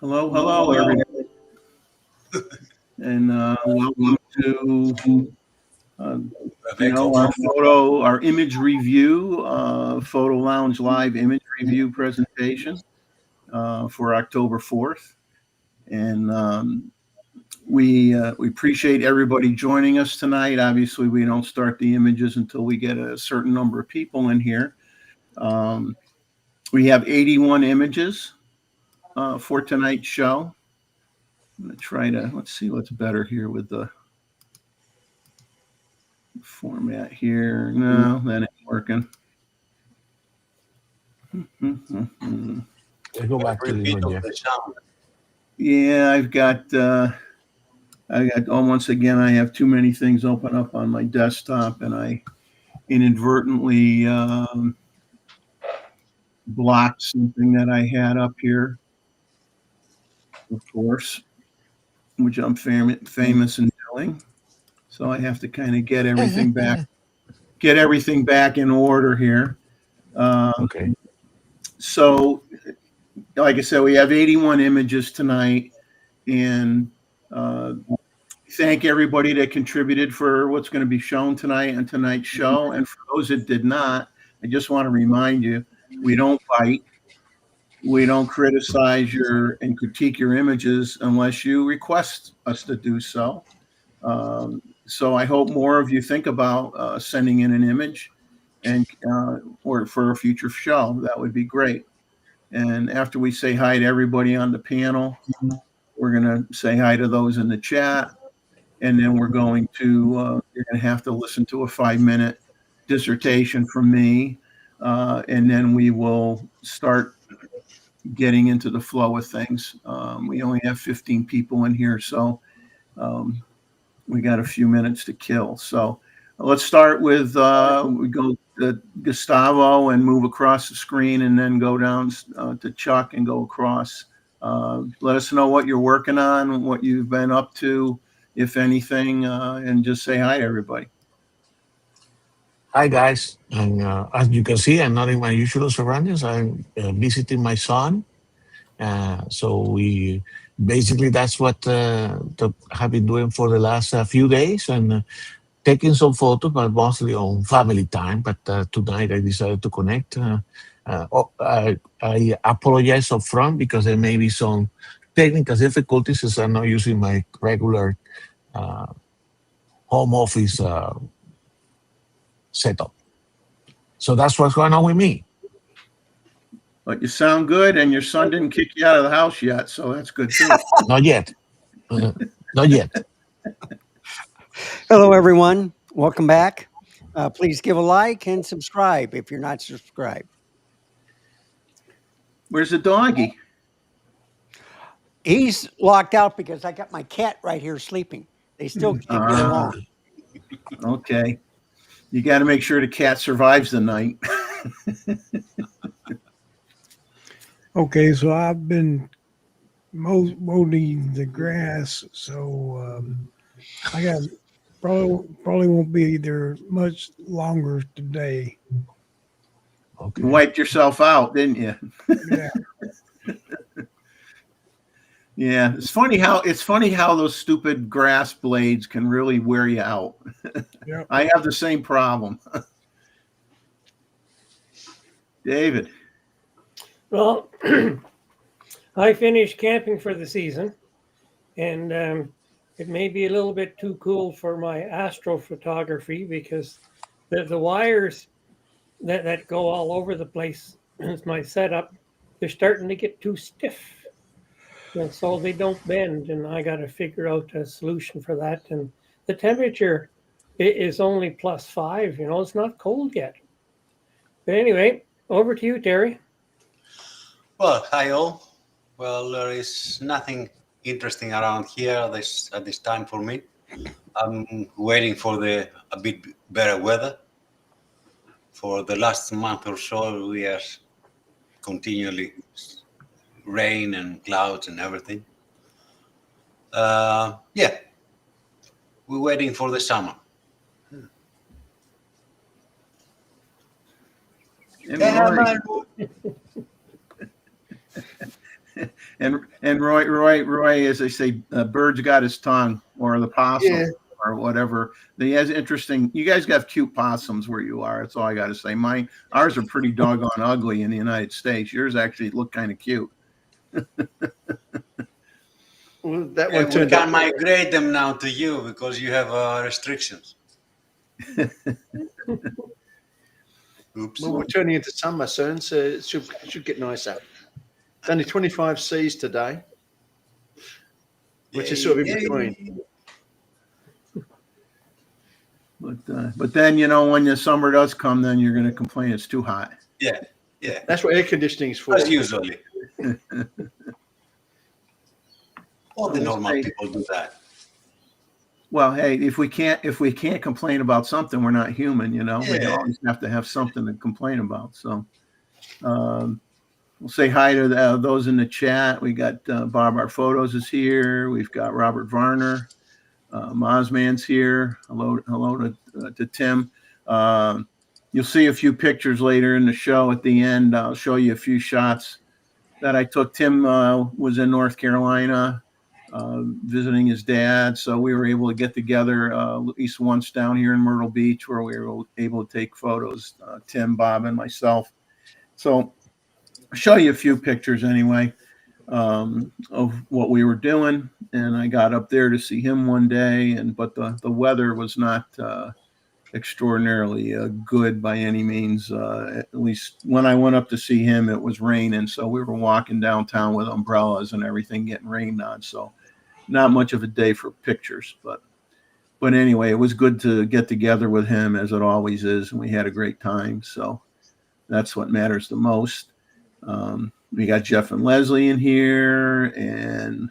Hello, everybody, and welcome to our image review, Photo Lounge Live image review presentation for October 4th, and we appreciate everybody joining us tonight. Obviously, we don't start the images until we get a certain number of people in here. We have 81 images for tonight's show. I'm going to try to, let's see what's better here with the format here. No, that ain't working. Let's go back to this one, Jeff. Yeah, I've got, once again, I have too many things open up on my desktop, and I inadvertently blocked something that I had up here, of course, which I'm famous in doing. So I have to kind of get everything back in order here. Okay. So, like I said, we have 81 images tonight, and thank everybody that contributed for what's going to be shown tonight on tonight's show. And for those that did not, I just want to remind you, we don't bite. We don't criticize and critique your images unless you request us to do so. So I hope more of you think about sending in an image and or for a future show. That would be great. And after we say hi to everybody on the panel, we're going to say hi to those in the chat. And then we're going to, you're going to have to listen to a 5-minute dissertation from me. And then we will start getting into the flow of things. We only have 15 people in here, so we got a few minutes to kill. So let's start with, we go to Gustavo and move across the screen, and then go down to Chuck and go across. Let us know what you're working on, what you've been up to, if anything, and just say hi to everybody. Hi, guys. And as you can see, I'm not in my usual surroundings. I'm visiting my son. So we basically, that's what have been doing for the last few days, and taking some photos, but mostly on family time. But tonight I decided to connect. I apologize up front because there may be some technical difficulties as I'm not using my regular home office setup. So that's what's going on with me. But you sound good, and your son didn't kick you out of the house yet, so that's good too. Not yet. Not yet. Hello, everyone. Welcome back. Please give a like and subscribe if you're not subscribed. Where's the doggy? He's locked out because I got my cat right here sleeping. They still can't get along. Okay. You got to make sure the cat survives the night. Okay, so I've been mowing the grass, so I got probably won't be there much longer today. Okay. You wiped yourself out, didn't you? Yeah. Yeah, it's funny how those stupid grass blades can really wear you out. Yep. I have the same problem. David. Well, I finished camping for the season, and it may be a little bit too cool for my astrophotography because the wires that go all over the place as my setup, they're starting to get too stiff. And so they don't bend, and I got to figure out a solution for that. And the temperature is only +5. It's not cold yet. But anyway, over to you, Terry. Well, hi all. Well, there is nothing interesting around here at this time for me. I'm waiting for a bit better weather. For the last month or so, we are continually rain and clouds and everything. Yeah, we're waiting for the summer. And And Roy, as they say, bird's got his tongue, or the possum, Yeah. or whatever. He has interesting. You guys got cute possums where you are. That's all I got to say. Ours are pretty doggone ugly in the United States. Yours actually look kind of cute. Well, that And one we turned can up. migrate them now to you because you have restrictions. Oops. Well, we're turning into summer soon, so it should get nicer. It's only 25 Cs today, which is sort of in between. But then when the summer does come, then you're going to complain it's too hot. Yeah. That's what air conditioning is for. As usually. All the normal people do that. Well, hey, if we can't complain about something, we're not human, We Yeah. always have to have something to complain about. So, we'll say hi to those in the chat. We got Bob Our Photos is here. We've got Robert Varner. Mozman's here. Hello to Tim. You'll see a few pictures later in the show. At the end, I'll show you a few shots that I took. Tim was in North Carolina visiting his dad, so we were able to get together at least once down here in Myrtle Beach where we were able to take photos, Tim, Bob, and myself. So I'll show you a few pictures anyway of what we were doing. And I got up there to see him one day, but the weather was not extraordinarily good by any means. At least when I went up to see him, it was raining. So we were walking downtown with umbrellas and everything getting rained on. So not much of a day for pictures, but anyway, it was good to get together with him as it always is. And we had a great time. So that's what matters the most. We got Jeff and Leslie in here, and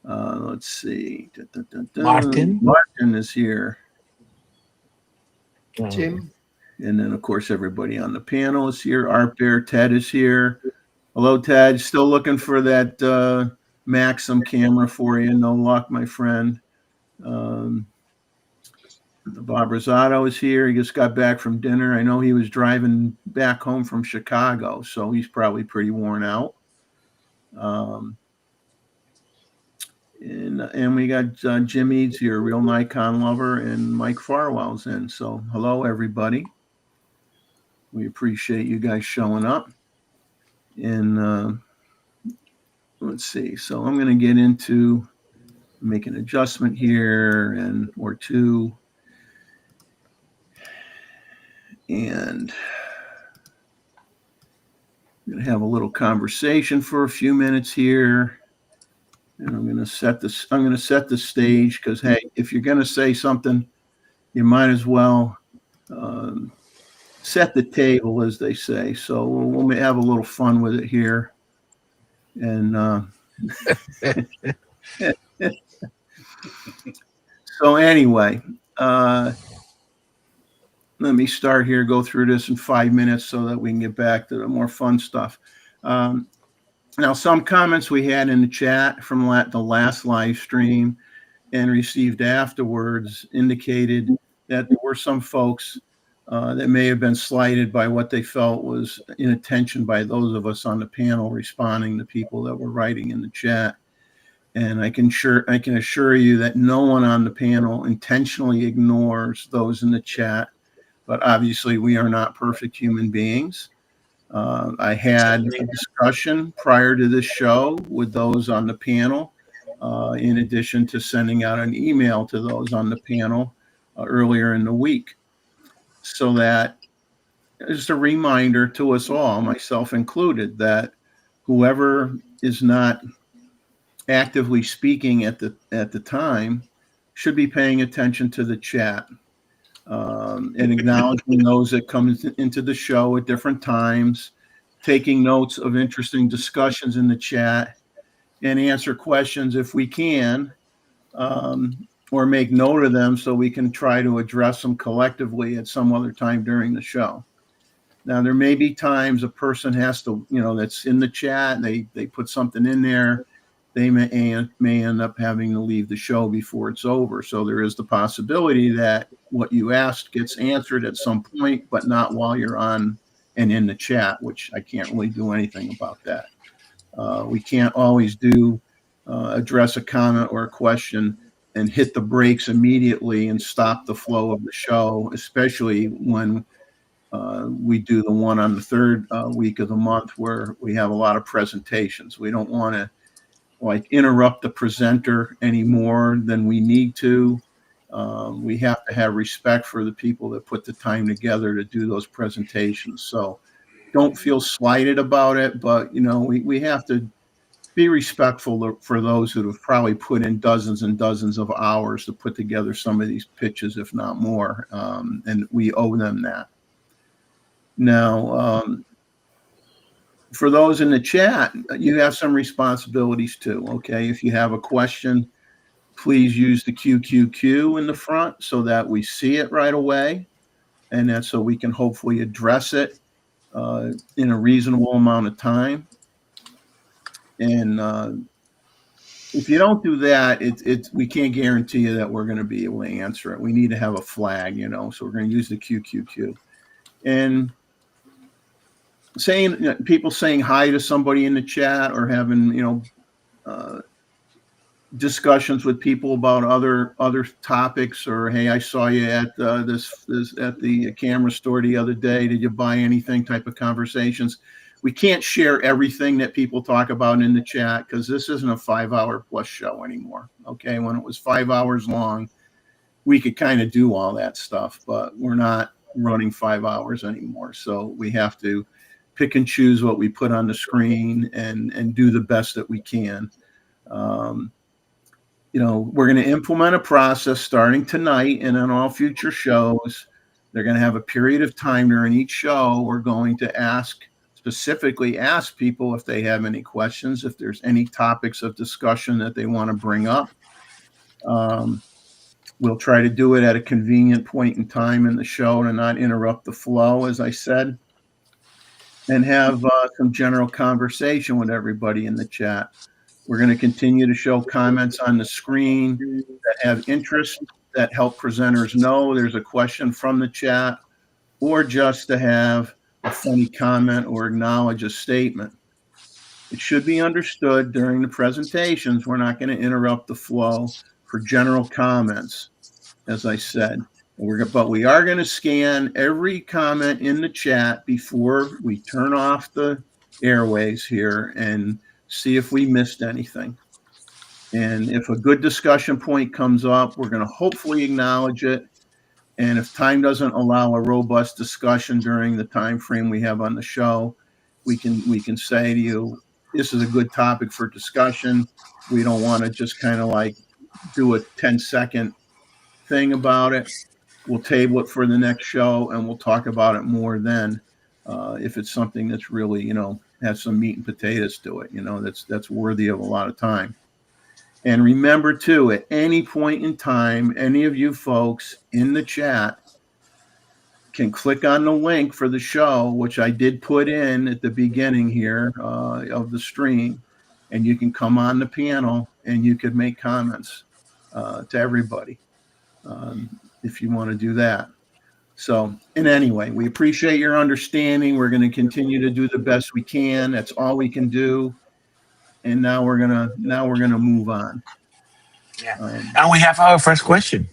let's see. Martin is here. Tim, And then, of course, everybody on the panel is here. Art Bear, Ted is here. Hello, Ted. Still looking for that Maxim camera for you. No luck, my friend. Bob Rosado is here. He just got back from dinner. I know he was driving back home from Chicago, so he's probably pretty worn out. And we got Jim Eads here, real Nikon lover, and Mike Farwell's in. So hello, everybody. We appreciate you guys showing up. And let's see. So I'm going to get into make an adjustment here or two. And I'm going to have a little conversation for a few minutes here. And I'm going to set the stage because, hey, if you're going to say something, you might as well set the table, as they say. So we'll have a little fun with it here. And so anyway, let me start here, go through this in 5 minutes so that we can get back to the more fun stuff. Now, some comments we had in the chat from the last live stream and received afterwards indicated that there were some folks that may have been slighted by what they felt was inattention by those of us on the panel responding to people that were writing in the chat. And I can assure you that no one on the panel intentionally ignores those in the chat. But obviously, we are not perfect human beings. I had a discussion prior to this show with those on the panel, in addition to sending out an email to those on the panel earlier in the week. So that is a reminder to us all, myself included, that whoever is not actively speaking at the time should be paying attention to the chat. And acknowledging those that come into the show at different times, taking notes of interesting discussions in the chat, and answer questions if we can, or make note of them so we can try to address them collectively at some other time during the show. Now, there may be times a person has to, that's in the chat, they put something in there, they may end up having to leave the show before it's over. So there is the possibility that what you asked gets answered at some point, but not while you're on and in the chat, which I can't really do anything about that. We can't always address a comment or a question and hit the brakes immediately and stop the flow of the show, especially when we do the one on the third week of the month where we have a lot of presentations. We don't want to interrupt the presenter any more than we need to. We have to have respect for the people that put the time together to do those presentations. So don't feel slighted about it, but we have to be respectful for those who have probably put in dozens and dozens of hours to put together some of these pitches, if not more. And we owe them that. Now, for those in the chat, you have some responsibilities too. Okay. If you have a question, please use the QQQ in the front so that we see it right away. And that's so we can hopefully address it in a reasonable amount of time. And if you don't do that, we can't guarantee you that we're going to be able to answer it. We need to have a flag, so we're going to use the QQQ. And people saying hi to somebody in the chat or having, discussions with people about other topics, or, hey, I saw you at this at the camera store the other day. Did you buy anything? Type of conversations. We can't share everything that people talk about in the chat because this isn't a 5-hour plus show anymore. Okay. When it was 5 hours long, we could kind of do all that stuff, but we're not running 5 hours anymore. So we have to pick and choose what we put on the screen and do the best that we can. We're going to implement a process starting tonight, and on all future shows, they're going to have a period of time during each show. We're going to specifically ask people if they have any questions, if there's any topics of discussion that they want to bring up. We'll try to do it at a convenient point in time in the show to not interrupt the flow, as I said, and have some general conversation with everybody in the chat. We're going to continue to show comments on the screen that have interest, that help presenters know there's a question from the chat, or just to have a funny comment or acknowledge a statement. It should be understood during the presentations, we're not going to interrupt the flow for general comments, as I said. But we are going to scan every comment in the chat before we turn off the airways here and see if we missed anything. And if a good discussion point comes up, we're going to hopefully acknowledge it. And if time doesn't allow a robust discussion during the time frame we have on the show, we can say to you, this is a good topic for discussion. We don't want to just kind of do a 10-second thing about it. We'll table it for the next show and we'll talk about it more then. If it's something that's really, has some meat and potatoes to it, that's worthy of a lot of time. And remember too, at any point in time, any of you folks in the chat can click on the link for the show, which I did put in at the beginning here of the stream, and you can come on the panel and you could make comments to everybody if you want to do that. So, and anyway, we appreciate your understanding. We're going to continue to do the best we can. That's all we can do. And now we're gonna move on. Yeah. And we have our first question.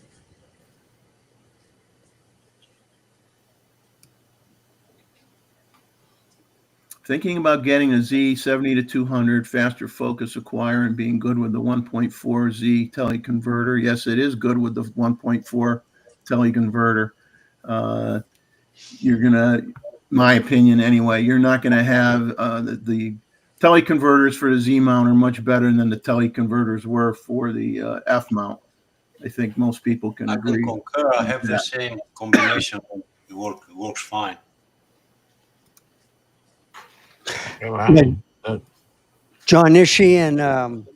Thinking about getting a Z70 to 200 faster focus acquire and being good with the 1.4 Z teleconverter. Yes, it is good with the 1.4 teleconverter. You're gonna, my opinion anyway, you're not gonna have the teleconverters for the Z mount are much better than the teleconverters were for the F mount. I think most people can agree. I can concur. I have the same combination. It works fine. Right. John Nishi and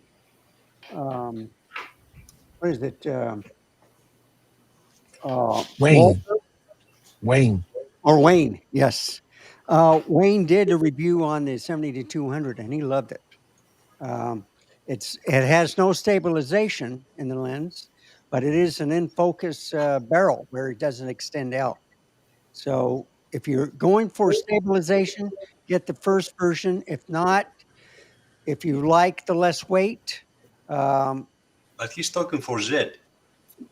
what is it? Wayne. Walter? Wayne. Or Wayne, yes. Wayne did a review on the 70 to 200 and he loved it. It has no stabilization in the lens, but it is an in-focus barrel where it doesn't extend out. So if you're going for stabilization, get the first version. If not, if you like the less weight, But he's talking for Z.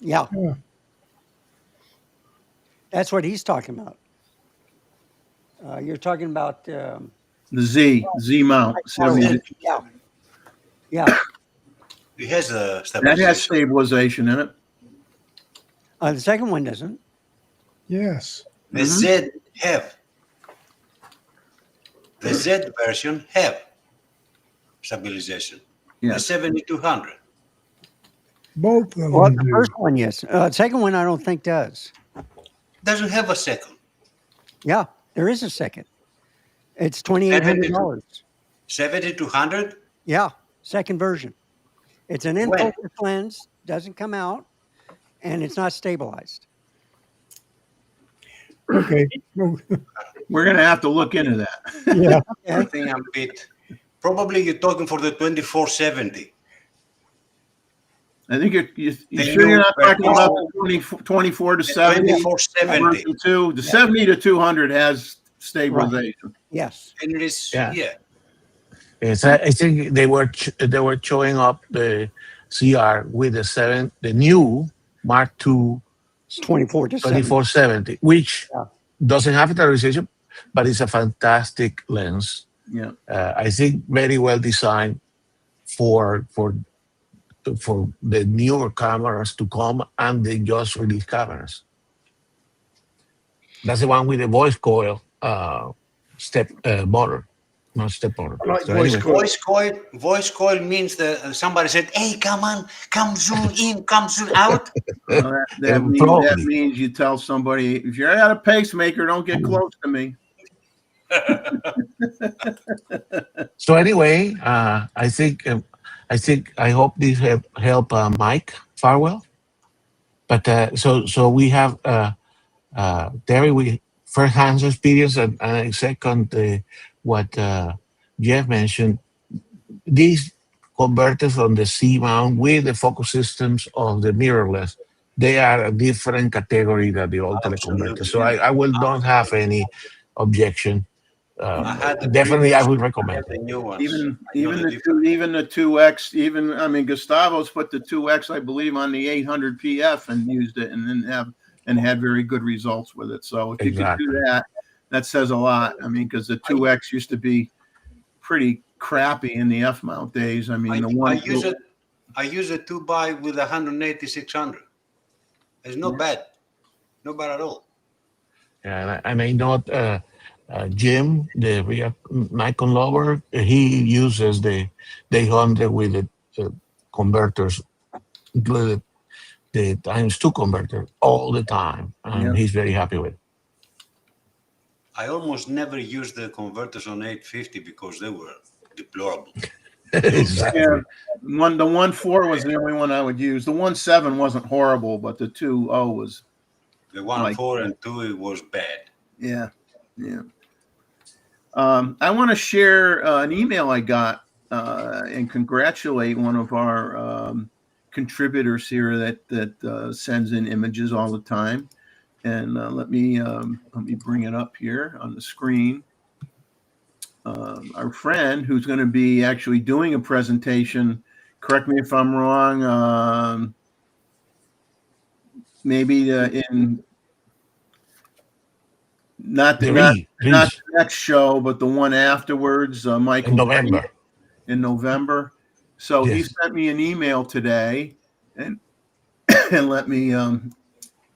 yeah, Yeah. that's what he's talking about. You're talking about The Z mount. yeah, yeah. He has a That has stabilization. stabilization in it. The second one doesn't. Yes. The Z have. The Z version have stabilization. The Yes. 7200. Both of Well, them the do. first one, yes. Second one, I don't think does. Doesn't have a second. Yeah, there is a second. It's $2,800. 7200. Yeah, second version. It's an in focus lens, doesn't come out, and it's not stabilized. Okay. Well, We're going to have to look into that. yeah. I think I'm a bit. Probably you're talking for the 2470. I think you The sure you're not new talking about version. the 24 to The 70 2470. version 2. The 70 to 200 has stabilization. Yes. And it is, Yeah. yeah. Yes, I think they were showing up the CR with the new Mark II It's 24 to 70. 2470, which Yeah. doesn't have stabilization, but it's a fantastic lens. Yeah. I think very well designed for the newer cameras to come and the just released cameras. That's the one with the voice coil step motor, not step motor. I like So voice anyway. coil. Voice coil means that somebody said, "Hey, come on, come zoom in, come zoom out." Well, that Probably. means you tell somebody, if you're at a pacemaker, don't get close to me. So anyway, I hope this help Mike Farwell. But so we have Terry, we first-hand experience, and second, what Jeff mentioned. These converters on the C mount with the focus systems of the mirrorless, they are a different category than the old teleconverters. So I will not have any objection. I had the Definitely, I previous- would I recommend had it. the new ones. Even I know the difference. even the 2X, Gustavo's put the 2X, I believe, on the 800 PF and used it, and then had very good results with it. So if you Exactly. could do that, that says a lot. I mean, because the 2X used to be pretty crappy in the F mount days. I mean, the one I use a 2 x with 180-600. It's not bad. Not bad at all. And I know Jim, the real Nikon lover, he uses the 800 with the converters, included the ×2 converter all the time, and Yeah. he's very happy with it. I almost never used the converters on 850 because they were deplorable. Exactly. Yeah, the 1.4 was the only one I would use. The 1.7 wasn't horrible, but the 2.0 was. The 1.4 and 2, it was bad. Yeah. I want to share an email I got and congratulate one of our contributors here that sends in images all the time. And let me bring it up here on the screen. Our friend who's going to be actually doing a presentation. Correct me if I'm wrong. Maybe in not the next show, but the one afterwards, Michael. In November. In November. So he Yes. sent me an email today, and let me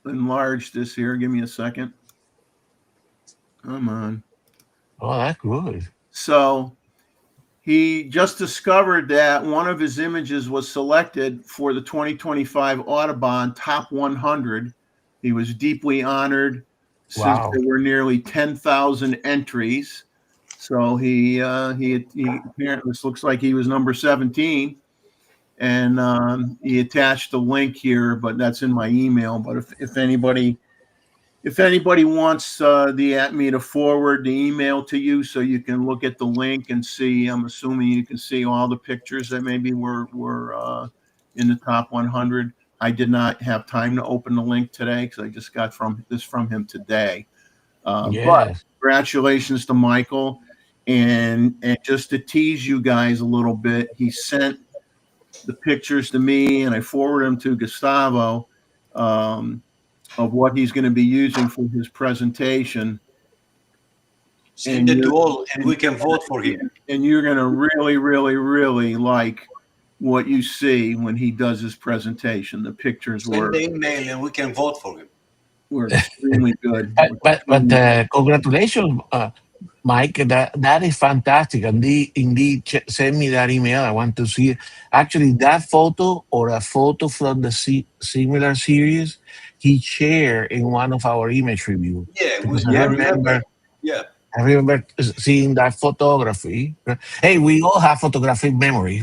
enlarge this here. Give me a second. Come on. Oh, that's good. So he just discovered that one of his images was selected for the 2025 Audubon Top 100. He was deeply honored since Wow. there were nearly 10,000 entries. So he apparently, this looks like he was number 17, and he attached a link here, but that's in my email. But if anybody wants me to forward the email to you so you can look at the link and see, I'm assuming you can see all the pictures that maybe were in the top 100. I did not have time to open the link today because I just got from him today. But Yes. congratulations to Michael. and just to tease you guys a little bit, he sent the pictures to me, and I forwarded them to Gustavo of what he's going to be using for his presentation. Send it to all, and we can vote for him. And you're going to really, really, really like what you see when he does his presentation. The pictures Send the email, and we can vote for him. were extremely good. But congratulations, Mike. That is fantastic. And indeed, send me that email. I want to see actually that photo or a photo from the similar series he shared in one of our image review. Yeah, Because I remember. Yeah. I remember seeing that photography. Hey, we all have photographic memory.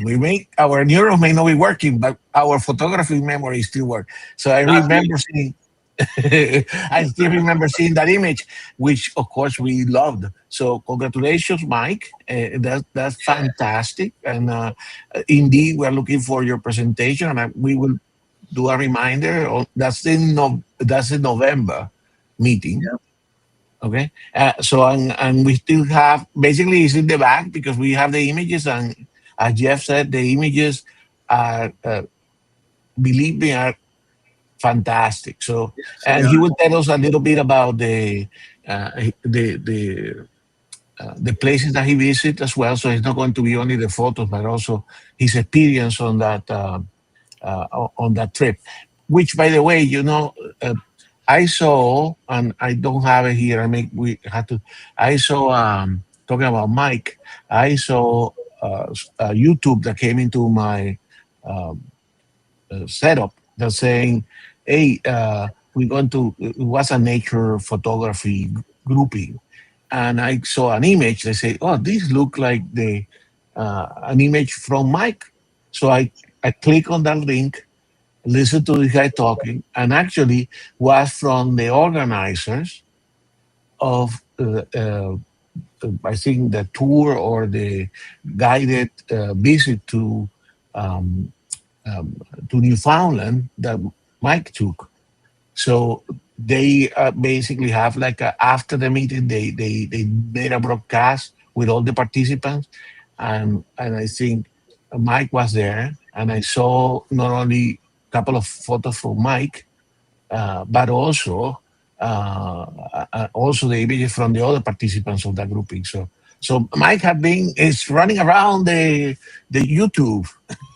Our neurons may not be working, but our photographic memory still works. So I remember seeing. I still remember seeing that image, which of course we loved. So congratulations, Mike. That's fantastic. And indeed, we're looking for your presentation, and we will do a reminder. That's in November meeting. Yeah. Okay. So and we still have basically it's in the back because we have the images, and as Jeff said, the images are believe me are fantastic. So, and he will tell us a little bit about the places that he visited as well. So it's not going to be only the photos, but also his experience on that trip. Which, by the way, I saw, and I don't have it here. I saw talking about Mike. I saw YouTube that came into my setup that's saying, hey, it was a nature photography grouping. And I saw an image. They say, oh, this look like an image from Mike. So I click on that link, listen to this guy talking, and actually was from the organizers of, I think, the tour or the guided visit to Newfoundland that Mike took. So they basically have like after the meeting, they made a broadcast with all the participants, and I think Mike was there, and I saw not only a couple of photos from Mike, but also the images from the other participants of that grouping. So Mike is running around the YouTube.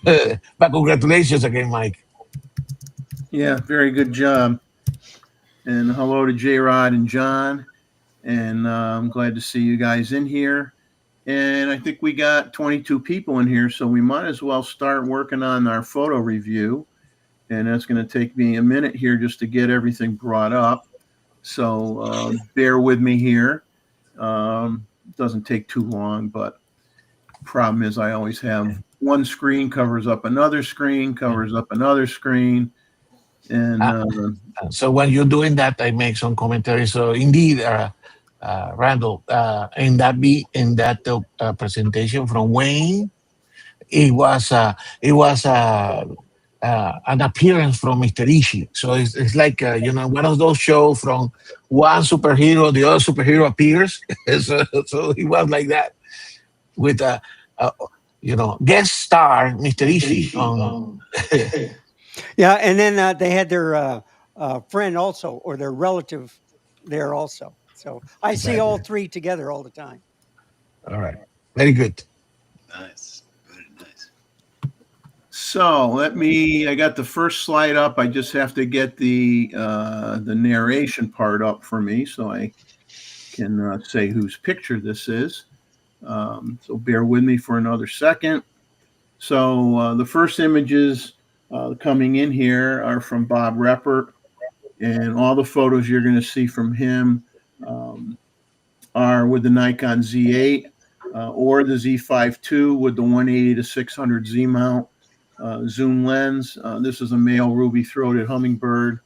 But congratulations again, Mike. Yeah, very good job. And hello to J-Rod and John. And I'm glad to see you guys in here. And I think we got 22 people in here, so we might as well start working on our photo review. And that's going to take me a minute here just to get everything brought up. So bear with me here. Doesn't take too long, but problem is I always have one screen covers up another screen, covers up another screen. And so when you're doing that, I make some commentary. So indeed, Randall, in that presentation from Wayne, it was an appearance from Mr. Ishii. So it's like one of those shows from one superhero, the other superhero appears. so it was like that with guest star Mr. Ishii. Yeah, and then they had their friend also, or their relative there also. So I see all three together all the time. All right. Very good. Nice. Very nice. so I got the first slide up. I just have to get the narration part up for me so I can say whose picture this is. So bear with me for another second. So the first images coming in here are from Bob Reppert, and all the photos you're going to see from him are with the Nikon Z8 or the Z5 II with the 180 to 600 Z mount zoom lens. This is a male ruby-throated hummingbird,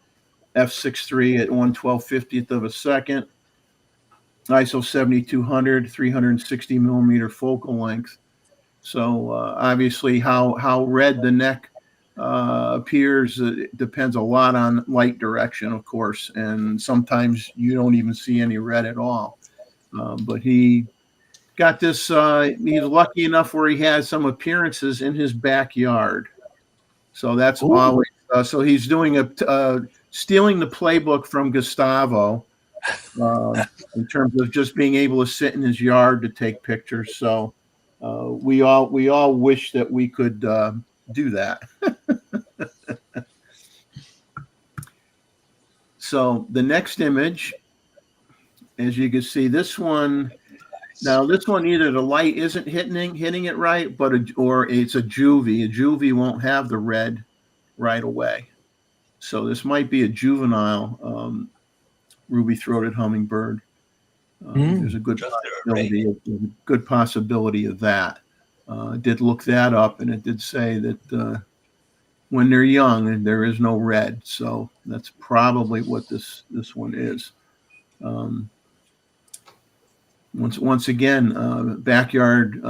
f6.3 at 1/1250th of a second, ISO 7200, 360 millimeter focal length. So obviously how red the neck appears depends a lot on light direction, of course, and sometimes you don't even see any red at all. But he got this. He's lucky enough where he has some appearances in his backyard. So that's Ooh. always. So he's doing stealing the playbook from Gustavo in terms of just being able to sit in his yard to take pictures. So we all wish that we could do that. So the next image, as you can see, this one. Now this one, either the light isn't hitting it right, or it's a juvie. A juvie won't have the red right away. So this might be a juvenile ruby-throated hummingbird. There's a good possibility of that. Did look that up, and it did say that when they're young, there is no red. So that's probably what this one is. Once again, backyard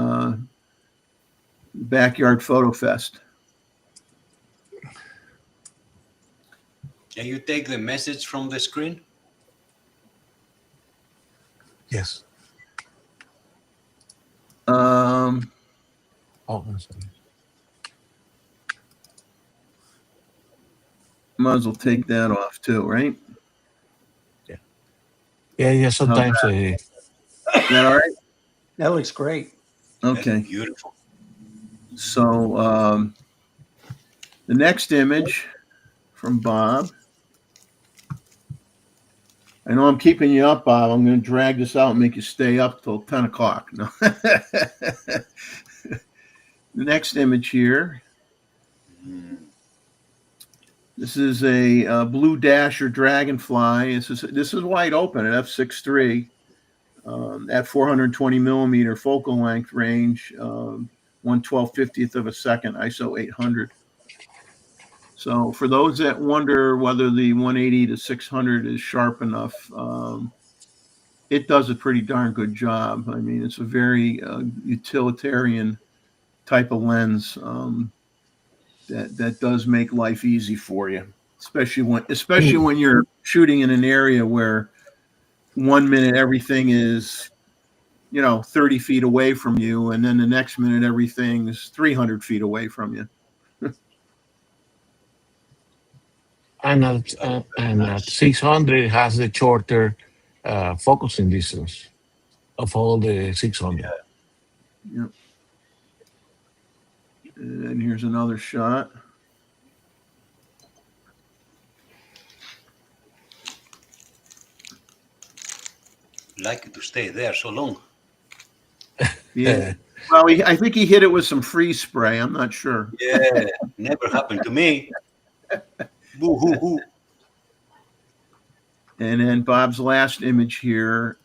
photo fest. Can you take the message from the screen? Yes. Um, Oh, I'm sorry. might as well take that off too, right? Yeah. Sometimes Is that all right? That looks great. That's Okay. beautiful. So the next image from Bob. I know I'm keeping you up, Bob. I'm going to drag this out and make you stay up till 10 o'clock. No. The next image here. This is a blue dasher dragonfly. This is wide open at f6.3 at 420 millimeter focal length range, 1/1250th of a second, ISO 800. So for those that wonder whether the 180 to 600 is sharp enough, it does a pretty darn good job. I mean, it's a very utilitarian type of lens that does make life easy for you, especially when you're shooting in an area where 1 minute everything is 30 feet away from you, and then the next minute everything is 300 feet away from you. And at 600 has the shorter focusing distance of all the 600. Yep. And here's another shot. Like to stay there so long. Yeah. Well, I think he hit it with some freeze spray. I'm not sure. Yeah, never happened to me. Boo hoo hoo. And then Bob's last image here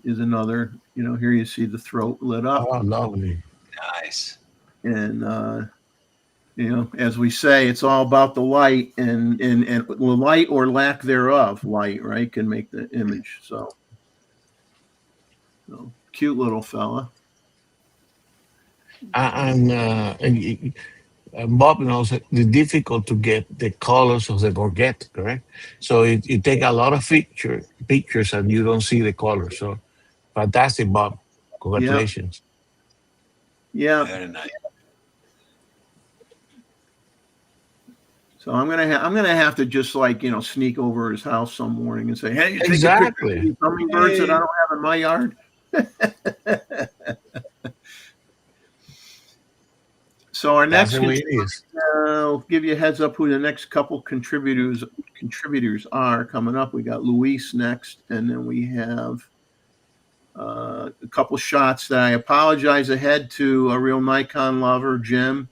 is another. Here you see the throat lit up. Oh, lovely. Nice. And as we say, it's all about the light and light or lack thereof. Light, right, can make the image. So cute little fella. And Bob knows it's difficult to get the colors of the gorget, correct? So you take a lot of pictures and you don't see the colors. So fantastic, Bob. Congratulations. Yeah. Very nice. So I'm gonna have to just sneak over his house some morning and say, "Hey, you take a Exactly. picture of these hummingbirds that I don't have in my yard." So our That's next, the way it is. I'll give you a heads up who the next couple contributors are coming up. We got Luis next, and then we have a couple shots that I apologize ahead to a real Nikon lover, Jim,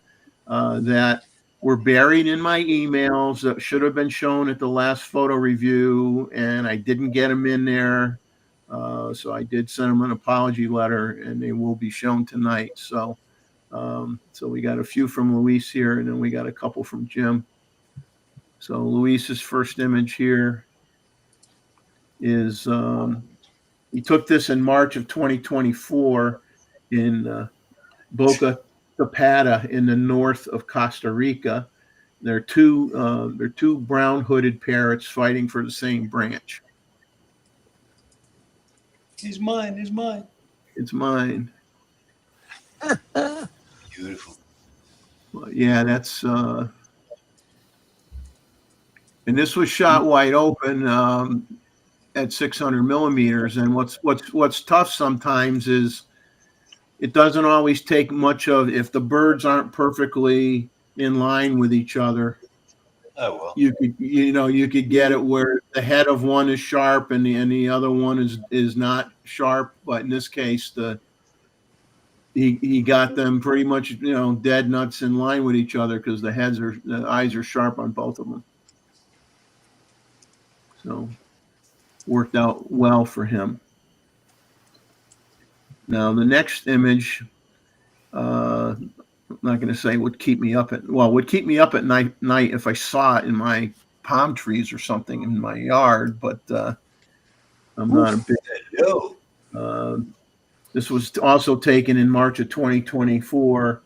that were buried in my emails that should have been shown at the last photo review, and I didn't get them in there. So I did send them an apology letter, and they will be shown tonight. So we got a few from Luis here, and then we got a couple from Jim. So Luis's first image here is he took this in March of 2024 in Boca Zapata in the north of Costa Rica. They're two brown-hooded parrots fighting for the same branch. He's mine. He's mine. It's mine. Beautiful. Well, yeah, that's and this was shot wide open at 600 millimeters. And what's tough sometimes is it doesn't always take much of, if the birds aren't perfectly in line with each other, Oh well. you could get it where the head of one is sharp and the other one is not sharp. But in this case, he got them pretty much, dead nuts in line with each other, because the eyes are sharp on both of them. So worked out well for him. Now the next image, I'm not going to say would keep me up at night if I saw it in my palm trees or something in my yard, but I'm not a big. Hello. This was also taken in March of 2024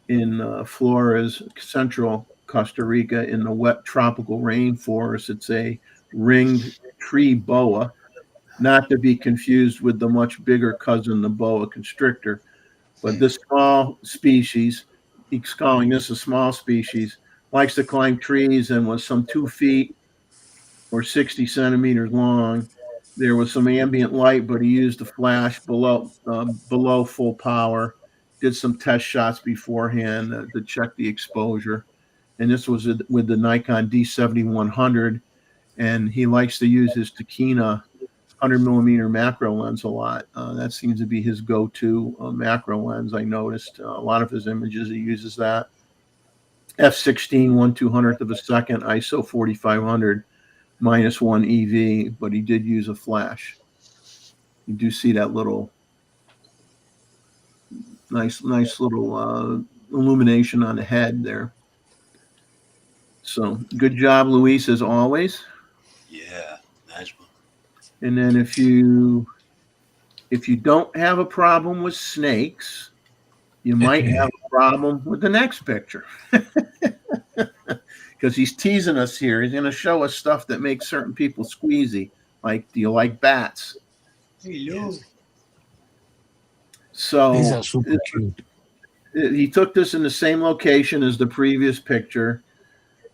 in Flores, central Costa Rica, in the wet tropical rainforest. It's a ringed tree boa, not to be confused with the much bigger cousin, the boa constrictor. But this small species, he's calling this a small species, likes to climb trees and was some 2 feet or 60 centimeters long. There was some ambient light, but he used a flash below full power. Did some test shots beforehand to check the exposure. And this was with the Nikon D7100. And he likes to use his Tokina 100 millimeter macro lens a lot. That seems to be his go-to macro lens. I noticed a lot of his images, he uses that. F16 1/200th of a second, ISO 4500, -1 EV, but he did use a flash. You do see that little nice little illumination on the head there. So good job, Luis, as always. Yeah, nice one. And then if you don't have a problem with snakes, you might have a problem with the next picture. Because he's teasing us here. He's going to show us stuff that makes certain people squeezy. Like, do you like bats? Hello. So These are super cute. he took this in the same location as the previous picture,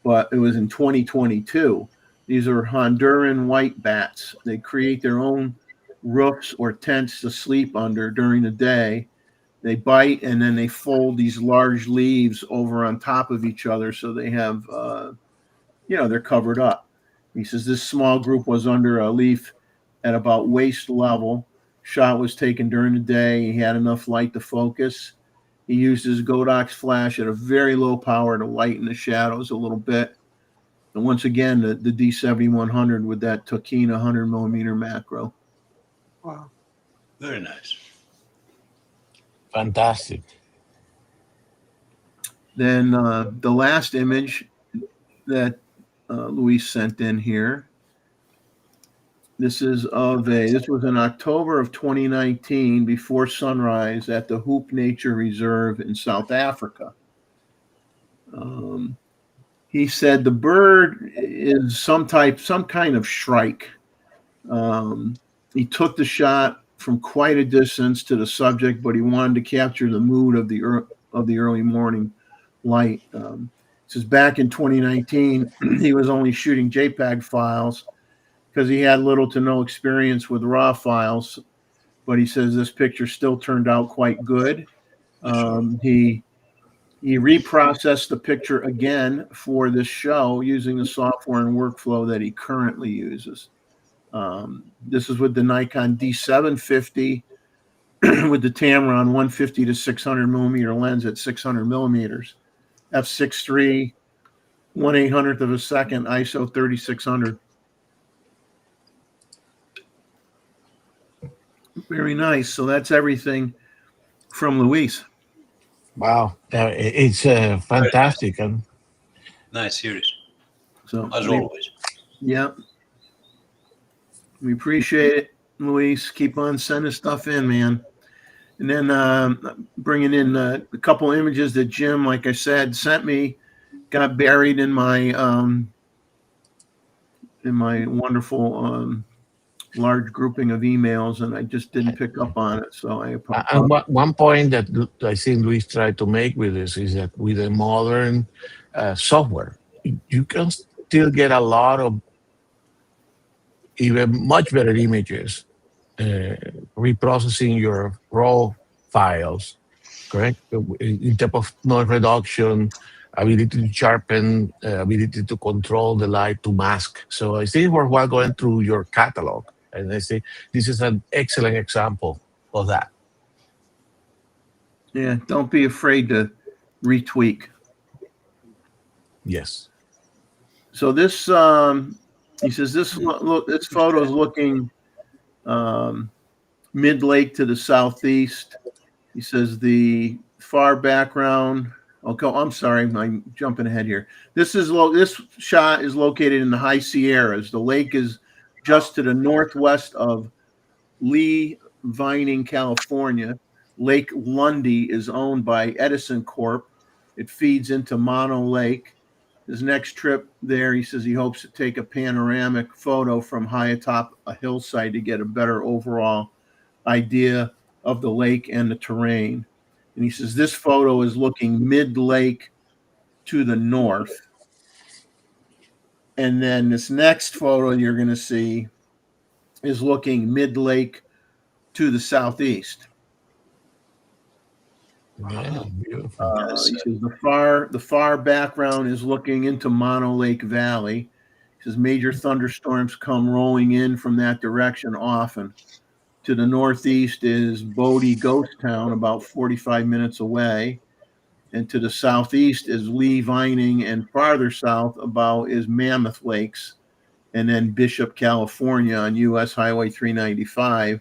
but it was in 2022. These are Honduran white bats. They create their own roofs or tents to sleep under during the day. They bite, and then they fold these large leaves over on top of each other, so they have, they're covered up. He says this small group was under a leaf at about waist level. Shot was taken during the day. He had enough light to focus. He used his Godox flash at a very low power to lighten the shadows a little bit. And once again, the D7100 with that Tokina 100 millimeter macro. Wow. Very nice. Fantastic. Then the last image that Luis sent in here. This was in October of 2019, before sunrise at the Hoop Nature Reserve in South Africa. He said the bird is some kind of shrike. He took the shot from quite a distance to the subject, but he wanted to capture the mood of the early morning light. Says back in 2019, he was only shooting JPEG files because he had little to no experience with RAW files. But he says this picture still turned out quite good. He reprocessed the picture again for this show using the software and workflow that he currently uses. This is with the Nikon D750 with the Tamron 150 to 600 millimeter lens at 600 millimeters, f6.3, 1/800th of a second, ISO 3600. Very nice. So that's everything from Luis. Wow. It's fantastic. And Nice series, So as always. yeah, we appreciate it, Luis. Keep on sending stuff in, man. And then bringing in a couple images that Jim, like I said, sent me, got buried in my wonderful large grouping of emails, and I just didn't pick up on it. So I And apologize. one point that I think Luis tried to make with this is that with the modern software, you can still get a lot of even much better images, reprocessing your raw files, correct? In terms of noise reduction, ability to sharpen, ability to control the light, to mask. So I think we're while going through your catalog, and I say this is an excellent example of that. Yeah, don't be afraid to retweak. Yes. So this, he says this this photo is looking mid lake to the southeast. He says the far background. Okay, I'm sorry, I'm jumping ahead here. This shot is located in the High Sierras. The lake is just to the northwest of Lee Vining, California. Lake Lundy is owned by Edison Corp. It feeds into Mono Lake. His next trip there, he says he hopes to take a panoramic photo from high atop a hillside to get a better overall idea of the lake and the terrain. And he says this photo is looking mid-lake to the north. And then this next photo you're going to see is looking mid-lake to the southeast. Yeah, beautiful. He says the far background is looking into Mono Lake Valley. He says major thunderstorms come rolling in from that direction often. To the northeast is Bodie Ghost Town, about 45 minutes away. And to the southeast is Lee Vining, and farther south about is Mammoth Lakes, and then Bishop, California on US Highway 395,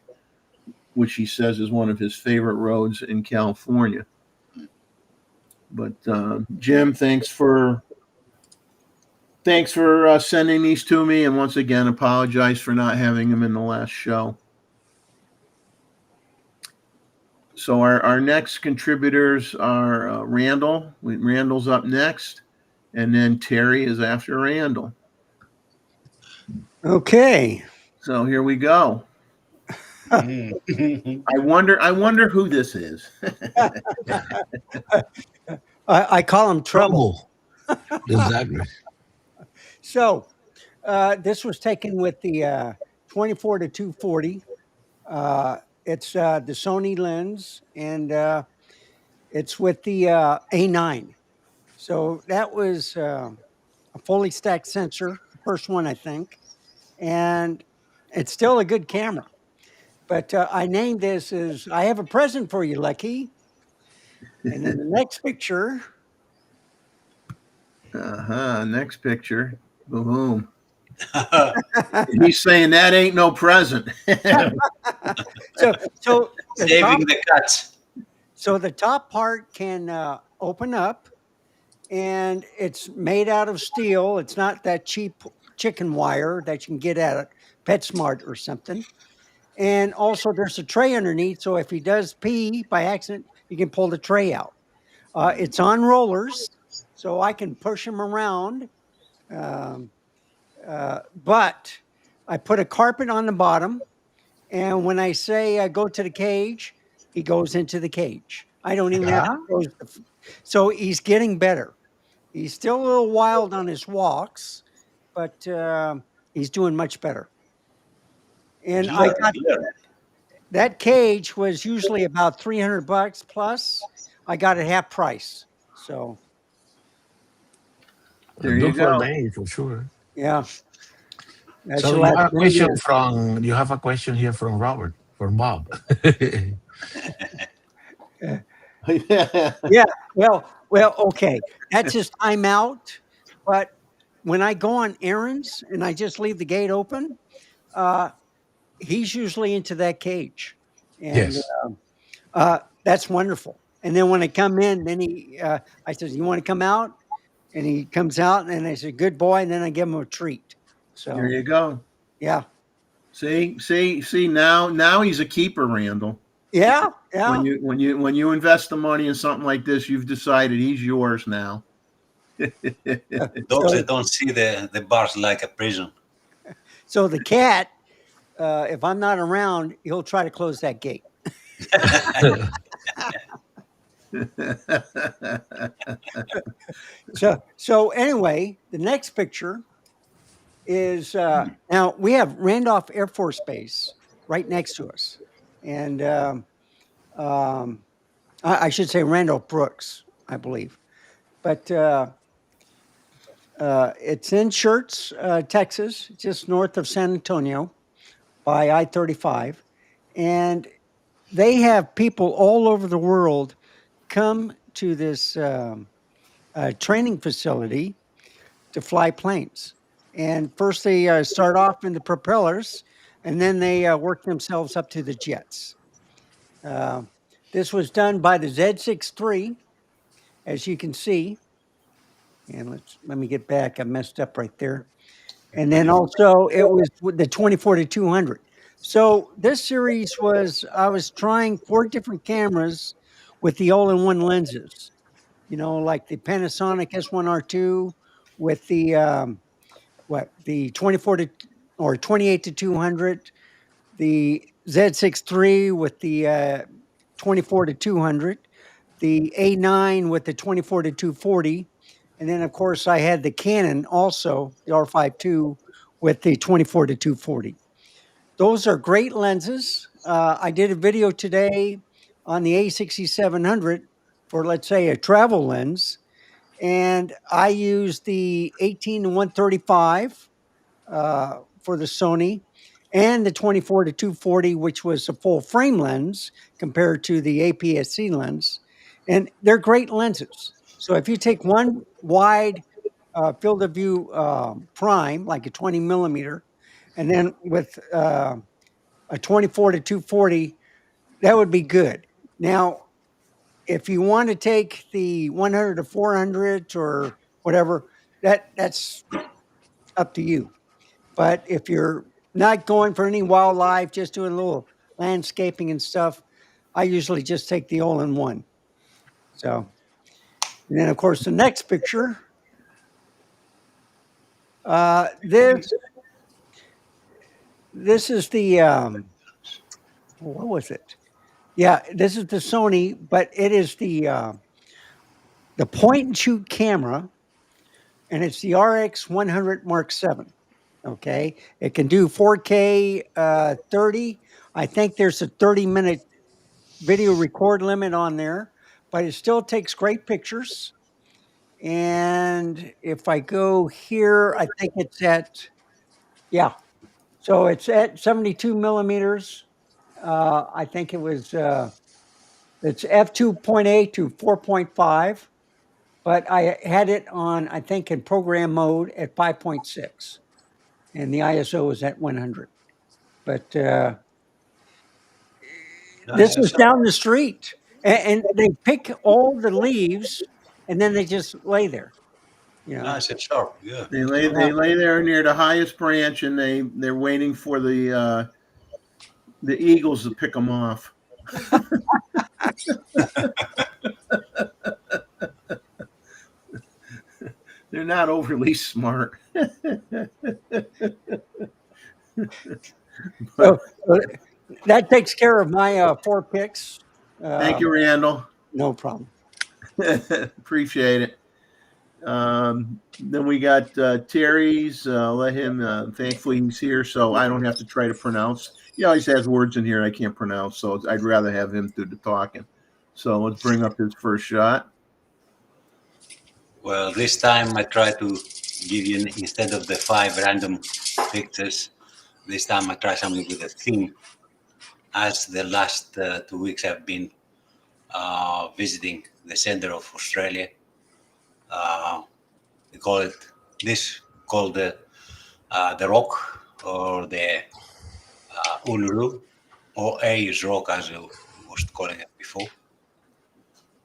which he says is one of his favorite roads in California. But Jim, thanks for sending these to me, and once again, apologize for not having them in the last show. So our next contributors are Randall. Randall's up next, and then Terry is after Randall. Okay. So here we go. I wonder who this is. I call him trouble. Exactly. So this was taken with the 24 to 240. It's the Sony lens, and it's with the A9. So that was a fully stacked sensor, the first one, I think. And it's still a good camera. But I named this as I have a present for you, Lucky. And then the next picture. Next picture. Boom. He's saying that ain't no present. So Saving the cats. So the top part can open up, and it's made out of steel. It's not that cheap chicken wire that you can get at PetSmart or something. And also there's a tray underneath, so if he does pee by accident, you can pull the tray out. It's on rollers, so I can push him around. But I put a carpet on the bottom, and when I say go to the cage, he goes into the cage. I don't even have to close the. So he's getting better. He's still a little wild on his walks, but he's doing much better. And I got that cage was usually about $300 plus. I got it half price. So There you go. For sure. yeah. That's So the you last have a one question there. you have a question here from Robert, from Bob. Yeah. Well, okay. That's his timeout. But when I go on errands and I just leave the gate open, he's usually into that cage. And Yes. that's wonderful. And then when I come in, then I said, "You want to come out?" And he comes out, and I said, "Good boy." And then I give him a treat. So There you go. yeah. See, now he's a keeper, Randall. Yeah. Yeah. When you invest the money in something like this, you've decided he's yours now. Dogs that don't see the bars like a prison. So the cat, if I'm not around, he'll try to close that gate. So anyway, the next picture is now we have Randolph Air Force Base right next to us, and I should say Randolph Brooks, I believe, but it's in Schertz, Texas, just north of San Antonio by I-35, and they have people all over the world come to this training facility to fly planes. And first they start off in the propellers, and then they work themselves up to the jets. This was done by the Z63, as you can see. And let me get back. I messed up right there. And then also it was with the 24-200. So this series was, I was trying 4 different cameras with the all-in-one lenses, like the Panasonic S1R2 with the, the 28-200, the Z6 III with the 24-200, the A9 with the 24-240, and then of course I had the Canon also, the R5 II with the 24-240. Those are great lenses. I did a video today on the A6700 for, let's say, a travel lens, and I used the 18-135 for the Sony and the 24-240, which was a full frame lens compared to the APS-C lens. And they're great lenses. So if you take one wide field of view prime, like a 20 millimeter, and then with a 24-240, that would be good. Now, if you want to take the 100-400 or whatever, that's up to you. But if you're not going for any wildlife, just doing a little landscaping and stuff, I usually just take the all-in-one. So, and then of course the next picture, this is the what was it? Yeah, this is the Sony, but it is the point and shoot camera, and it's the RX100 Mark VII. Okay, it can do 4K 30. I think there's a 30-minute video record limit on there, but it still takes great pictures. And if I go here, I think it's at, yeah, so it's at 72 millimeters. I think it was, it's f2.8 to 4.5, but I had it on, I think, in program mode at 5.6. And the ISO is at 100. But this is down the street, and they pick all the leaves, and then they just lay there. Nice and sharp. Yeah. They lay there near the highest branch, and they're waiting for the eagles to pick them off. They're not overly smart. So that takes care of my 4 picks. Thank you, Randall. No problem. Appreciate it. Then we got Terry's. Let him. Thankfully, he's here, so I don't have to try to pronounce. He always has words in here I can't pronounce, so I'd rather have him do the talking. So let's bring up his first shot. Well, this time I try to give you, instead of the 5 random pictures, this time I try something with a theme. As the last 2 weeks I've been visiting the center of Australia. We call it the Rock, or the Uluru, or Ayers Rock as we was calling it before.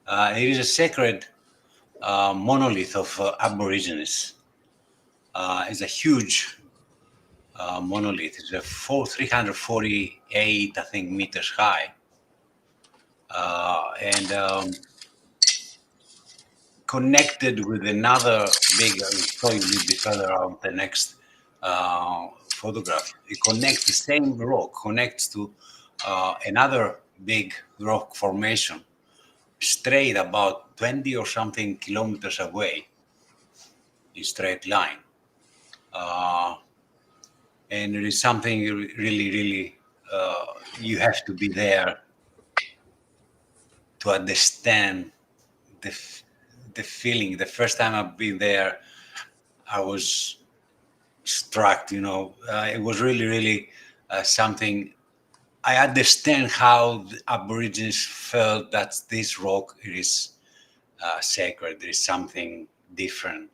It is a sacred monolith of Aborigines. It's a huge monolith. It's a 348, I think, meters high, and connected with another big. I'll show you a little bit further on the next photograph. It connects the same rock, connects to another big rock formation, straight about 20 or something kilometers away, in straight line. And it is something really, you have to be there to understand the feeling. The first time I've been there, I was struck. It was really something. I understand how the Aborigines felt that this rock is sacred. There is something different.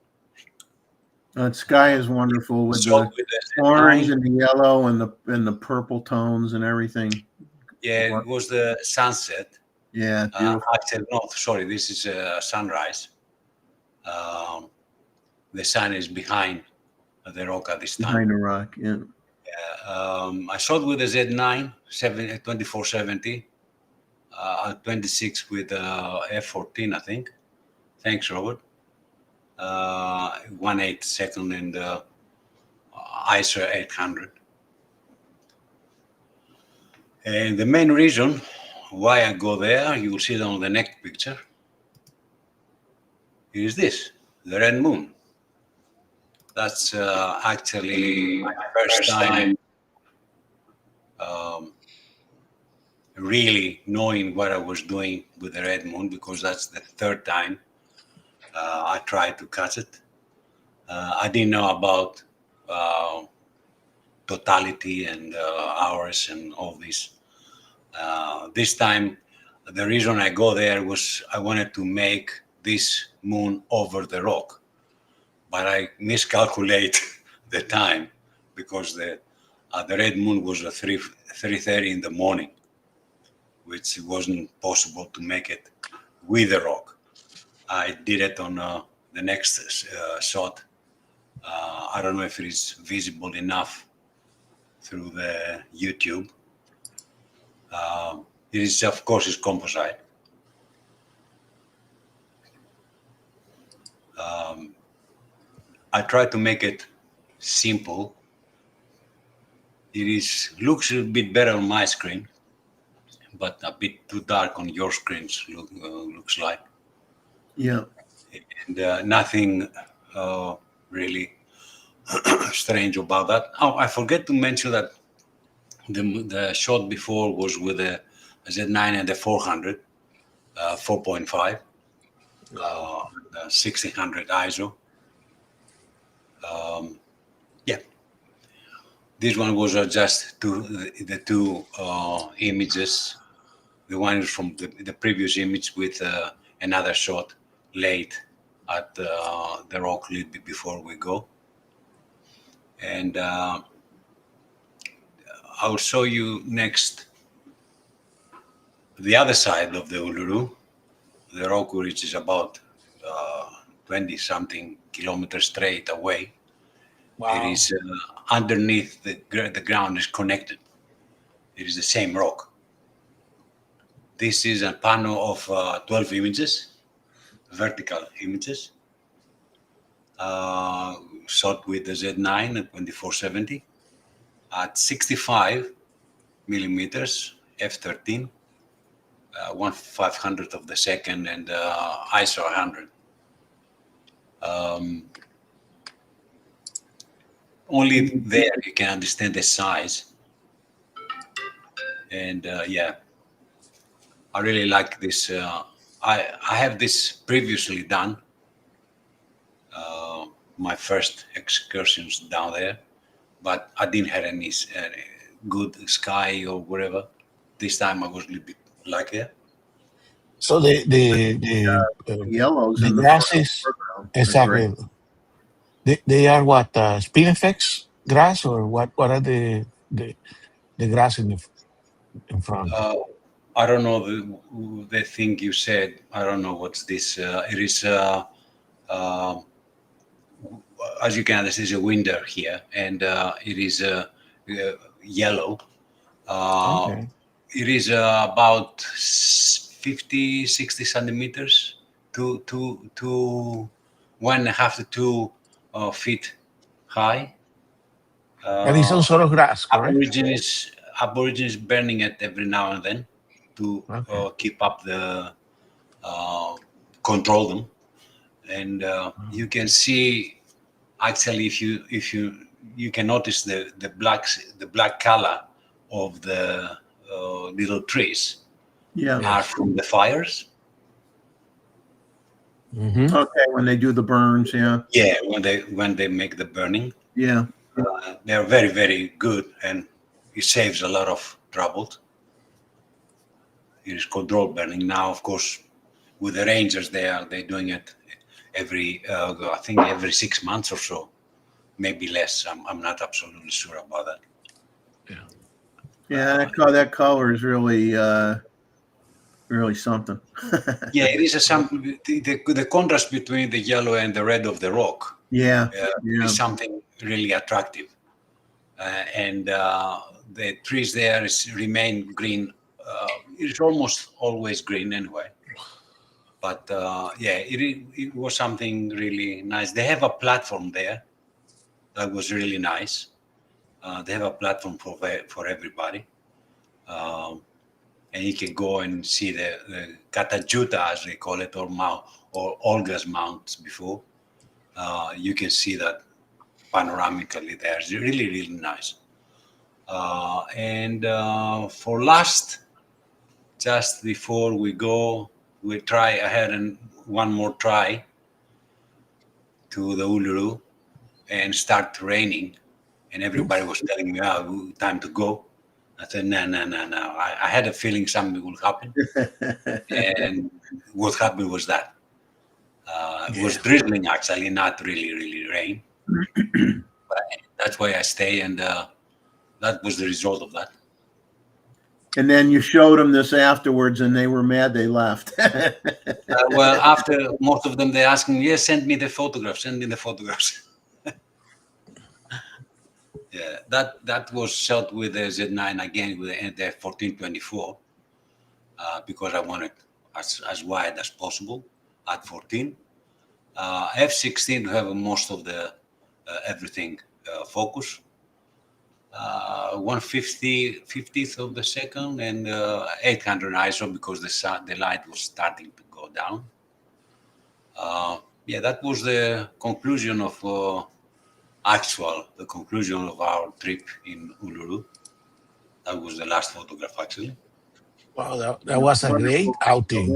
The sky is wonderful with So the with the orange nine, and the yellow and the purple tones and everything. yeah, it was the sunset. Yeah, beautiful. Actually, no, sorry, this is sunrise. The sun is behind the rock at this time. Behind the rock. Yeah. I shot with the Z9 2470, 26 with F14, I think. Thanks, Robert. 1/8 second in the ISO 800. And the main reason why I go there, you will see it on the next picture, is this, the red moon. That's actually my first time really knowing what I was doing with the red moon, because that's the third time I tried to catch it. I didn't know about totality and hours and all this. This time, the reason I go there was I wanted to make this moon over the rock, but I miscalculate the time because the red moon was at 3:30 in the morning, which wasn't possible to make it with the rock. I did it on the next shot. I don't know if it is visible enough through the YouTube. It is, of course, it's composite. I try to make it simple. It looks a bit better on my screen, but a bit too dark on your screens, looks like. Yeah. And nothing really strange about that. Oh, I forget to mention that the shot before was with the Z9 and the 400, 4.5, 1600 ISO. Yeah, this one was just the two images. The one is from the previous image with another shot late at the rock a little bit before we go. And I'll show you next the other side of the Uluru, the rock which is about 20-something kilometers straight away. Wow. It is underneath the ground is connected. It is the same rock. This is a panel of 12 images, vertical images, shot with the Z9 at 2470 at 65 millimeters f13, 1/500th of the second, and ISO 100. Only there you can understand the size. And yeah, I really like this. I have this previously done, my first excursions down there, but I didn't have any good sky or whatever. This time I was a little bit luckier. So the Yellows the in the grasses, foreground. exactly. They are what, spinifex grass, or what are the grass in front? I don't know the thing you said. I don't know what's this. It is, as you can understand, it's a winter here, and it is yellow. Okay. It is about 50, 60 centimeters to 1.5 to 2 feet high. And it's some sort of grass, correct? Aborigines burning it every now and then to Okay. keep up the control them, and you can see actually if you can notice the black color of the little trees Yeah. are from the fires. Mm-hmm. Okay. When they do the burns. Yeah. Yeah, when they make the burning, Yeah. they're very, very good, and it saves a lot of trouble. It is controlled burning now, of course. With the rangers, they're doing it every I think every 6 months or so, maybe less. I'm not absolutely sure about that. Yeah. That color is really really something. Yeah, it is the contrast between the yellow and the red of the rock Yeah. Yeah. is something really attractive, and the trees there remain green. It's almost always green anyway. But yeah, it was something really nice. They have a platform there that was really nice. They have a platform for everybody. And you can go and see the Katajuta, as they call it, or Olga's Mount before. You can see that panoramically there. It's really, really nice. And for last, just before we go, we try ahead and one more try to the Uluru and start raining. And everybody was telling me, oh, time to go. I said, no. I had a feeling something would happen. And what happened was that. It was drizzling, actually, not really, really rain. But that's why I stay, and that was the result of that. And then you showed them this afterwards, and they were mad. They left. Well, after most of them, they asked me, yes, send me the photographs. Yeah, that was shot with the Z9 again with the 1424 because I wanted as wide as possible at 14. F16 to have most of the everything focus. 1/50th of the second and 800 ISO because the light was starting to go down. Yeah, that was the conclusion of the conclusion of our trip in Uluru. That was the last photograph, actually. Wow, that was a great outing.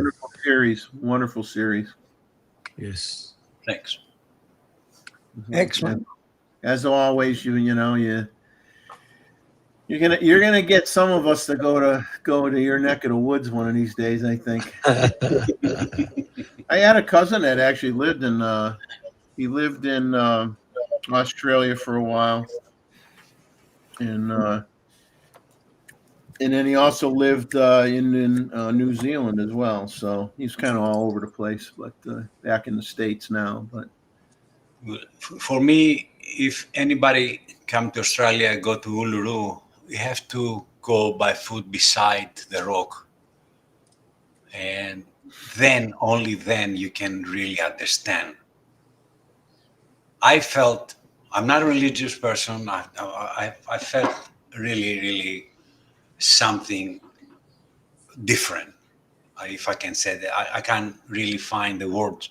Wonderful series. Yes. Thanks. Excellent. As always, you're gonna get some of us to go to your neck of the woods one of these days, I think. I had a cousin that actually lived in Australia for a while, and then he also lived in New Zealand as well. So he's kind of all over the place, but back in the States now. But for me, if anybody come to Australia, go to Uluru, you have to go by foot beside the rock, and then only then you can really understand. I'm not a religious person. I felt really, really something different, if I can say that. I can't really find the words.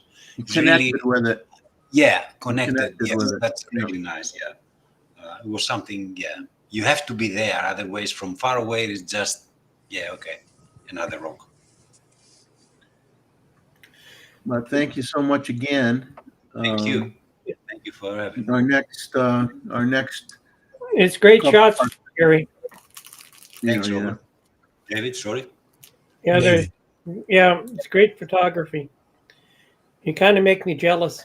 connected with it. Yeah, connected. Connected Yes, with it. that's really nice. Yeah, it was something. Yeah, you have to be there. Otherwise, from far away, it's just another rock. But thank you so much again. Thank you. Thank you for having me. Our next. It's great Couple shots, parts. Gary. Thanks, Yeah. Robert. David, sorry. Yeah, David. it's great photography. You kind of make me jealous.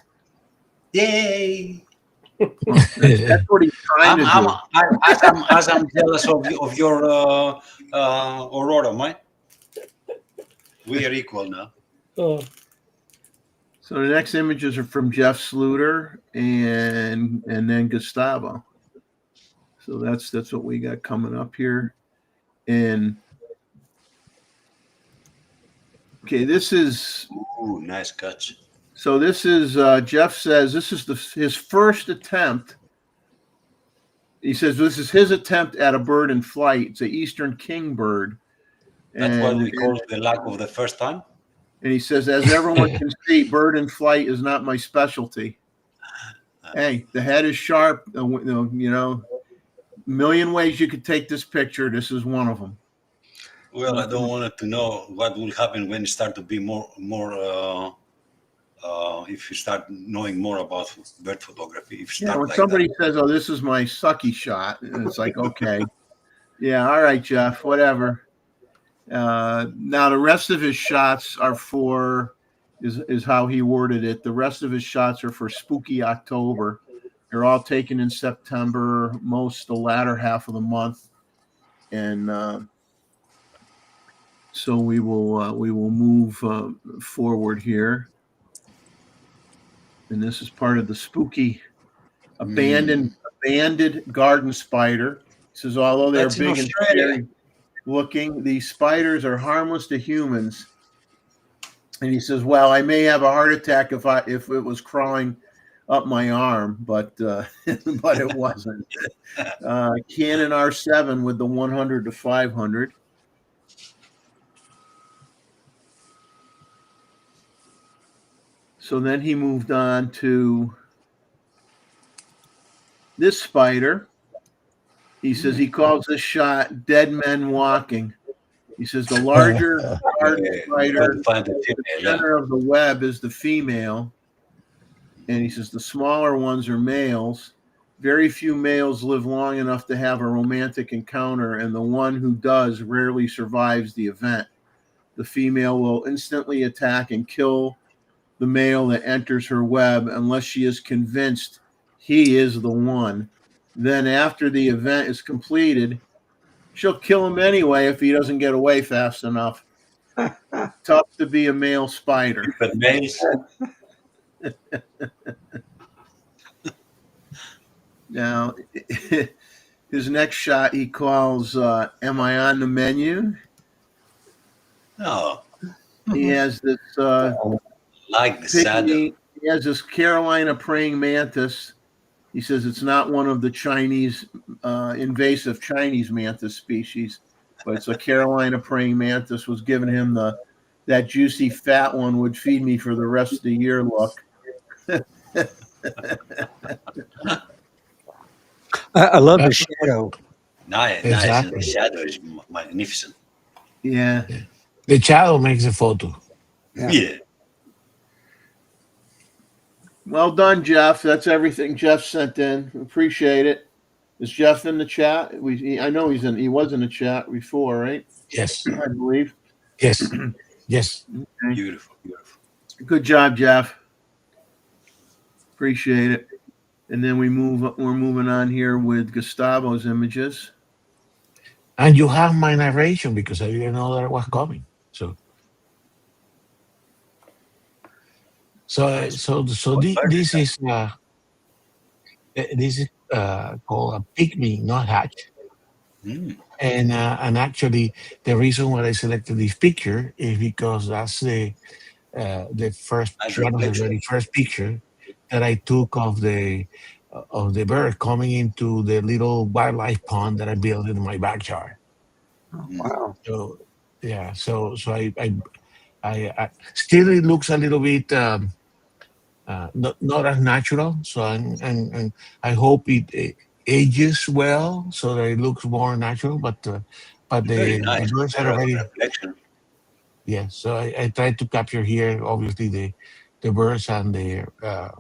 Yay! That's what he's trying to do. As I'm jealous of your Aurora, mate. We are equal now. Oh, So the next images are from Jeff Sluter and then Gustavo. So that's what we got coming up here. And okay, this is Ooh, nice catch. so this is Jeff says this is his first attempt he says this is his attempt at a bird in flight. It's an eastern kingbird. That's what we call the luck of the first time. And he says, as everyone can see, bird in flight is not my specialty. Hey, the head is sharp. You know, million ways you could take this picture. This is one of them. Well, I don't want to know what will happen when you start to be more. If you start knowing more about bird photography, if you Yeah, start when like somebody that. says, "Oh, this is my sucky shot," and it's like, okay, yeah, all right, Jeff, whatever. Now the rest of his shots are for, is how he worded it. The rest of his shots are for spooky October. They're all taken in September, most the latter half of the month, and so we will move forward here. And this is part of the spooky abandoned garden spider. It says, although they're That's in big and Australia. scary looking, these spiders are harmless to humans. And he says, well, I may have a heart attack if it was crawling up my arm, but but it wasn't. Canon R7 with the 100 to 500. So then he moved on to this spider. He says he calls this shot "Dead Men Walking." He says the larger garden spider, Find the the female, yeah. center of the web is the female, and he says the smaller ones are males. Very few males live long enough to have a romantic encounter, and the one who does rarely survives the event. The female will instantly attack and kill the male that enters her web unless she is convinced he is the one. Then after the event is completed, she'll kill him anyway if he doesn't get away fast enough. Tough to be a male spider. But males, Now, his next shot he calls Am I on the Menu? no, He has this like the saddle. pygmy, he has this Carolina praying mantis. He says it's not one of the Chinese invasive Chinese mantis species, but it's a Carolina praying mantis. Was giving him that juicy fat one would feed me for the rest of the year look. I love the shadow. Nice, Exactly. nice. The shadow is magnificent. Yeah. The shadow makes a photo. Yeah. Yeah. Well done, Jeff. That's everything Jeff sent in. Appreciate it. Is Jeff in the chat? I know he was in the chat before, right? Yes, I believe. yes, yes. Beautiful, beautiful. Good job, Jeff. Appreciate it. And then we're moving on here with Gustavo's images. And you have my narration because I didn't know that it was coming. This is called a pygmy nuthatch. Mm. And actually, the reason why I selected this picture is because that's the first Nice one of the picture. very first picture that I took of the bird coming into the little wildlife pond that I built in my backyard. Wow. So yeah, so I still it looks a little bit not as natural. So I hope it ages well so that it looks more natural. But Very the nice. birds are Very already reflection. yeah. So I tried to capture here obviously the birds and the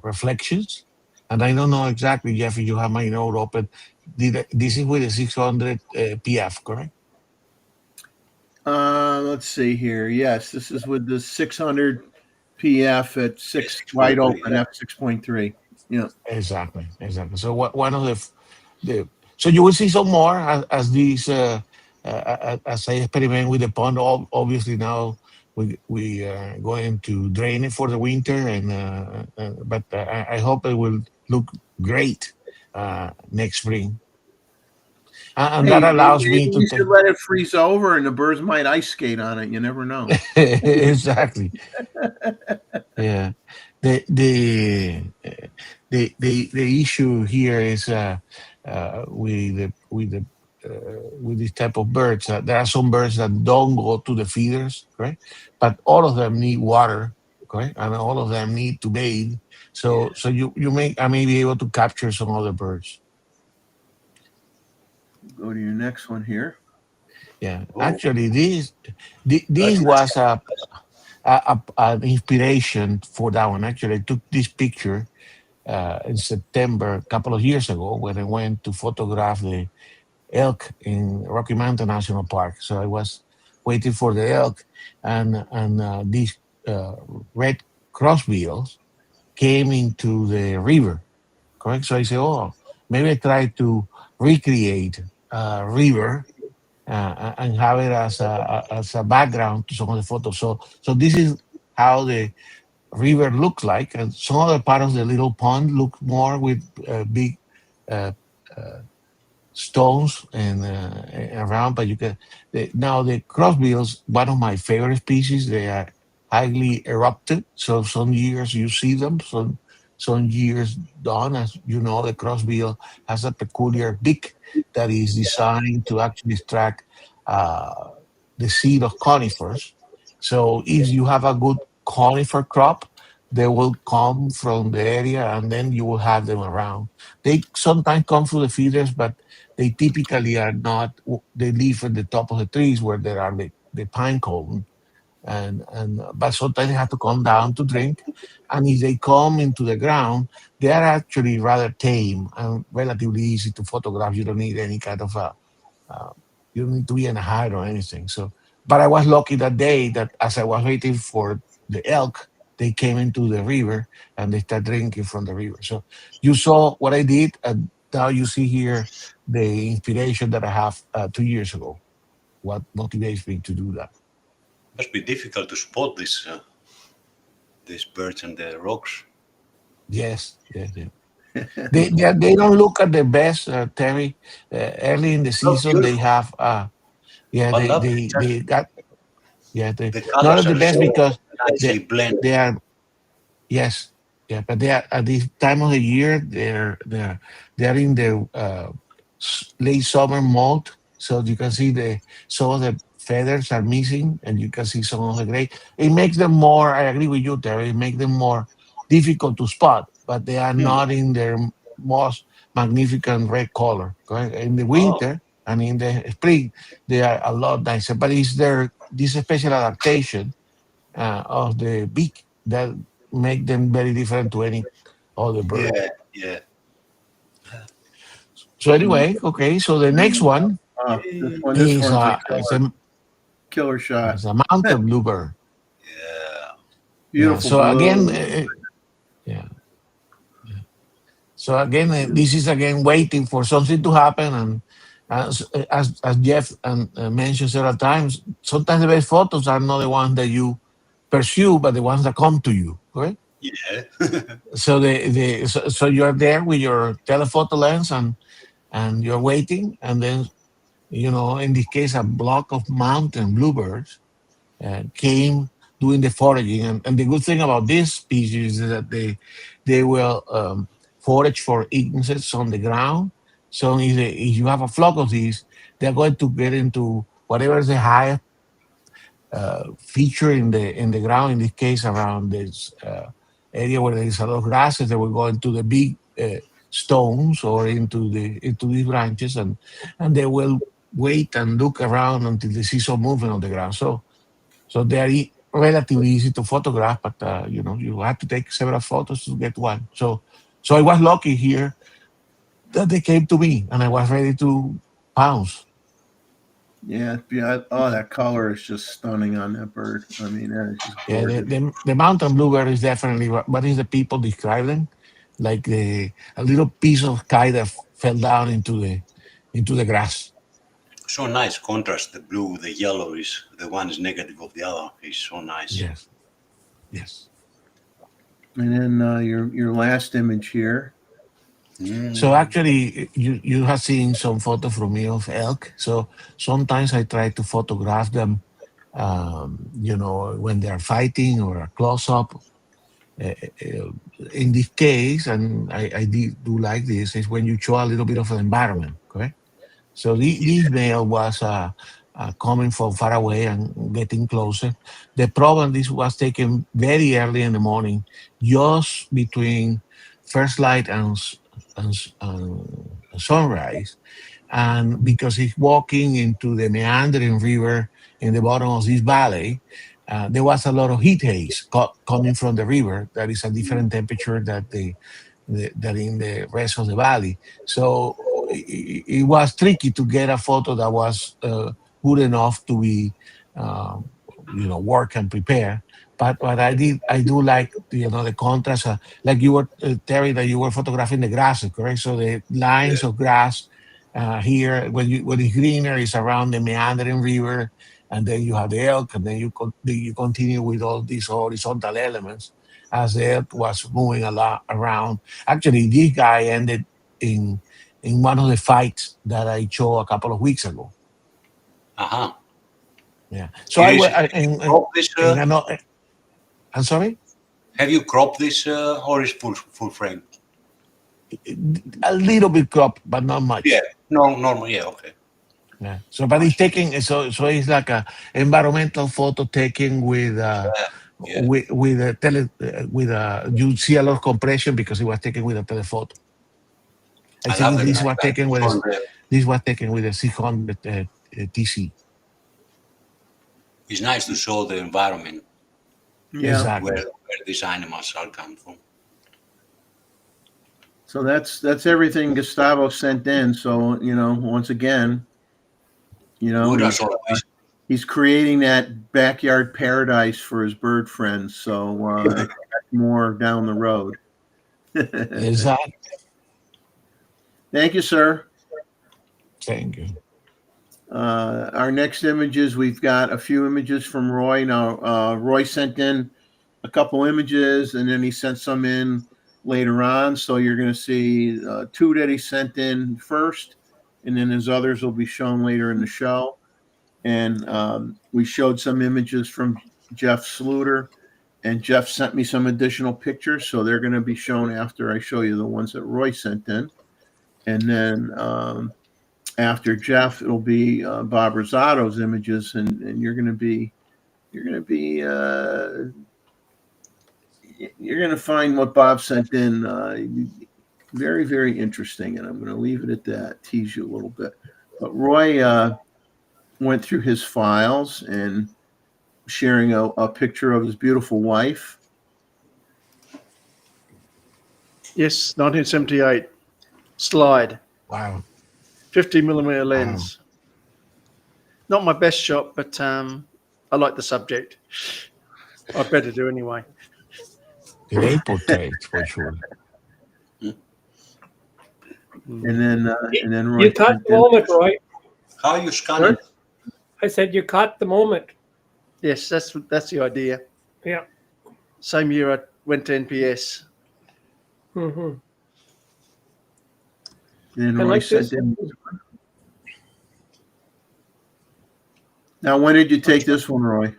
reflections. And I don't know exactly, Jeff, if you have my note open. This is with the 600 PF, correct? Let's see here. Yes, this is with the 600 PF at 6 6.3, wide open yeah. f6.3. Yeah. Exactly. So one of the so you will see some more as these as I experiment with the pond. Obviously now we are going to drain it for the winter, and but I hope it will look great next spring, and that allows me maybe to you take should let it freeze over and the birds might ice skate on it. You never know. exactly. Yeah. The issue here is with this type of birds. There are some birds that don't go to the feeders, correct? But all of them need water, correct? And all of them need to bathe. So I may be able to capture some other birds. Go to your next one here. Yeah, Oh. actually, this That's was an inspiration for that one. Actually, I took this picture in September a couple of years ago when I went to photograph the elk in Rocky Mountain National Park. So I was waiting for the elk, and these red crossbills came into the river. Correct. So I said, oh, maybe I try to recreate a river and have it as a background to some of the photos. So this is how the river looks like, and some other part of the little pond look more with big uh, uh, stones and around. But you can now the crossbills, one of my favorite species. They are highly erupted, so some years you see them, some years don't. As you know, the crossbill has a peculiar beak that is designed to actually extract uh, the seed of conifers. So if you have a good conifer crop, they will come from the area and then you will have them around. They sometimes come through the feeders, but they typically are not. They live at the top of the trees where there are the pine cone, and but sometimes they have to come down to drink. And if they come into the ground, they are actually rather tame and relatively easy to photograph. You don't need any kind of uh, you don't need to be in a hide or anything. So, but I was lucky that day that as I was waiting for the elk, they came into the river and they start drinking from the river. So you saw what I did, and now you see here the inspiration that I have 2 years ago. What motivates me to do that? must be difficult to spot these birds and the rocks. Yes, yes, yes. They don't look at the best, Terry. Early in the season, they beautiful. have yeah But lovely. they got yeah they The not colors at the are best so because nicely they blended. they are yes yeah, but they are at this time of the year they're in the late summer mold, so you can see the some of the feathers are missing and you can see some of the gray. It makes them more, I agree with you, Terry, it makes them more difficult to spot, but they are Hmm. not in their most magnificent red color, correct? In the Oh, winter and in the spring they are a lot nicer, but it's their this special adaptation of the beak that make them very different to any other bird. yeah, yeah. So anyway, okay. So the next one This is one's a it's killer shot. a mountain bluebird. Yeah. Yeah. Beautiful So again, blue. yeah. So again, this is again waiting for something to happen, and as Jeff mentioned several times, sometimes the best photos are not the ones that you pursue, but the ones that come to you. Correct. Yeah. So so you're there with your telephoto lens and you're waiting, and then in this case, a block of mountain bluebirds came doing the foraging, and the good thing about this species is that they will forage for insects on the ground. So if you have a flock of these, they're going to get into whatever is the highest feature in the ground. In this case, around this area where there is a lot of grasses, they will go into the big stones or into these branches, and they will wait and look around until they see some movement on the ground. So they are relatively easy to photograph, but you have to take several photos to get one. So I was lucky here that they came to me, and I was ready to pounce. Yeah, yeah. Oh, that color is just stunning on that bird. I mean, that is just Yeah, gorgeous. the mountain bluebird is definitely what is the people describe them like a little piece of sky that fell down into the grass. So nice contrast. The blue with the yellow is the one is negative of the other. It's so nice. Yes, yes. And then your last image here. So actually, you have seen some photo from me of elk. So sometimes I try to photograph them, when they are fighting or a close up. in this case, and do like this, is when you show a little bit of an environment, correct? So this male was coming from far away and getting closer. The problem, this was taken very early in the morning, just between first light and sunrise. And because he's walking into the meandering river in the bottom of this valley, there was a lot of heat haze coming from the river. That is a different temperature that that in the rest of the valley. So it was tricky to get a photo that was good enough to be, work and prepare. But I do like the contrast. Like you were Terry, that you were photographing the grass, correct? So the lines of grass here, when it's greener, is around the meandering river, and then you have the elk, and then you continue with all these horizontal elements as the elk was moving a lot around. Actually, this guy ended in one of the fights that I showed a couple of weeks ago. Uh-huh. Yeah. So Yes. I This, I'm sorry. have you cropped this or is full frame? A little bit crop, but not much. Yeah. No, normal. Yeah. Okay. Yeah. So, but he's taking so it's like a environmental photo taken with Yeah. with a you see a lot of compression because it was taken with a telephoto. I I love think the this fact was that taken with it's on the- this was taken with a 600 TC. It's nice to show the environment Yeah. Exactly. where these animals are come from. So that's everything Gustavo sent in. So, once again, Good as always. he's creating that backyard paradise for his bird friends. So more down the road. Exactly. Thank you, sir. Thank you. Our next images, we've got a few images from Roy. Now, Roy sent in a couple images, and then he sent some in later on. So you're going to see two that he sent in first, and then his others will be shown later in the show. And we showed some images from Jeff Sluter, and Jeff sent me some additional pictures. So they're going to be shown after I show you the ones that Roy sent in. And then after Jeff, it'll be Bob Rosato's images, and you're going to find what Bob sent in very, very interesting. And I'm going to leave it at that, tease you a little bit. But Roy went through his files and sharing a picture of his beautiful wife. Yes, 1978. Slide. Wow. 50mm lens. Not my best shot, but I like the subject. I better do anyway. Great portrait for sure. And then Roy You caught sent the in- moment, Roy. How you scan it? I said you caught the moment. Yes, that's the idea. Yeah. Same year I went to NPS. hmm And then I Roy like sent this. in. Now, when did you take this one, Roy?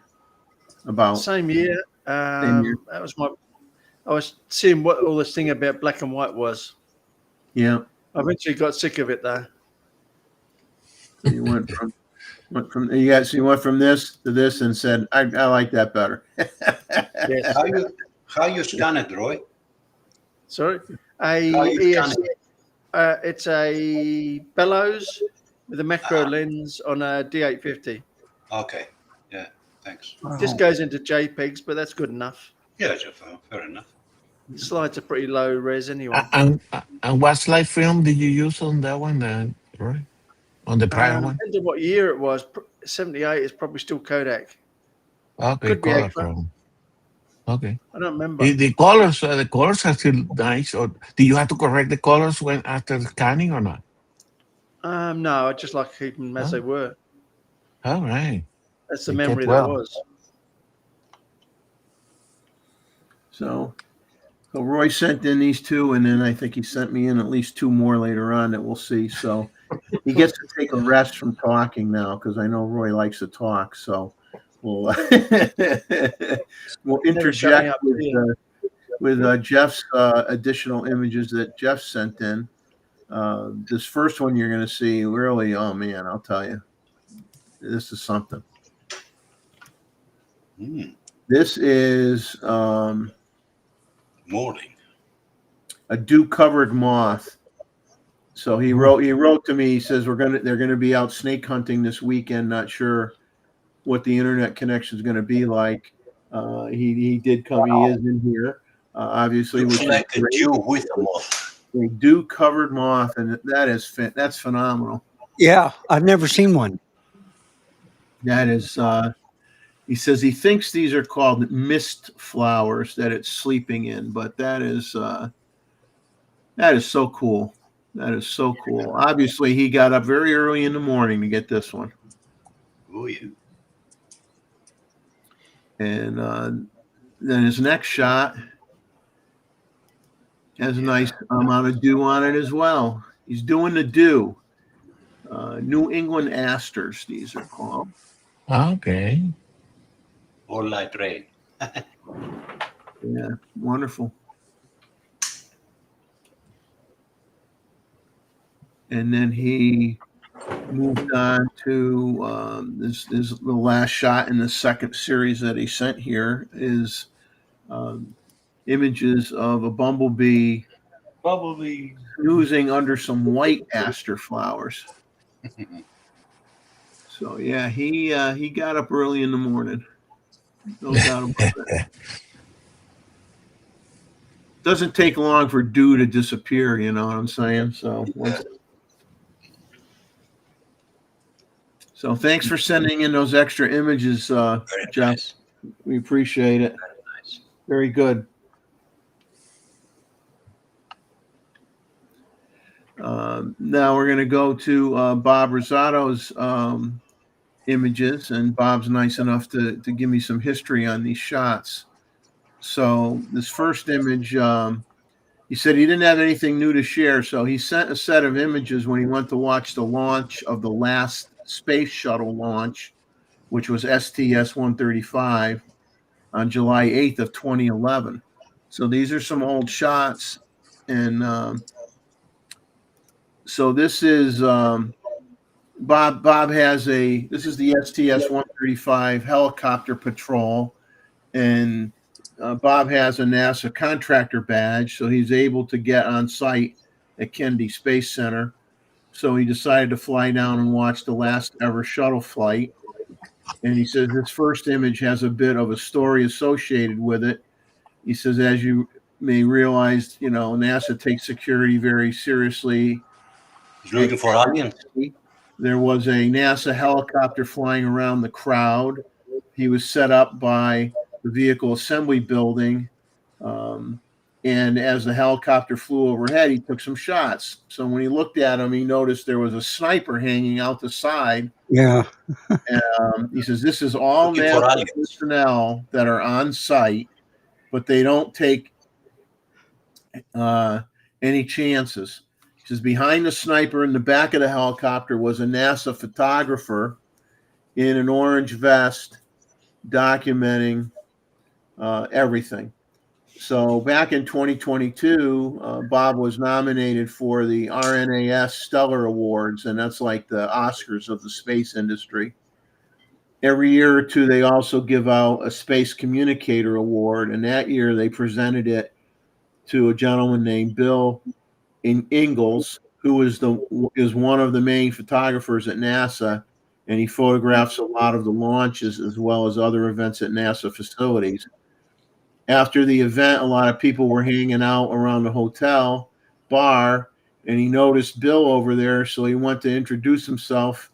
About Same year. Same year. That was I was seeing what all this thing about black and white was. yeah. I eventually got sick of it though. You went from you went from this to this and said, I like that better. Yes. How you scan it, Roy? Sorry. How you scan It's a bellows with a macro lens on a D850. Okay. Yeah. Thanks. This goes into JPEGs, but that's good enough. Yeah, fair enough. Slides are pretty low res anyway. And what slide film did you use on that one, Roy? On the prior one? Depends on what year it was. 78 is probably still Kodak. Okay, could be color extra. film. Okay. I don't remember. The colors are still nice. Or do you have to correct the colors when after scanning or not? No, I just like keeping them as they were. All right. That's the You kept memory well. that was. So Roy sent in these two, and then I think he sent me in at least two more later on that we'll see. So he gets to take a rest from talking now because I know Roy likes to talk. So we'll Never shut me interject up, with yeah. with Jeff's additional images that Jeff sent in. This first one you're going to see really, oh man, I'll tell you, this is something. This is Morning. a dew-covered moth. So he wrote to me. He says they're gonna be out snake hunting this weekend. Not sure what the internet connection is going to be like. He did come. He is in here, obviously. Looks Which is like a great. Jew with a moth. A dew-covered moth, and that's phenomenal. Yeah, I've never seen one. That is. He says he thinks these are called mist flowers that it's sleeping in, but that is so cool. That is so cool. Obviously, he got up very early in the morning to get this one. Oh, yeah. And then his next shot has a nice amount of dew on it as well. He's doing the dew. New England asters, these are called. Okay. All light rain. Yeah, wonderful. And then he moved on to this is the last shot in the second series that he sent here is images of a bumblebee snoozing under some white aster flowers. So yeah, he got up early in the morning. No doubt about that. Doesn't take long for dew to disappear, you know what I'm saying? So thanks for sending in those extra images, Very Jeff. nice. We appreciate it. Very nice. Very good. Now we're going to go to Bob Rosato's images, and Bob's nice enough to give me some history on these shots. So this first image, he said he didn't have anything new to share, so he sent a set of images when he went to watch the launch of the last space shuttle launch, which was STS-135 on July 8th of 2011. So these are some old shots, and so this is Bob has this is the STS-135 helicopter patrol, and Bob has a NASA contractor badge, so he's able to get on site at Kennedy Space Center. So he decided to fly down and watch the last ever shuttle flight. And he says this first image has a bit of a story associated with it. He says, as you may realize, you know, NASA takes security very seriously. He's looking for aliens. There was a NASA helicopter flying around the crowd. He was set up by the vehicle assembly building. And as the helicopter flew overhead, he took some shots. So when he looked at him, he noticed there was a sniper hanging out the side. Yeah. He says, this is all Looking for NASA aliens. personnel that are on site, but they don't take any chances. He says, behind the sniper in the back of the helicopter was a NASA photographer in an orange vest documenting everything. So back in 2022, Bob was nominated for the RNAS Stellar Awards, and that's like the Oscars of the space industry. Every year or two, they also give out a Space Communicator Award, and that year they presented it to a gentleman named Bill Ingalls, who is one of the main photographers at NASA, and he photographs a lot of the launches as well as other events at NASA facilities. After the event, a lot of people were hanging out around the hotel bar, and he noticed Bill over there, so he went to introduce himself.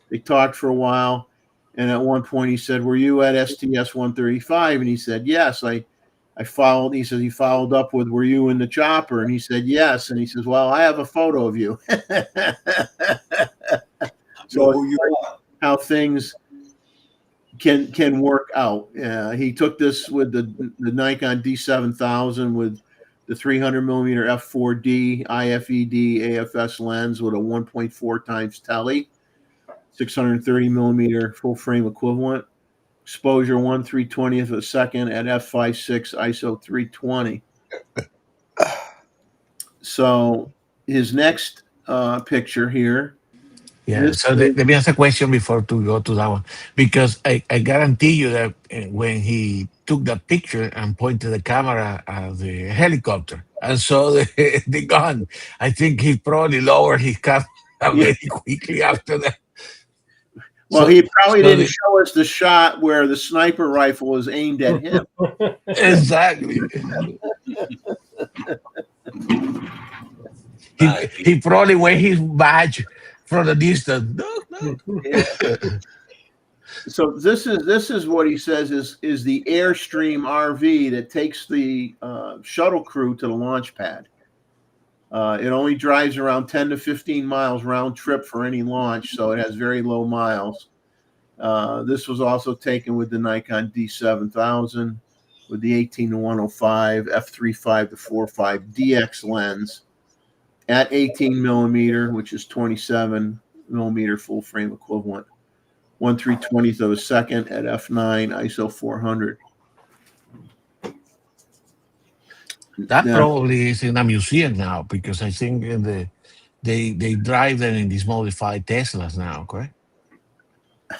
They talked for a while, and at one point he said, "Were you at STS-135?" And he said, "Yes." I followed. He said he followed up with, "Were you in the chopper?" And he said, "Yes." And he says, "Well, I have a photo of you." So Who you are? how things can work out. He took this with the Nikon D7000 with the 300 millimeter f4D IFED AFS lens with a 1.4 times tele, 630 millimeter full frame equivalent, exposure 1/320th of a second at f5.6 ISO 320. So his next picture here. Yeah. This So is- let me ask a question before to go to that one, because I guarantee you that when he took that picture and pointed the camera at the helicopter and saw the gun, I think he probably lowered his camera very quickly after that. Well, So- he probably so didn't show us the shot where the sniper rifle was aimed at him. Exactly. He probably waved his badge from the distance. No. So this is what he says is the Airstream RV that takes the shuttle crew to the launch pad. It only drives around 10 to 15 miles round trip for any launch, so it has very low miles. This was also taken with the Nikon D7000 with the 18-105 f3.5 to 4.5 DX lens at 18 millimeter, which is 27 millimeter full frame equivalent. 1/320th of a second at f9 ISO 400. That Now, probably is in a museum now, because I think they drive them in these modified Teslas now, correct?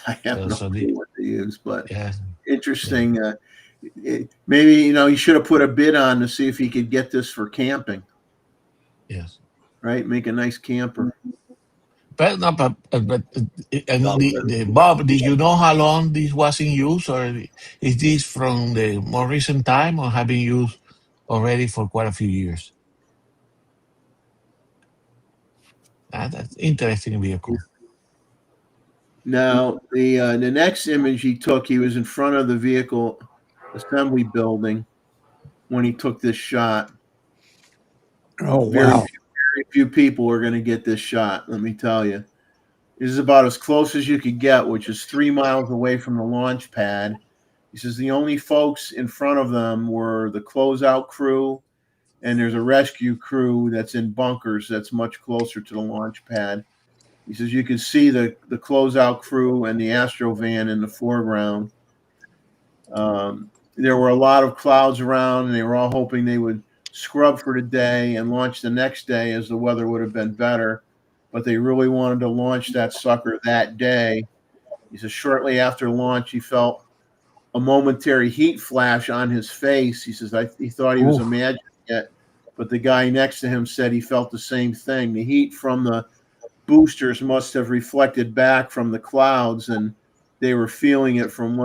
I have no So clue what they use, but yeah. interesting. Maybe he should have put a bid on to see if he could get this for camping, Yes. right? Make a nice camper. But no, Bob, did you know how long this was in use, or is this from the more recent time, or have been used already for quite a few years? That's interesting vehicle. Now, the next image he took, he was in front of the vehicle assembly building when he took this shot. Oh, Very wow. very few people are going to get this shot, let me tell you. This is about as close as you could get, which is 3 miles away from the launch pad. He says the only folks in front of them were the closeout crew, and there's a rescue crew that's in bunkers that's much closer to the launch pad. He says you can see the closeout crew and the Astro van in the foreground. There were a lot of clouds around, and they were all hoping they would scrub for the day and launch the next day as the weather would have been better. But they really wanted to launch that sucker that day. He says shortly after launch, he felt a momentary heat flash on his face. He says he thought he was imagining it, but the guy next to him said he felt the same thing. The heat from the boosters must have reflected back from the clouds, and they were feeling it from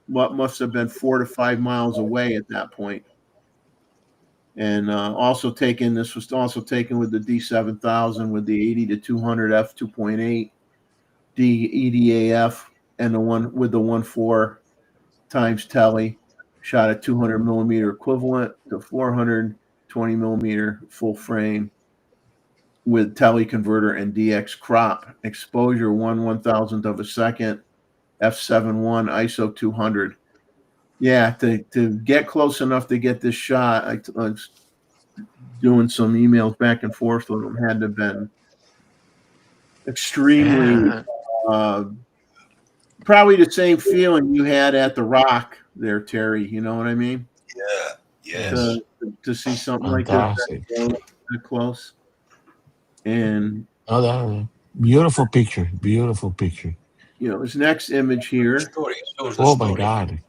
what must have been 4 to 5 miles away at that point. And this was also taken with the D7000 with the 80 to 200 f2.8 D EDAF, and the one with the 1.4 times tele, shot at 200 millimeter equivalent to 420 millimeter full frame with tele converter and DX crop, exposure 1/1000th of a second, f7.1 ISO 200. Yeah, to get close enough to get this shot, I was doing some emails back and forth with them. Had to have been extremely, probably the same feeling you had at the Rock there, Terry. You know what I mean? Yeah. Yes. To see something Fantastic. like this that close. And Beautiful picture. Beautiful picture. his next image here. Story. Shows the Oh my story. God.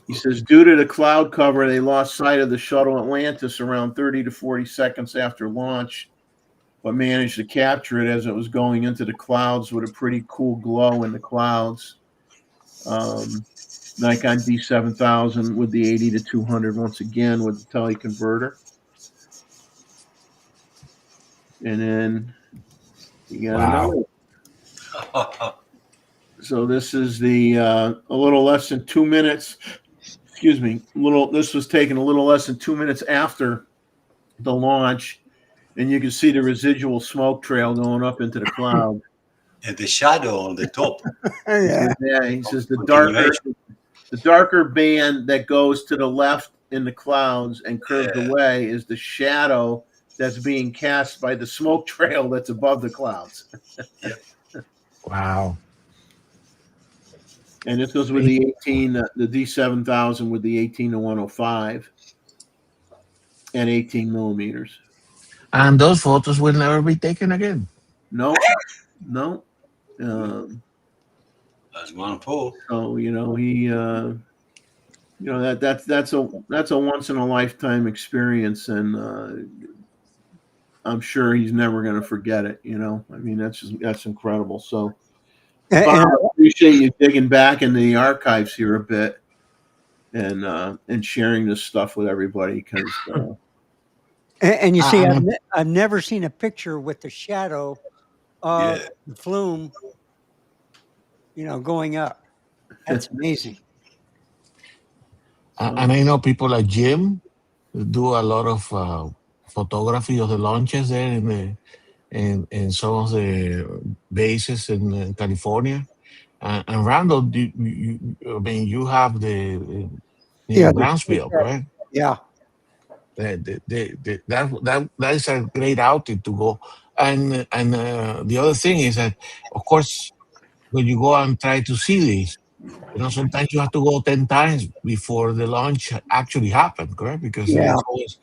He says, due to the cloud cover, they lost sight of the shuttle Atlantis around 30 to 40 seconds after launch, but managed to capture it as it was going into the clouds with a pretty cool glow in the clouds. Nikon D7000 with the 80 to 200 once again with the teleconverter. And then you got another. So this is the a little less than 2 minutes. Excuse me. This was taken a little less than 2 minutes after the launch, and you can see the residual smoke trail going up into the cloud. And the shadow on the top. Yeah. Yeah, he says the darker band that goes to the left in the clouds and curved away is the shadow that's being cast by the smoke trail that's above the clouds. Wow. And this goes with the D7000 with the 18 to 105. and 18 millimeters. And those photos will never be taken again. No, no. Um, That's one pull. so he, that's a once in a lifetime experience, and I'm sure he's never going to forget it. I mean, that's incredible. So, And, Bob, I appreciate you digging back into the archives here a bit and sharing this stuff with everybody because and you see, Um, I've never seen a picture with the shadow of Yeah. the flume, going up. That's amazing. and I know people like Jim do a lot of photography of the launches there in some of the bases in California. And Randall, I mean, you have the Yeah, Brownsville, correct? yeah. That is a great outing to go. And the other thing is that, of course, when you go and try to see this, sometimes you have to go 10 times before the launch actually happened, correct? Because Yeah. there's always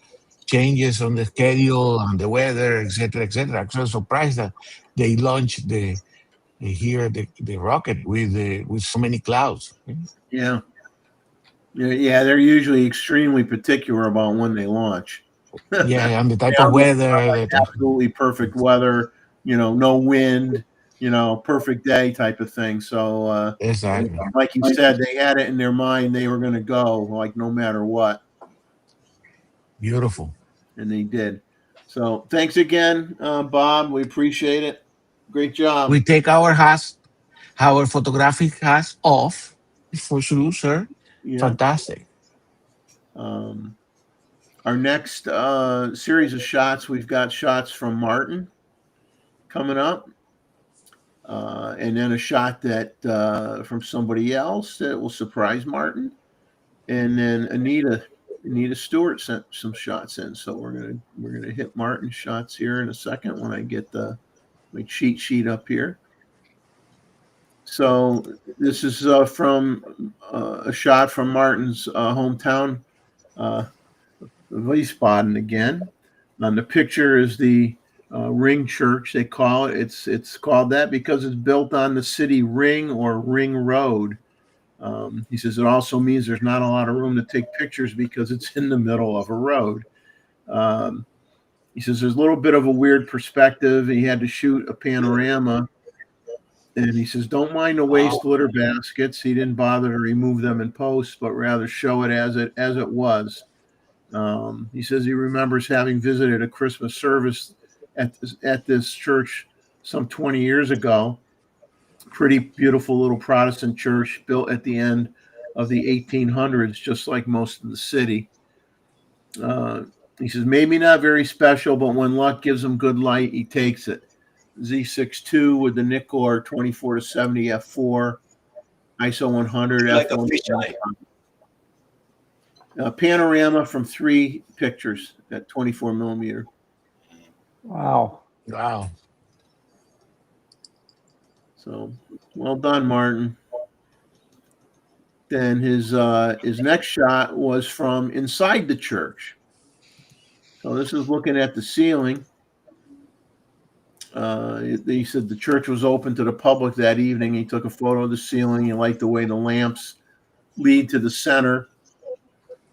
changes on the schedule and the weather, etc., etc. I'm so surprised that they launched the rocket with so many clouds. yeah, they're usually extremely particular about when they launch. Yeah, and the type They of are weather. absolutely perfect weather, no wind, perfect day type of thing. So, Exactly. like you said, they had it in their mind they were going to go, like no matter what, Beautiful. and they did. So, thanks again, Bob. We appreciate it. Great job. We take our photographic hats off for sure, sir. Yeah. Fantastic. Our next series of shots, we've got shots from Martin coming up. And then a shot that from somebody else that will surprise Martin, and then Anita Stewart sent some shots in. So we're gonna hit Martin's shots here in a second when I get my cheat sheet up here. So this is from a shot from Martin's hometown, Wiesbaden again. On the picture is the Ring Church, they call it. It's called that because it's built on the city ring or ring road. He says it also means there's not a lot of room to take pictures because it's in the middle of a road. He says there's a little bit of a weird perspective. He had to shoot a panorama. And he says, don't mind the waste litter baskets. He didn't bother to remove them in post, but rather show it as it was. He says he remembers having visited a Christmas service at this church some 20 years ago. Pretty beautiful little Protestant church built at the end of the 1800s, just like most of the city. He says maybe not very special, but when luck gives him good light, he takes it. Z6-2 with the Nikkor 24-70 f4, ISO 100 Like a f1. fisheye. Panorama from 3 pictures at 24 millimeter. Wow. Wow. So well done, Martin. Then his next shot was from inside the church. So this is looking at the ceiling. He said the church was open to the public that evening. He took a photo of the ceiling. He liked the way the lamps lead to the center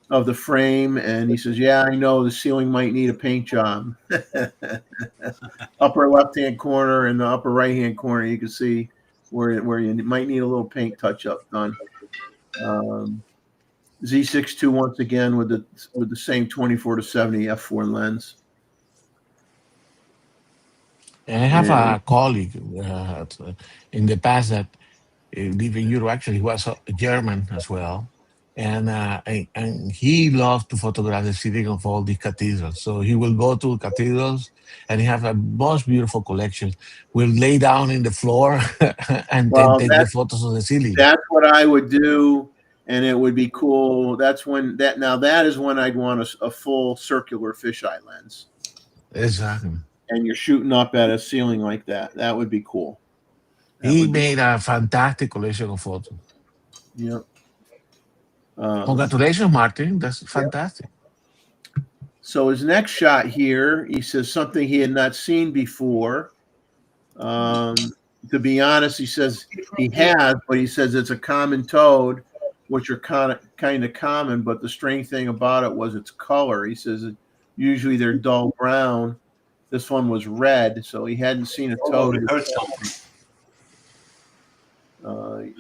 of the frame, and he says, yeah, I know the ceiling might need a paint job. Upper left-hand corner and the upper right-hand corner, you can see where you might need a little paint touch-up done. Z6-2 once again with the same 24-70 f4 lens. And I have a colleague in the past that lived in Europe. Actually, he was a German as well. And he loved to photograph the ceiling of all the cathedrals. So he will go to cathedrals and he have a most beautiful collection. Will lay down in the floor and then take the photos of the ceiling. That's what I would do, and it would be cool. That is when I'd want a full circular fisheye lens. Exactly. And you're shooting up at a ceiling like that. That would be cool. He made a fantastic collection of photos. Yep. Congratulations, Martin. That's fantastic. So his next shot here, he says something he had not seen before. To be honest, he says he has, but he says it's a common toad, which are kind of common. But the strange thing about it was its color. He says usually they're dull brown. This one was red, so he hadn't seen a Oh, toad. we heard something.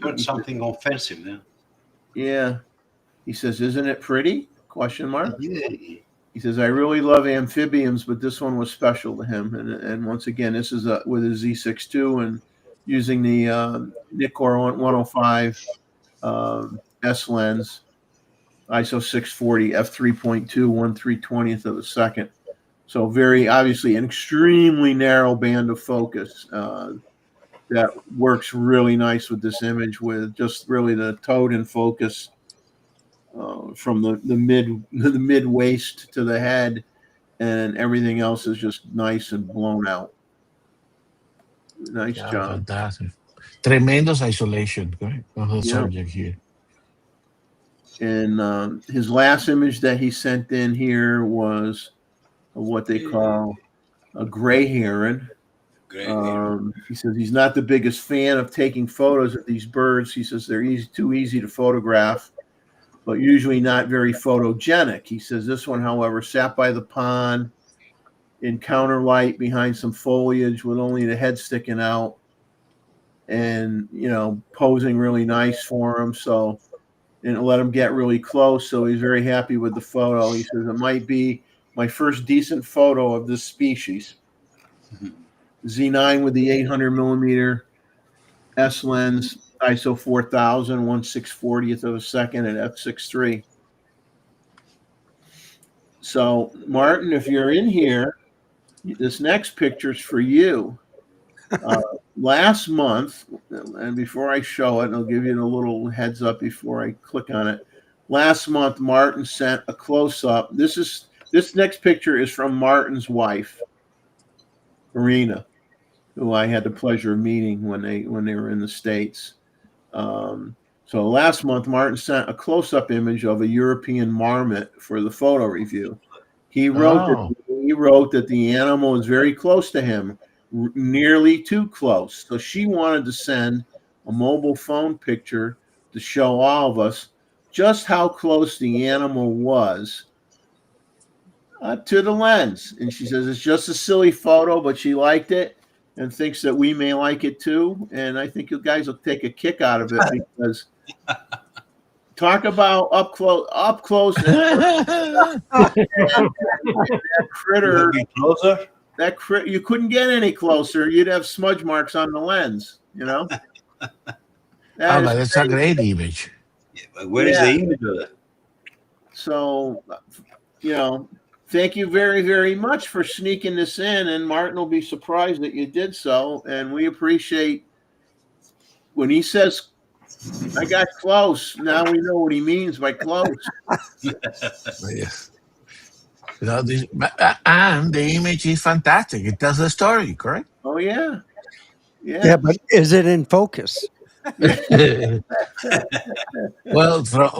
Heard He- something offensive there. Yeah. He says, "Isn't it pretty?" Question mark. Yeah. He says, "I really love amphibians, but this one was special to him." And once again, this is with a Z6 II and using the Nikkor 105 S lens, ISO 640 f3.2 1/320th of a second. So very obviously an extremely narrow band of focus that works really nice with this image, with just really the toad in focus. From the mid waist to the head, and everything else is just nice and blown out. Nice Yeah, job. fantastic. Tremendous isolation, correct? Of the Yeah. subject here. And his last image that he sent in here was what they call a gray heron. Great. He says he's not the biggest fan of taking photos of these birds. He says they're too easy to photograph, but usually not very photogenic. He says this one, however, sat by the pond in counter light behind some foliage with only the head sticking out and, posing really nice for him. So, and let him get really close. So he's very happy with the photo. He says it might be my first decent photo of this species. Z9 with the 800 millimeter S lens, ISO 4000, 1/640th of a second at f6.3. So, Martin, if you're in here, this next picture's for you. Last month, and before I show it, I'll give you a little heads up before I click on it. Last month, Martin sent a close-up. This next picture is from Martin's wife, Marina, who I had the pleasure of meeting when they were in the States. So last month, Martin sent a close-up image of a European marmot for the photo review. He wrote that the animal is very close to him, nearly too close. So she wanted to send a mobile phone picture to show all of us just how close the animal was to the lens. And she says it's just a silly photo, but she liked it and thinks that we may like it too. And I think you guys will take a kick out of it because talk about up close and that critter. Closer. You couldn't get any closer. You'd have smudge marks on the lens, That That's a great image. Yeah, but where is the image of that? So, thank you very, very much for sneaking this in. And Martin will be surprised that you did so. And we appreciate when he says, "I got close." Now we know what he means by close. Yes. And the image is fantastic. It tells the story, correct? Oh yeah, Yeah, but is it in focus? Well, from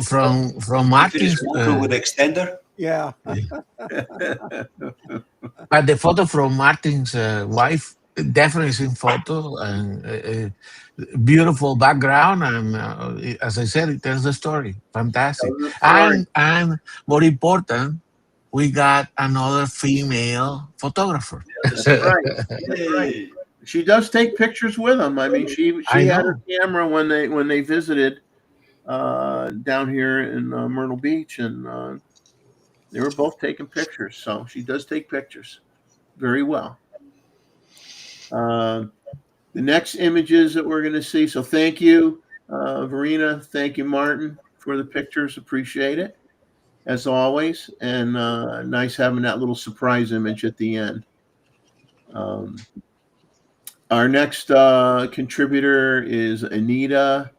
Finish Martin's, with extender. Yeah. but the photo from Martin's wife definitely is in photo and beautiful background, and as I said, it tells the story. Fantastic, and more important, we got another female photographer. That's right. That's right. She does take pictures with them. I mean, she I had know. her camera when they visited down here in Myrtle Beach, and they were both taking pictures. So she does take pictures very well. The next images that we're going to see. So thank you, Verena. Thank you, Martin, for the pictures. Appreciate it, as always. And nice having that little surprise image at the end. Our next contributor is Anita,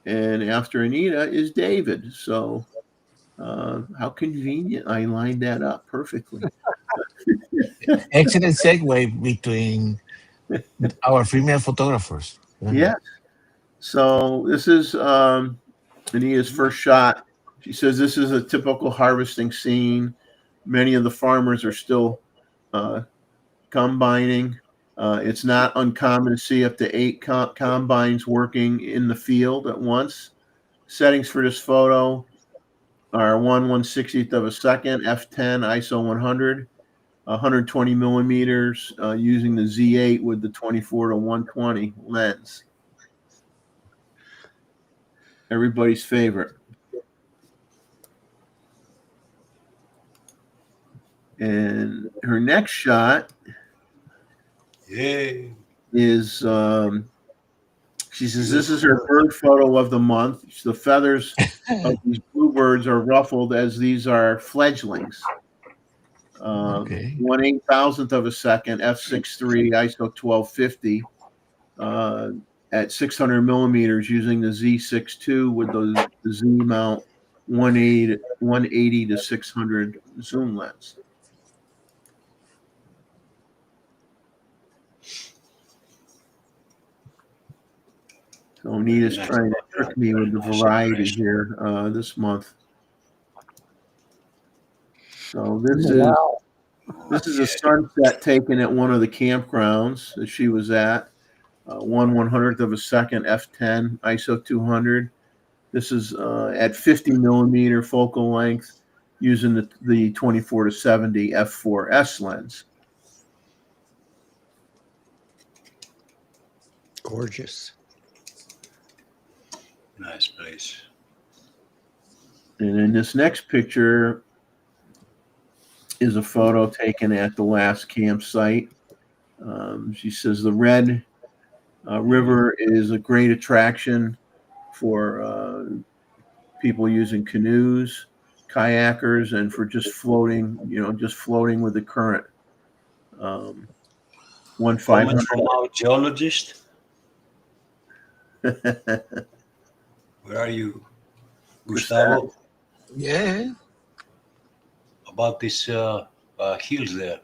and after Anita is David. So how convenient. I lined that up perfectly. Excellent segue between our female photographers. Yeah. So this is Anita's first shot. She says this is a typical harvesting scene. Many of the farmers are still combining. It's not uncommon to see up to 8 combines working in the field at once. Settings for this photo are 1/160th of a second, f10, ISO 100, 120 millimeters using the Z8 with the 24-120 lens. Everybody's favorite. And her next shot Yay. is she says this is her bird photo of the month. The feathers of these bluebirds are ruffled as these are fledglings. Okay. 1/8000th of a second, f6.3, ISO 1250 at 600 millimeters using the Z6 II with the Z mount 180 to 600 zoom lens. So Anita's trying to trick me with the variety here this month. So this is a sunset taken at one of the campgrounds that she was at. 1/100th of a second, f10, ISO 200. This is at 50 millimeter focal length using the 24-70 f4S lens. Gorgeous. Nice place. And in this next picture is a photo taken at the last campsite. She says the Red River is a great attraction for people using canoes, kayakers, and for just floating, just floating with the current. 1/500. Comment from our geologist. Where are you, Gustavo? Yeah. About these hills there.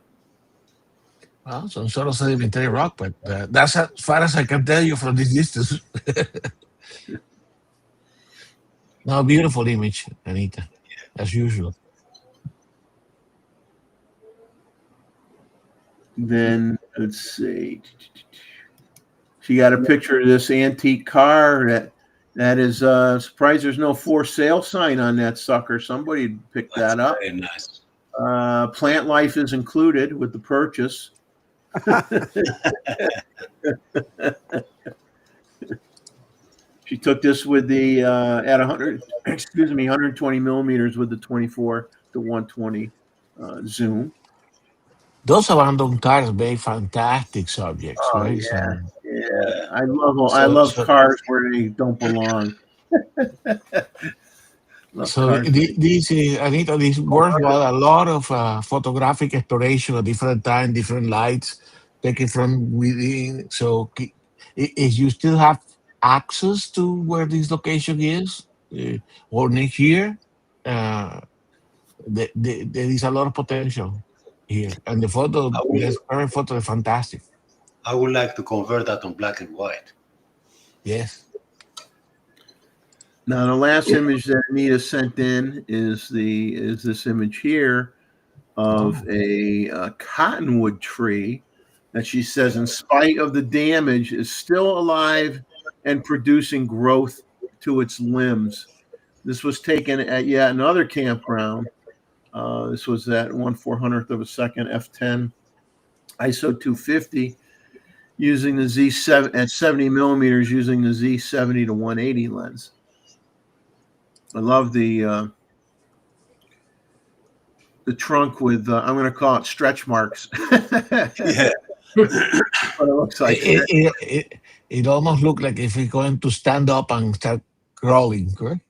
Well, some sort of sedimentary rock, but that's as far as I can tell you from this distance. Now, beautiful image, Anita, as usual. Then let's see. She got a picture of this antique car that is surprised there's no for sale sign on that sucker. Somebody picked that up. Very nice. Plant life is included with the purchase. She took this with the at 120 millimeters with the 24-120 zoom. Those abandoned cars make fantastic subjects, Oh, right? yeah. So- Yeah, I love cars where they don't belong. Love So cars. this Anita, this worthwhile a lot of photographic exploration at different time, different lights, taken from within. So if you still have access to where this location is, or next year, there is a lot of potential here, and the photo, this current photo is fantastic. I would like to convert that on black and white. Yes. Now the last image that Anita sent in is this image here of a cottonwood tree that she says, in spite of the damage, is still alive and producing growth to its limbs. This was taken at yet another campground. This was at 1/400th of a second, f10, ISO 250, using the Z7 at 70 millimeters, using the Z70 to 180 lens. I love the trunk with I'm going to call it stretch marks. Yeah. What it looks like. It almost looked like if we're going to stand up and start crawling, correct?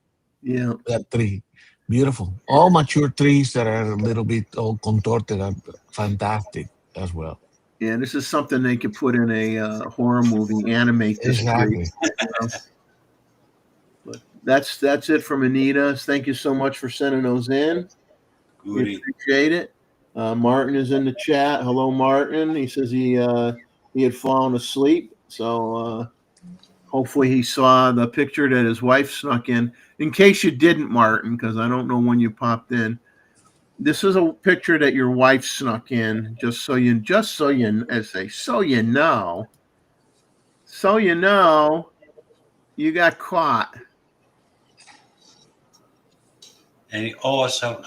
Yeah. That tree. Beautiful. All mature trees that are a little bit all contorted are fantastic as well. Yeah, this is something they could put in a horror movie, animate this Exactly. tree. But that's it from Anita. Thank you so much for sending those in. We Goody. appreciate it. Martin is in the chat. Hello, Martin. He says he had fallen asleep. So hopefully he saw the picture that his wife snuck in. In case you didn't, Martin, because I don't know when you popped in. this is a picture that your wife snuck in, just so you, as they, so you know, you got caught. And also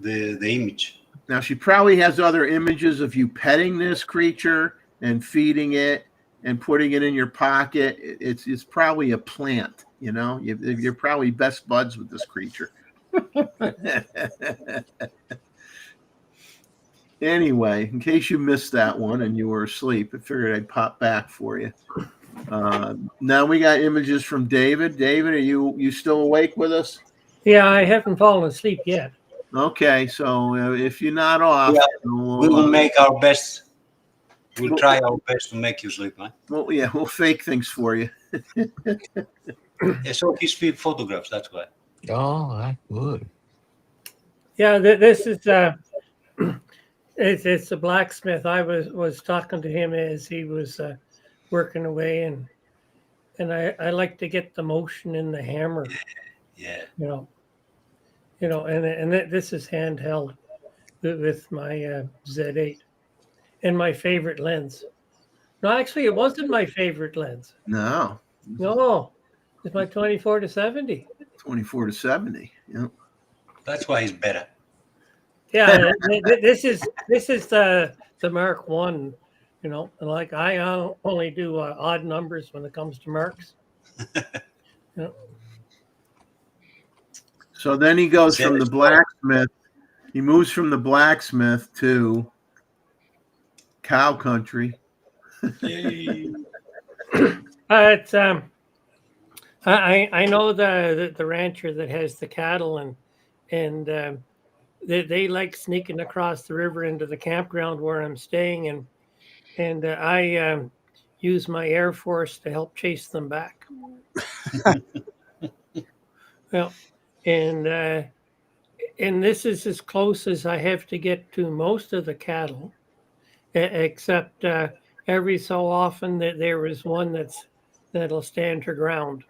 the image. Now she probably has other images of you petting this creature and feeding it and putting it in your pocket. It's probably a plant, you know. You're probably best buds with this creature. Anyway, in case you missed that one and you were asleep, I figured I'd pop back for you. Now we got images from David. David, are you still awake with us? Yeah, I haven't fallen asleep yet. Okay, so if you're not off, Yeah, we will make our best. We'll try our best to make you sleep, man. well, yeah, we'll fake things for you. Yeah, so his photographs, that's why. Oh, that's good. Yeah, this is it's a blacksmith. I was talking to him as he was working away, and I like to get the motion in the hammer, Yeah. you know, and this is handheld with my Z8 and my favorite lens. No, actually, it wasn't my favorite lens. No, No, it's my 24-70. 24-70. Yeah. That's why he's better. Yeah, this is the Mark One. You know, and like I only do odd numbers when it comes to marks. You know. So then he goes from the blacksmith. He moves from the blacksmith to cow country. Yay. It's I know the rancher that has the cattle, and they like sneaking across the river into the campground where I'm staying, and I use my Air Force to help chase them back. Well, and this is as close as I have to get to most of the cattle, except every so often that there is one that'll stand her ground,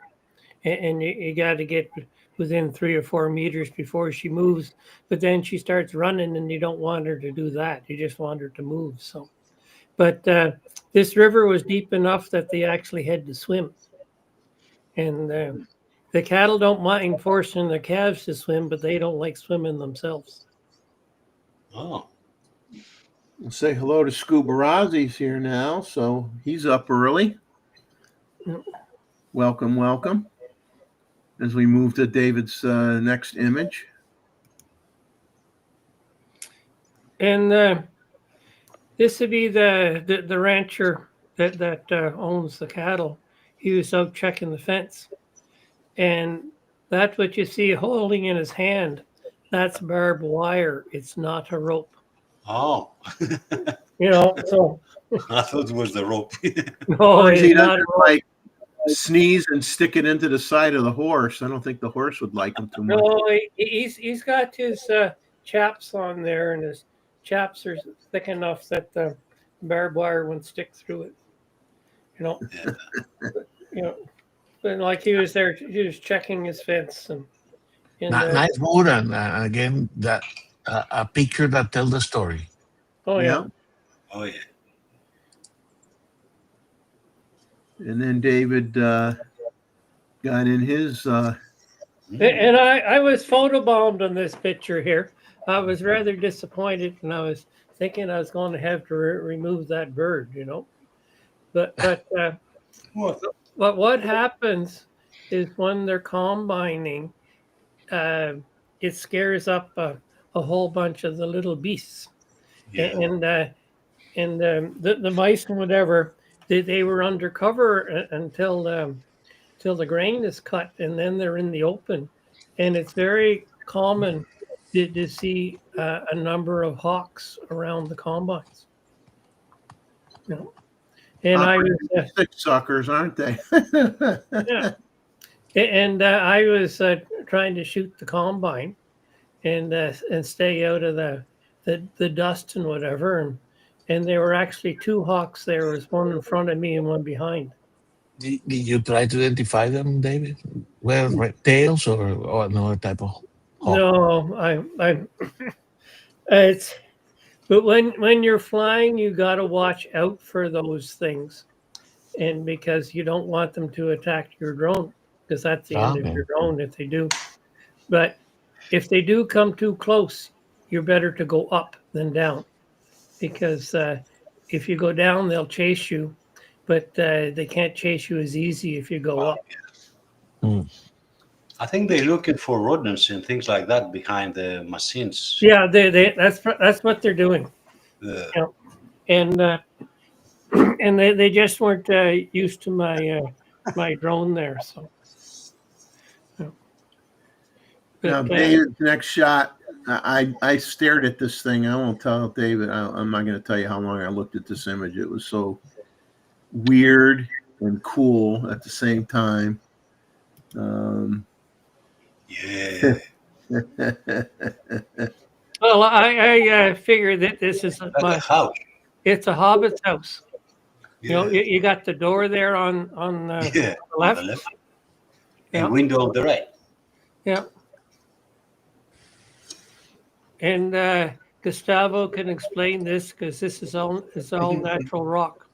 and you got to get within 3 or 4 meters before she moves. But then she starts running, and you don't want her to do that. You just want her to move. So, but this river was deep enough that they actually had to swim, and the cattle don't mind forcing the calves to swim, but they don't like swimming themselves. Oh, We'll say hello to Scubarazzi's here now, so he's up early. Yep. Welcome, welcome. As we move to David's next image. And this would be the rancher that owns the cattle. He was out checking the fence, and that's what you see holding in his hand. That's barbed wire. It's not a rope. oh. You know, so I thought it was the rope. no, He it's not doesn't a rope. like sneeze and stick it into the side of the horse. I don't think the horse would like him too much. No, he's got his chaps on there, and his chaps are thick enough that the barbed wire won't stick through it. You know, Yeah. you know, but like he was there, he was checking his fence, and Nice mood, and again, that a picture that tells the story. oh yeah. Oh, yeah. And then David got in his. And I was photobombed on this picture here. I was rather disappointed, and I was thinking I was going to have to remove that bird, you know. But what happens is when they're combining, it scares up a whole bunch of the little beasts, Yeah. and the mice and whatever. They were undercover until the grain is cut, and then they're in the open. And it's very common to see a number of hawks around the combines. You know? And I was Stick suckers, aren't they? yeah. And I was trying to shoot the combine and stay out of the dust and whatever. And there were actually 2 hawks there. There was one in front of me and one behind. Did you try to identify them, David? Well, tails or another type of hawk? No, It's but when you're flying, you got to watch out for those things, and because you don't want them to attack your drone, because that's the end of Okay. your drone if they do. But if they do come too close, you're better to go up than down, because if you go down, they'll chase you, but they can't chase you as easy if you go up. I think they're looking for rodents and things like that behind the machines. Yeah, that's what they're doing, Uh, and and they just weren't used to my drone there, so. Now, But, David's next shot. I stared at this thing. I won't tell David. I'm not going to tell you how long I looked at this image. It was so weird and cool at the same time. yeah. well, I figure that this is Like a house. it's a hobbit's house. Yeah. You know, you got the door there on Yeah. the left. On the left. Yeah. And window on the right. Yeah. And Gustavo can explain this because this is all natural rock.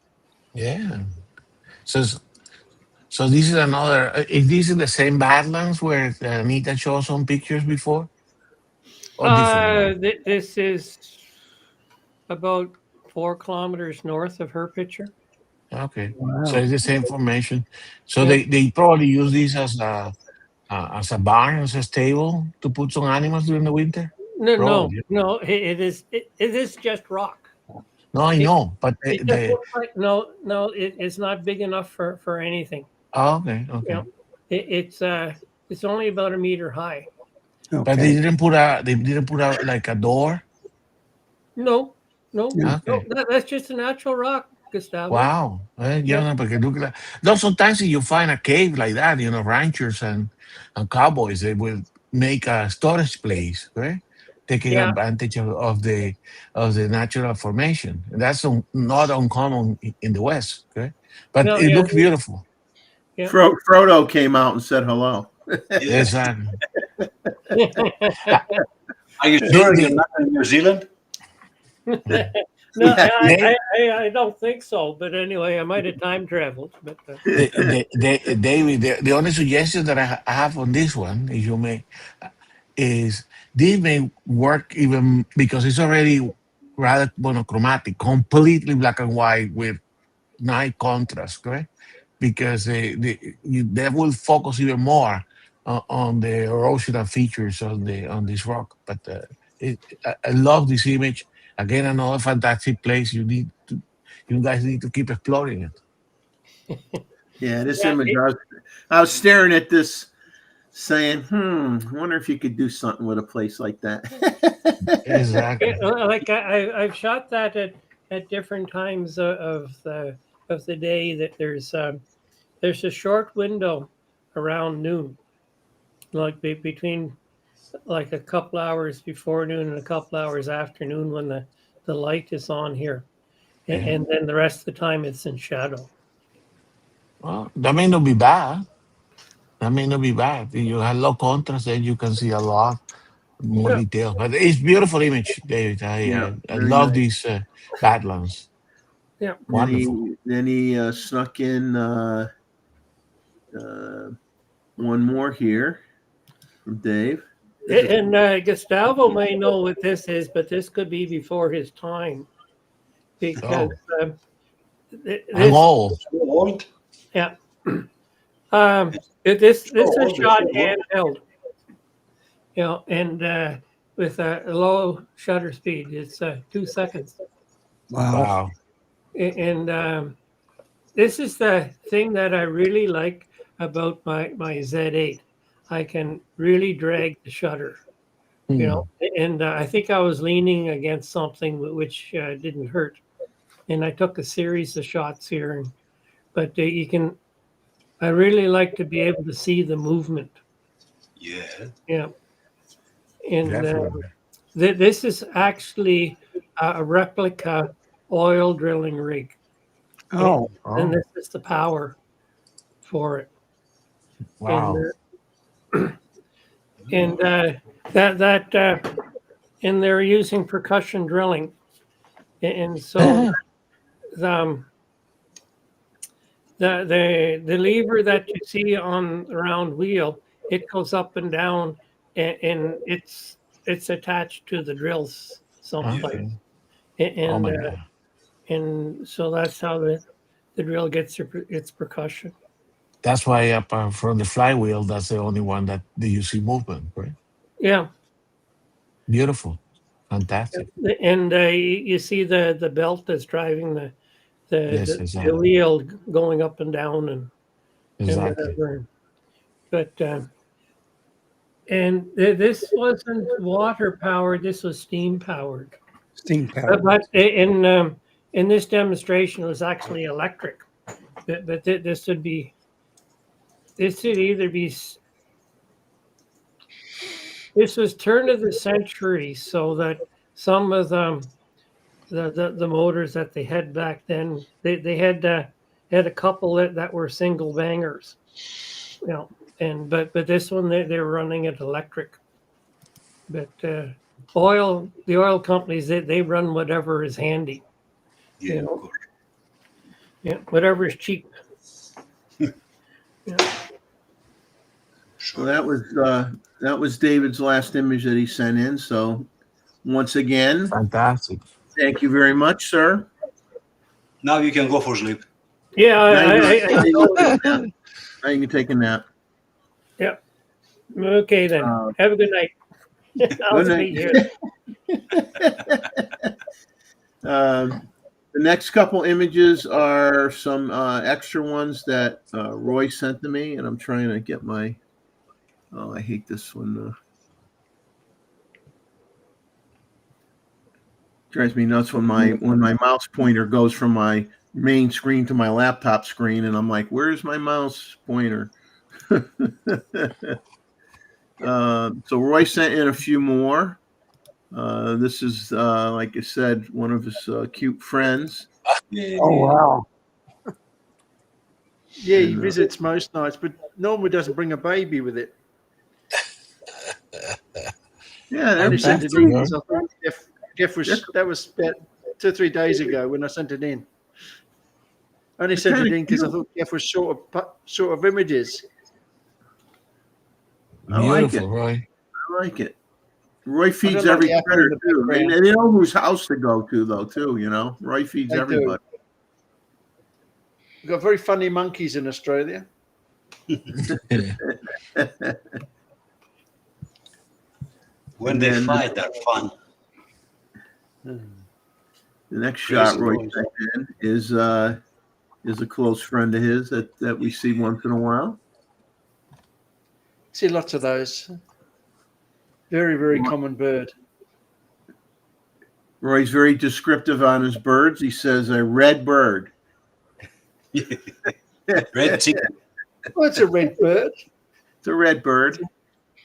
Yeah. So so this is another. Is this in the same Badlands where Anita showed some pictures before? Or different? This is about 4 kilometers north of her picture. Okay. Wow. So it's the same formation. So Yeah. they probably use this as a barn, as a stable to put some animals during the winter. No, Probably. no, it is just rock. No, I know, but It just the looks like, it's not big enough for anything. oh, okay, okay. Yeah. It's only about a meter high. But Okay. they didn't put out like a door. No, Okay. that's just a natural rock, Gustavo. Wow. Yeah. Porque look like, no, sometimes if you find a cave like that, ranchers and cowboys, they will make a storage place, right? Taking Yeah. advantage of the natural formation. And that's not uncommon in the West, okay? But No, it yeah. looks beautiful. Yeah. Frodo came out and said hello. Yeah. Exactly. Are you sure you're not in New Zealand? No, Yeah. I don't think so. But anyway, I might have time traveled. But David, the only suggestion that I have on this one, if you may, is this may work even because it's already rather monochromatic, completely black and white with nice contrast, correct? Because they will focus even more on the erosional features on this rock. But I love this image. Again, another fantastic place. You guys need to keep exploring it. Yeah, this Yeah, image. I was staring at this, saying, I wonder if you could do something with a place like that. Exactly. like I've shot that at different times of the day. That there's a short window around noon, like between like a couple hours before noon and a couple hours after noon when the light is on here, and then the rest of the time it's in shadow. Well, that may not be bad. That may not be bad. If you have low contrast, then you can see a lot more Yeah. detail. But it's beautiful image, David. Yeah, I very love nice. these Badlands. Yeah. Wonderful. Then he snuck in one more here from Dave. And Gustavo may know what this is, but this could be before his time, because this I'm old. Old. yeah. This is shot handheld, and with a low shutter speed. It's 2 seconds, Wow. Wow. and this is the thing that I really like about my Z8. I can really drag the shutter, and I think I was leaning against something which didn't hurt, and I took a series of shots here, but you can. I really like to be able to see the movement. Yeah. Yeah. And Definitely. this is actually a replica oil drilling rig. Oh, And this is the power for it. wow. And that and they're using percussion drilling, and so the lever that you see on the round wheel, it goes up and down, and it's attached to the drills someplace, Okay. and Oh my God. and so that's how the drill gets its percussion. That's why up from the flywheel, that's the only one that you see movement, right? Yeah, Beautiful. Fantastic. and you see the belt that's driving Yes, the exactly. wheel going up and down and Exactly. whatever. But this wasn't water powered. This was steam powered. Steam power. But in this demonstration, it was actually electric. But this would either be. This was turn of the century, so that some of the motors that they had back then, they had a couple that were single bangers, you know. And but this one they were running it electric. But the oil companies they run whatever is handy, Yeah, you know. of course. Yeah, whatever is cheap. Yeah. So that was David's last image that he sent in. So once again, Fantastic. thank you very much, sir. Now you can go for sleep. Yeah, Now you can take a nap. okay then. Have a good night. I'll Good be night. here. The next couple images are some extra ones that Roy sent to me, and I'm trying to get my. Oh, I hate this one. Drives me nuts when my mouse pointer goes from my main screen to my laptop screen, and I'm like, "Where's my mouse pointer?" So Roy sent in a few more. This is, like I said, one of his cute friends. Oh, wow. Yeah, he And, visits most nights, but normally doesn't bring a baby with it. Yeah, I only that's sent it Fantastic, in huh? because I thought Jeff was, that was about 2 or 3 days ago when I sent it in. I only sent it kinda in because I cute. thought Jeff was short of images. I like Beautiful, Roy. I like it. Roy feeds don't like every the apple critter in the too. background. They know whose house to go to though, too. You know, Roy feeds They do. everybody. We've got very funny monkeys in Australia. When And they then- fight, they're fun. The next Crazy shot Roy boys. sent in is a close friend of his that we see once in a while. See lots of those. Very, very common bird. Roy's very descriptive on his birds. He says a red bird. Red chicken. Oh, it's a red bird. It's a red bird.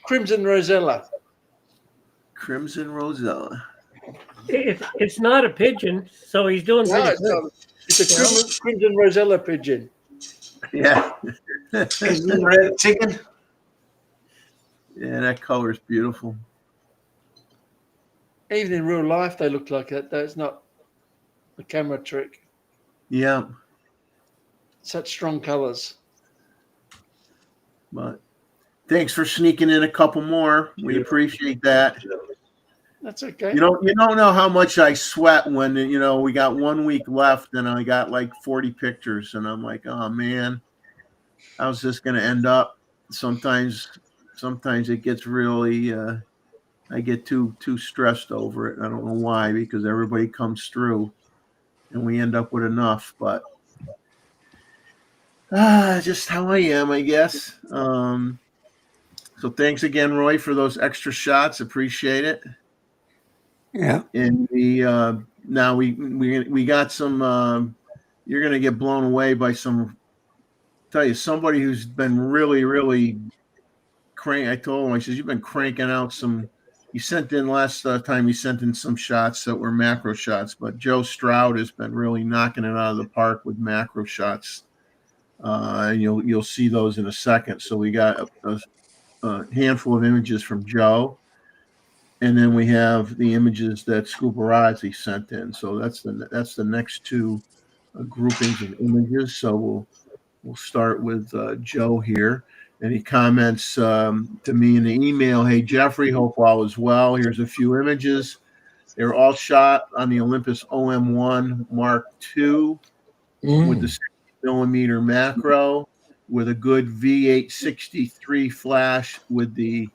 Crimson rosella. Crimson Rosella. It's not a pigeon, so he's doing No, pretty it's good. not. It's a crimson rosella pigeon. Yeah. Isn't red chicken? Yeah, that color is beautiful. Even in real life, they look like that. That's not a camera trick. Yeah. Such strong colors. But thanks for sneaking in a couple more. We appreciate that. That's okay. You don't know how much I sweat when we got 1 week left and I got like 40 pictures and I'm like, oh man, how's this gonna end up? Sometimes it gets really I get too stressed over it. I don't know why, because everybody comes through and we end up with enough, but just how I am, I guess. So thanks again, Roy, for those extra shots. Appreciate it. Yeah. And now we got some. You're gonna get blown away by some. Tell you, somebody who's been really I told him, I said, you've been cranking out some. You sent in last time. You sent in some shots that were macro shots, but Joe Stroud has been really knocking it out of the park with macro shots. And you'll see those in a second. So we got a handful of images from Joe. and then we have the images that Scuparazzi sent in. So that's the next two groupings of images. So we'll start with Joe here. And he comments to me in the email, "Hey, Jeffrey, hope all is well. Here's a few images. They're all shot on the Olympus OM1 Mark II with the 60mm macro with a good V863 flash with the,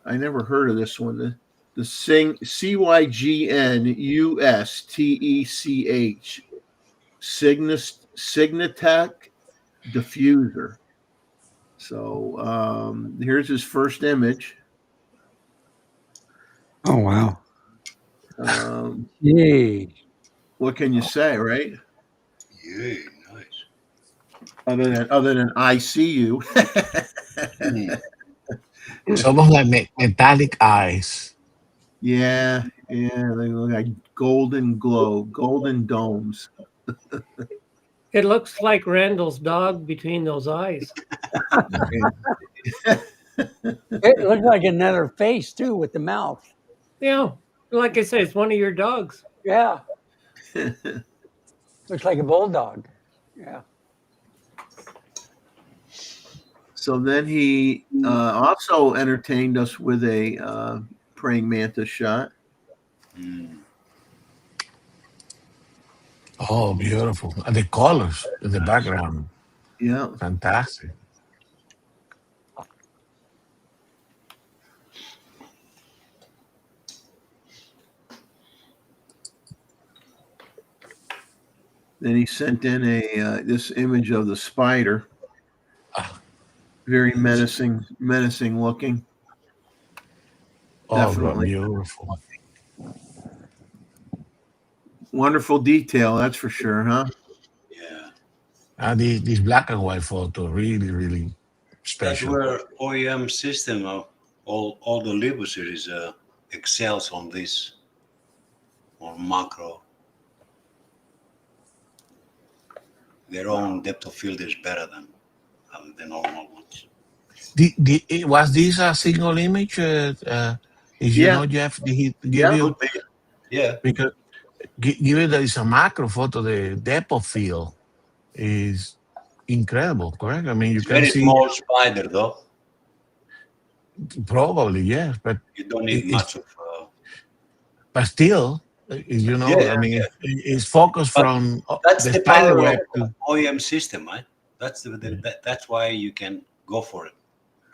I never heard of this one, the CYGN USTECH Signatech diffuser." So here's his first image. Oh, wow. Um, Yay. what can you say, right? Yeah, nice. Other than I see you. Some of like metallic eyes. Yeah, they look like golden glow, golden domes. It looks like Randall's dog between those eyes. It looks like another face, too, with the mouth. Yeah, like I said, it's one of your dogs. Yeah. Looks like a bulldog. Yeah. So then he also entertained us with a praying mantis shot. Mm. Oh, beautiful. And the colors in the background. Yeah. Fantastic. Then he sent in this image of the spider. Ah. Very menacing looking. Oh, Definitely. beautiful. Wonderful detail, that's for sure, huh? Yeah. And this black and white photo, really, really That's special. where OEM system of all the Libo series excels on this, on macro. Their own depth of field is better than the normal ones. Was this a single image? If you Yeah. know, Jeff, did he give Yeah. you? Yeah. Because given that it's a macro photo, the depth of field is incredible, correct? I mean, you It's can very see small spider though. probably, yes, but You don't need it's much of. but still, you know, Yeah, I mean, yeah. it's focused But from That's the the spider power web of to OEM system, right? That's why you can go for it.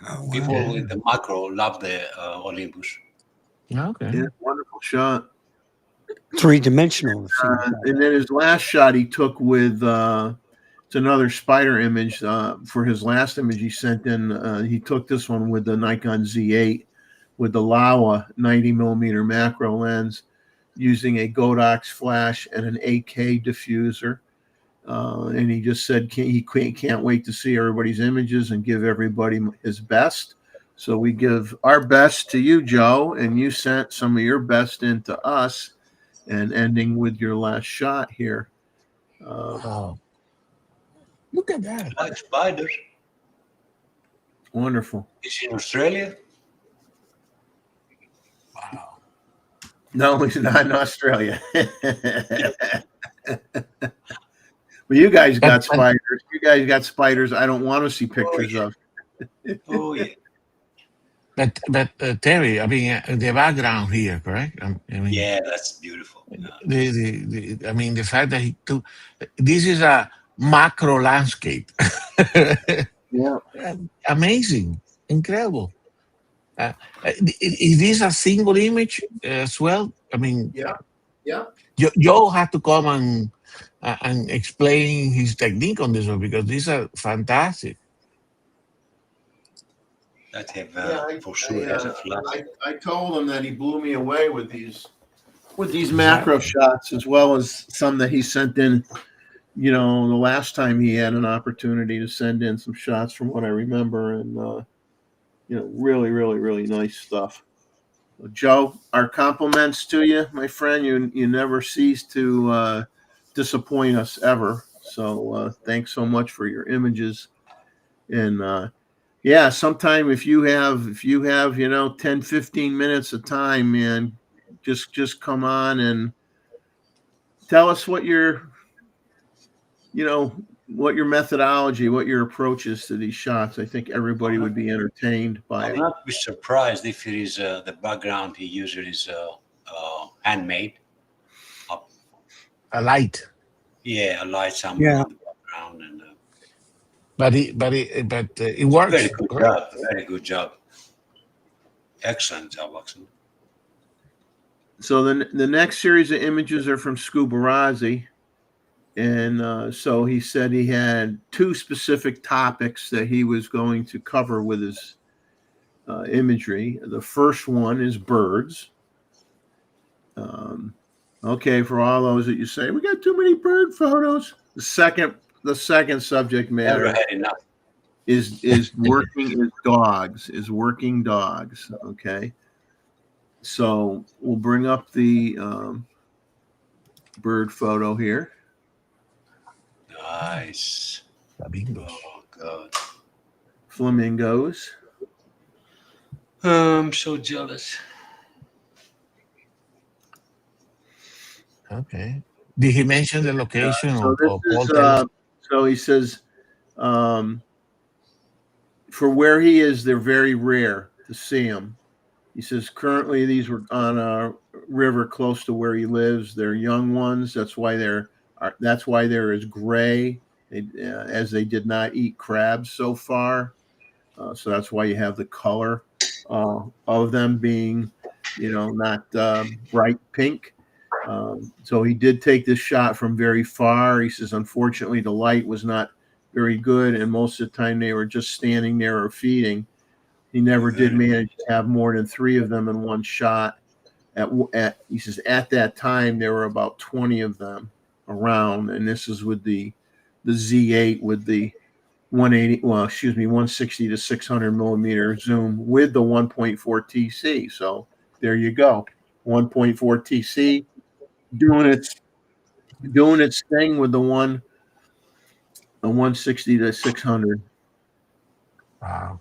Oh, wow. People Yeah. with the macro love the Olympus. okay. Yeah, wonderful shot. Three-dimensional. And then his last shot he took with it's another spider image for his last image he sent in. He took this one with the Nikon Z8 with the Laowa 90mm macro lens using a Godox flash and an AK diffuser. And he just said he can't wait to see everybody's images and give everybody his best. So we give our best to you, Joe, and you sent some of your best in to us. And ending with your last shot here. Oh, look at that. Like spiders. Wonderful. Is in Australia? Wow. No, he's not in Australia. But you guys got spiders. You guys got spiders I don't want to see pictures of. Oh yeah. But Terry, I mean, the background here, correct? I mean, Yeah, that's beautiful. Yeah. I mean, the fact that he took this is a macro landscape. Yeah. Amazing, incredible. Is this a single image as well? I mean, Yeah. Joe had to come and explain his technique on this one because these are fantastic. That have for sure has a flash. I told him that he blew me away with these macro shots as well as some that he sent in. You know, the last time he had an opportunity to send in some shots from what I remember, and you know, really, really, really nice stuff. Joe, our compliments to you, my friend. You never cease to disappoint us ever. So thanks so much for your images. And yeah, sometime if you have, 10, 15 minutes of time, man, just come on and tell us what what your methodology, what your approach is to these shots. I think everybody would be entertained by I'll it. not be surprised if it is the background he uses is handmade. A light. Yeah, a light somewhere Yeah. in the background, and But it works. very good Correct? job. Very good job. Excellent job, Oxen. So the next series of images are from Scubarazzi. And so he said he had two specific topics that he was going to cover with his imagery. The first one is birds. Okay, for all those that you say, we got too many bird photos. The second subject Never matter had enough. is working dogs. Okay. So we'll bring up the bird photo here. Nice. Flamingos. Oh, God. Flamingos. I'm so jealous. Okay. Did he mention the location So or this Paul is, tell us? so he says, for where he is, they're very rare to see them. He says currently these were on a river close to where he lives. They're young ones. That's why they're as gray, as they did not eat crabs so far. So that's why you have the color of them being, not bright pink. So he did take this shot from very far. He says, unfortunately, the light was not very good, and most of the time they were just standing there or feeding. He never did manage to have more than 3 of them in one shot. He says at that time there were about 20 of them around, and this is with the Z8 with the 160 to 600 millimeter zoom with the 1.4 TC. So there you go, 1.4 TC doing its thing with the 160 to 600. Wow.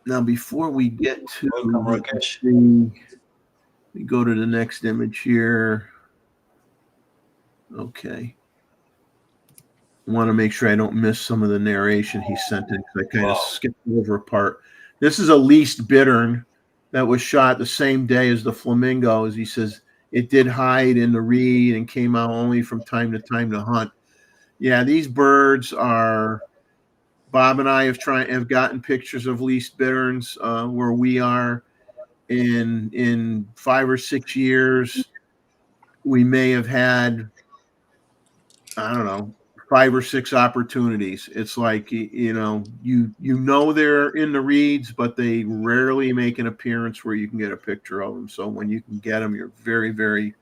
Now, before we get to Welcome, Rakesh. we go to the next image here. Okay. I want to make sure I don't miss some of the narration he sent in because I kind of skipped over a part. This is a least bittern that was shot the same day as the flamingos. He says it did hide in the reed and came out only from time to time to hunt. Yeah, these birds are. Bob and I have gotten pictures of least bitterns where we are. In 5 or 6 years, we may have had, I don't know, 5 or 6 opportunities. It's like you know they're in the reeds, but they rarely make an appearance where you can get a picture of them. So when you can get them, you're very, very.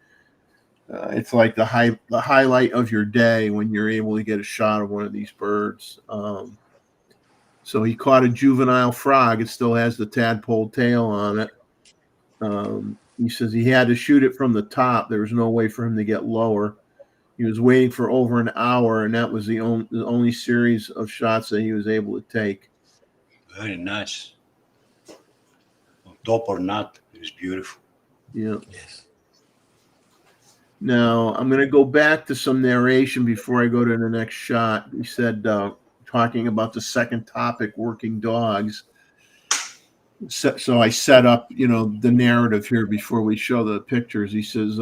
It's like the highlight of your day when you're able to get a shot of one of these birds. So he caught a juvenile frog. It still has the tadpole tail on it. He says he had to shoot it from the top. There was no way for him to get lower. He was waiting for over an hour, and that was the only series of shots that he was able to take. Very nice. Top or not, it was beautiful. Yeah. Yes. Now, I'm going to go back to some narration before I go to the next shot. He said, talking about the second topic, working dogs. So I set up, the narrative here before we show the pictures. He says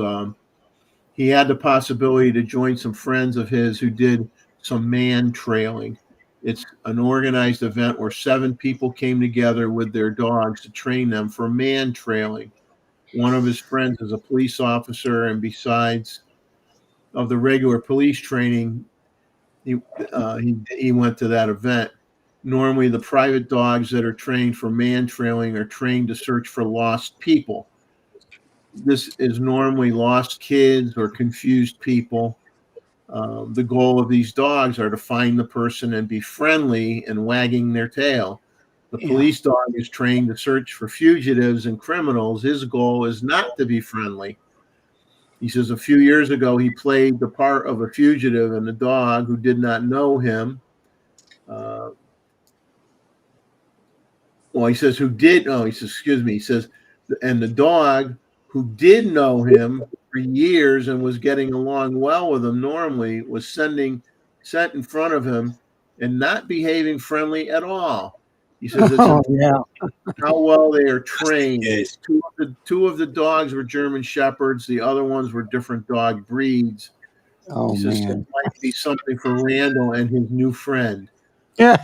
he had the possibility to join some friends of his who did some man trailing. It's an organized event where 7 people came together with their dogs to train them for man trailing. One of his friends is a police officer, and besides of the regular police training, he went to that event. Normally, the private dogs that are trained for man trailing are trained to search for lost people. This is normally lost kids or confused people. The goal of these dogs are to find the person and be friendly and wagging their tail. The police dog is trained to search for fugitives and criminals. His goal is not to be friendly. He says a few years ago he played the part of a fugitive and a dog who did not know him. He says who did. Oh, he says, excuse me. He says, and the dog who did know him for years and was getting along well with him normally was set in front of him and not behaving friendly at all. He says it's Oh, yeah. how well they are trained. Yes. Two of the dogs were German Shepherds. The other ones were different dog breeds. Oh, He says it man. might be something for Randall and his new friend. Yeah.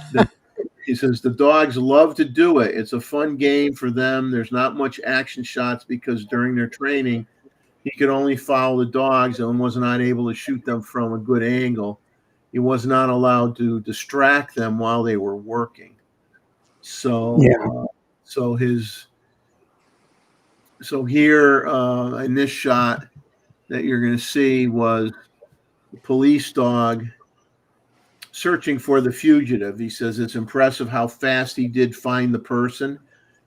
He says the dogs love to do it. It's a fun game for them. There's not much action shots because during their training, he could only follow the dogs and was not able to shoot them from a good angle. He was not allowed to distract them while they were working. So, Yeah. So here in this shot that you're going to see was the police dog searching for the fugitive. He says it's impressive how fast he did find the person,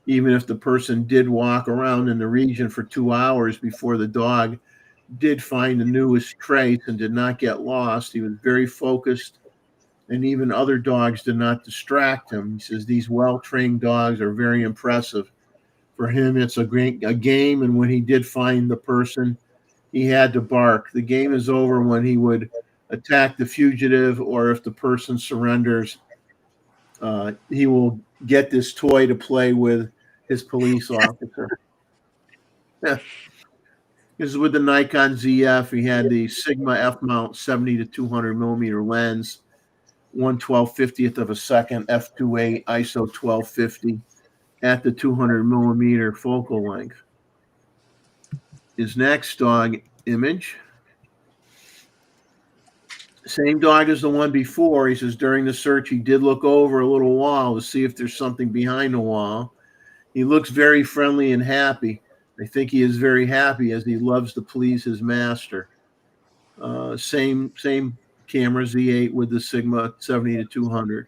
even if the person did walk around in the region for 2 hours before the dog did find the newest trace and did not get lost. He was very focused, and even other dogs did not distract him. He says these well-trained dogs are very impressive. For him, it's a game, and when he did find the person, he had to bark. The game is over when he would attack the fugitive, or if the person surrenders, he will get this toy to play with his police officer. This is with the Nikon ZF. He had the Sigma F mount 70 to 200 millimeter lens, 1/1250th of a second, f2.8 ISO 1250 at the 200 millimeter focal length. His next dog image, same dog as the one before. He says during the search, he did look over a little wall to see if there's something behind the wall. He looks very friendly and happy. I think he is very happy as he loves to please his master. Same camera, Z8 with the Sigma 70 to 200.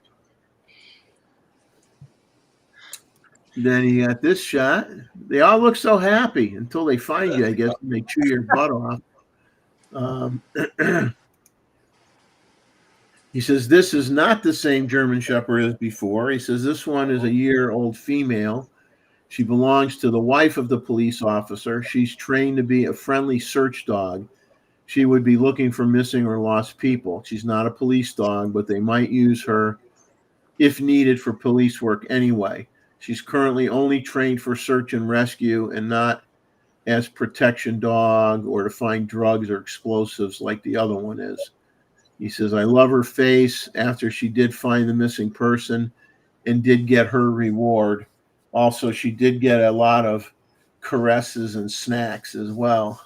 Then you got this shot. They all look so happy until they find you, I guess, and they chew your butt off. He says this is not the same German Shepherd as before. He says this one is a year-old female. She belongs to the wife of the police officer. She's trained to be a friendly search dog. She would be looking for missing or lost people. She's not a police dog, but they might use her if needed for police work anyway. She's currently only trained for search and rescue and not as protection dog or to find drugs or explosives like the other one is. He says, I love her face after she did find the missing person and did get her reward. Also, she did get a lot of caresses and snacks as well.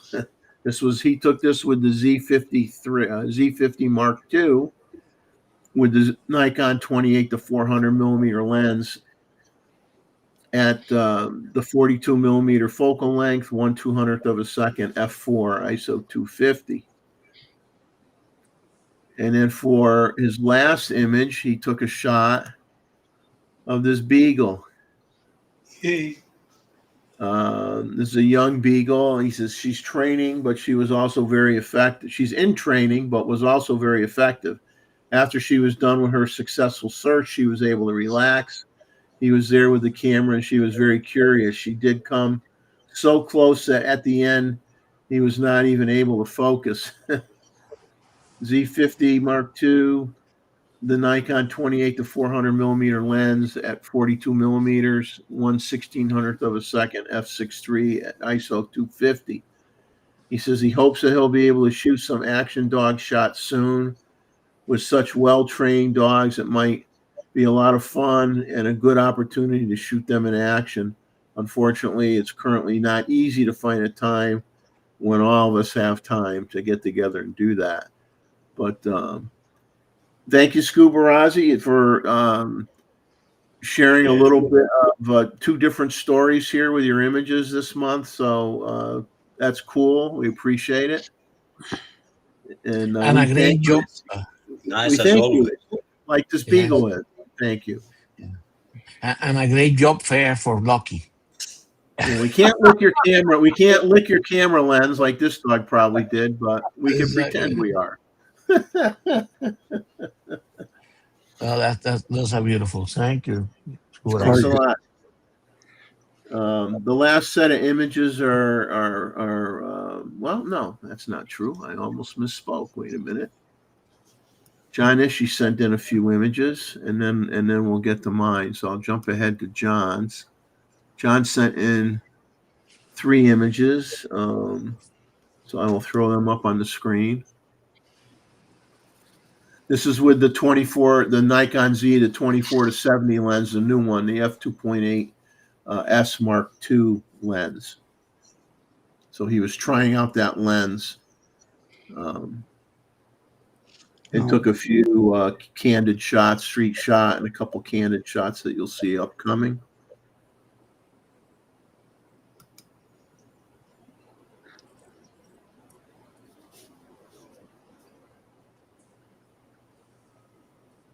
He took this with the Z50 Mark II with the Nikon 28 to 400 millimeter lens at the 42 millimeter focal length, 1/200th of a second, f4 ISO 250. And then for his last image, he took a shot of this beagle. Hey. This is a young beagle. He says she's training, but she was also very effective. She's in training, but was also very effective. After she was done with her successful search, she was able to relax. He was there with the camera, and she was very curious. She did come so close that at the end, he was not even able to focus. Z50 Mark II, the Nikon 28 to 400 millimeter lens at 42 millimeters, 1/1600th of a second, f6.3 at ISO 250. He says he hopes that he'll be able to shoot some action dog shots soon. With such well-trained dogs, it might be a lot of fun and a good opportunity to shoot them in action. Unfortunately, it's currently not easy to find a time when all of us have time to get together and do that. But thank you, Scuba Rozzi, for sharing a little bit of two different stories here with your images this month. So that's cool. We appreciate it. And And a great job. Nice we as thank always. you, like this beagle is. Thank you. And a great job fair for Lucky. Yeah, we can't lick your camera. We can't lick your camera lens like this dog probably did, but we can Exactly. pretend we are. Well, those are beautiful. Thank you. What Thanks a Gorgeous. lot. The last set of images are well, no, that's not true. I almost misspoke. Wait a minute. John Ishii sent in a few images, and then we'll get to mine. So I'll jump ahead to John's. John sent in 3 images, so I will throw them up on the screen. This is with the 24, the Nikon Z, the 24-70 lens, the new one, the f2.8 S Mark II lens. So he was trying out that lens. It took a few candid shots, street shot, and a couple candid shots that you'll see upcoming.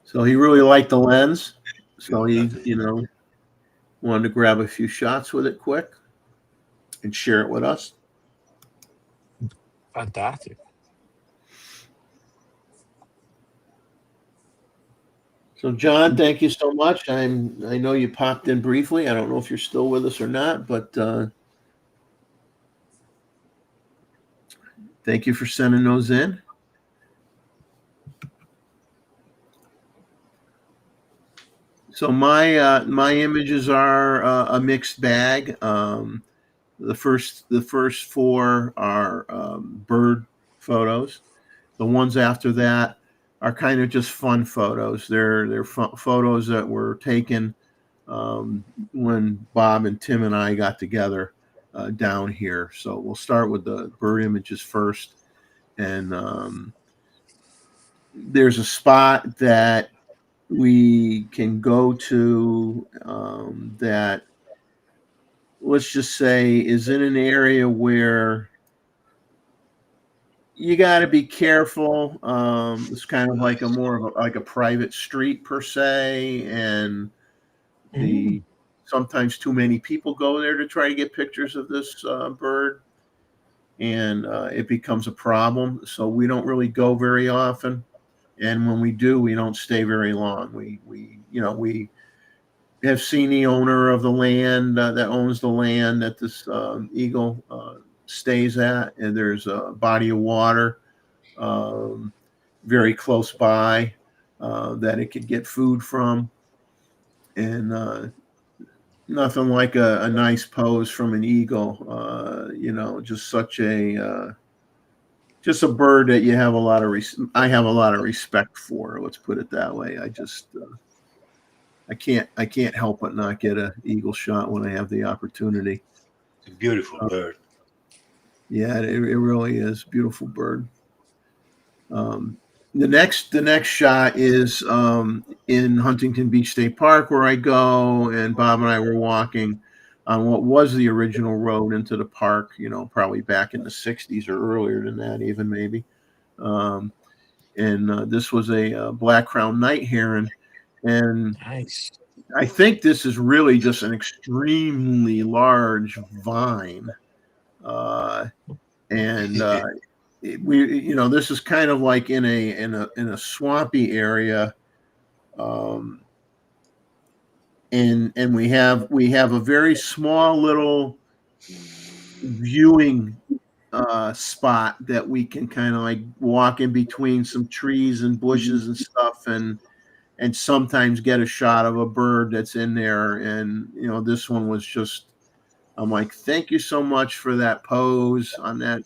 So he really liked the lens. So he, wanted to grab a few shots with it quick and share it with us. Fantastic. So John, thank you so much. I know you popped in briefly. I don't know if you're still with us or not, but thank you for sending those in. So my images are a mixed bag. The first 4 are bird photos. The ones after that are kind of just fun photos. They're photos that were taken when Bob and Tim and I got together down here. So we'll start with the bird images first. And there's a spot that we can go to that, let's just say, is in an area where you got to be careful. It's kind of like a private street per se, and sometimes too many people go there to try to get pictures of this bird, and it becomes a problem. So we don't really go very often, and when we do, we don't stay very long. We have seen the owner of the land that owns the land that this eagle stays at, and there's a body of water very close by that it could get food from, and nothing like a nice pose from an eagle. Just such a just a bird that you have a lot of I have a lot of respect for. Let's put it that way. I can't help but not get an eagle shot when I have the opportunity. It's a beautiful bird. Yeah, it really is. Beautiful bird. The next shot is in Huntington Beach State Park, where I go, and Bob and I were walking on what was the original road into the park, probably back in the 60s or earlier than that, even maybe. And this was a black-crowned night heron. And Nice. I think this is really just an extremely large vine. This is kind of like in a swampy area. And we have a very small little viewing spot that we can kind of like walk in between some trees and bushes and stuff, and sometimes get a shot of a bird that's in there. And this one was just, I'm like, thank you so much for that pose on that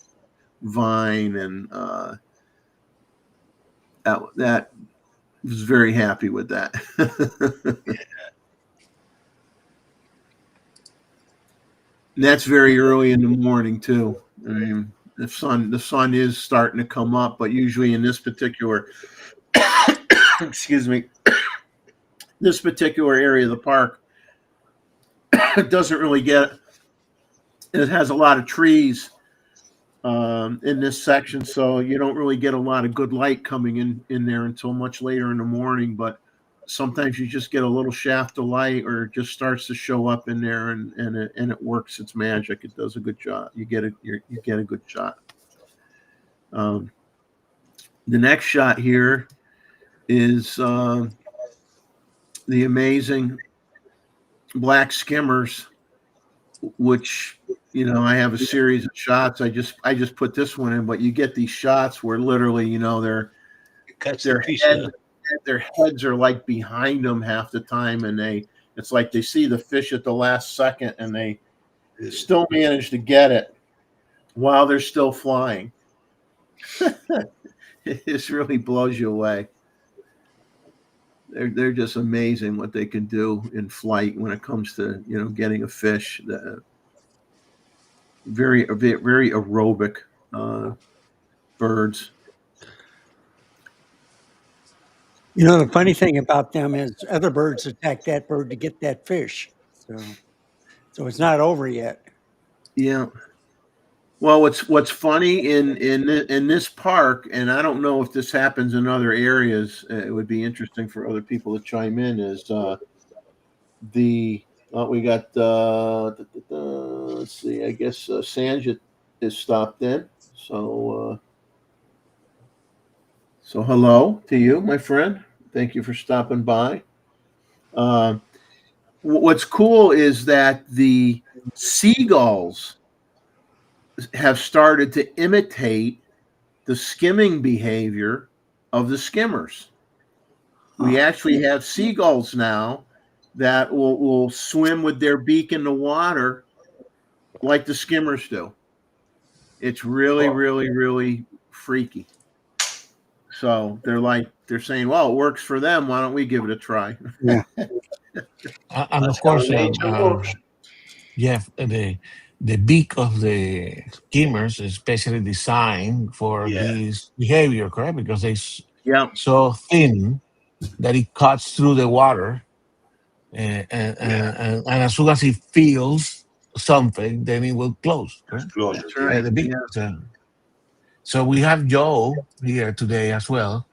vine, and that was very happy with that. And that's very early in the morning too. I mean, the sun is starting to come up, but usually in this particular excuse me, this particular area of the park, it doesn't really get, it has a lot of trees in this section, so you don't really get a lot of good light coming in there until much later in the morning. But sometimes you just get a little shaft of light, or it just starts to show up in there, and it works its magic. It does a good job. You get a good shot. The next shot here is the amazing black skimmers, which, you know, I have a series of shots. I just put this one in, but you get these shots where literally, you know, Catch their the fish. their heads are like behind them half the time, and it's like they see the fish at the last second, and they still manage to get it while they're still flying. It just really blows you away. They're just amazing what they can do in flight when it comes to, you know, getting a fish. Very aerobic birds. You know, the funny thing about them is other birds attack that bird to get that fish. So it's not over yet. Yeah. Well, what's funny in this park, and I don't know if this happens in other areas. It would be interesting for other people to chime in. Is we got let's see. I guess Sanjit is stopped in. So hello to you, my friend. Thank you for stopping by. What's cool is that the seagulls have started to imitate the skimming behavior of the skimmers. We actually have seagulls now that will swim with their beak in the water like the skimmers do. It's really, really, really freaky. So they're saying, well, it works for them. Why don't we give it a try? Yeah. And of course, yeah, the beak of the skimmers is specially designed for this behavior, correct? Because Yeah. so thin that it cuts through the water, and as soon as it feels something, then it will close. Correct? That's right. The beak. So we have Joe here today as well.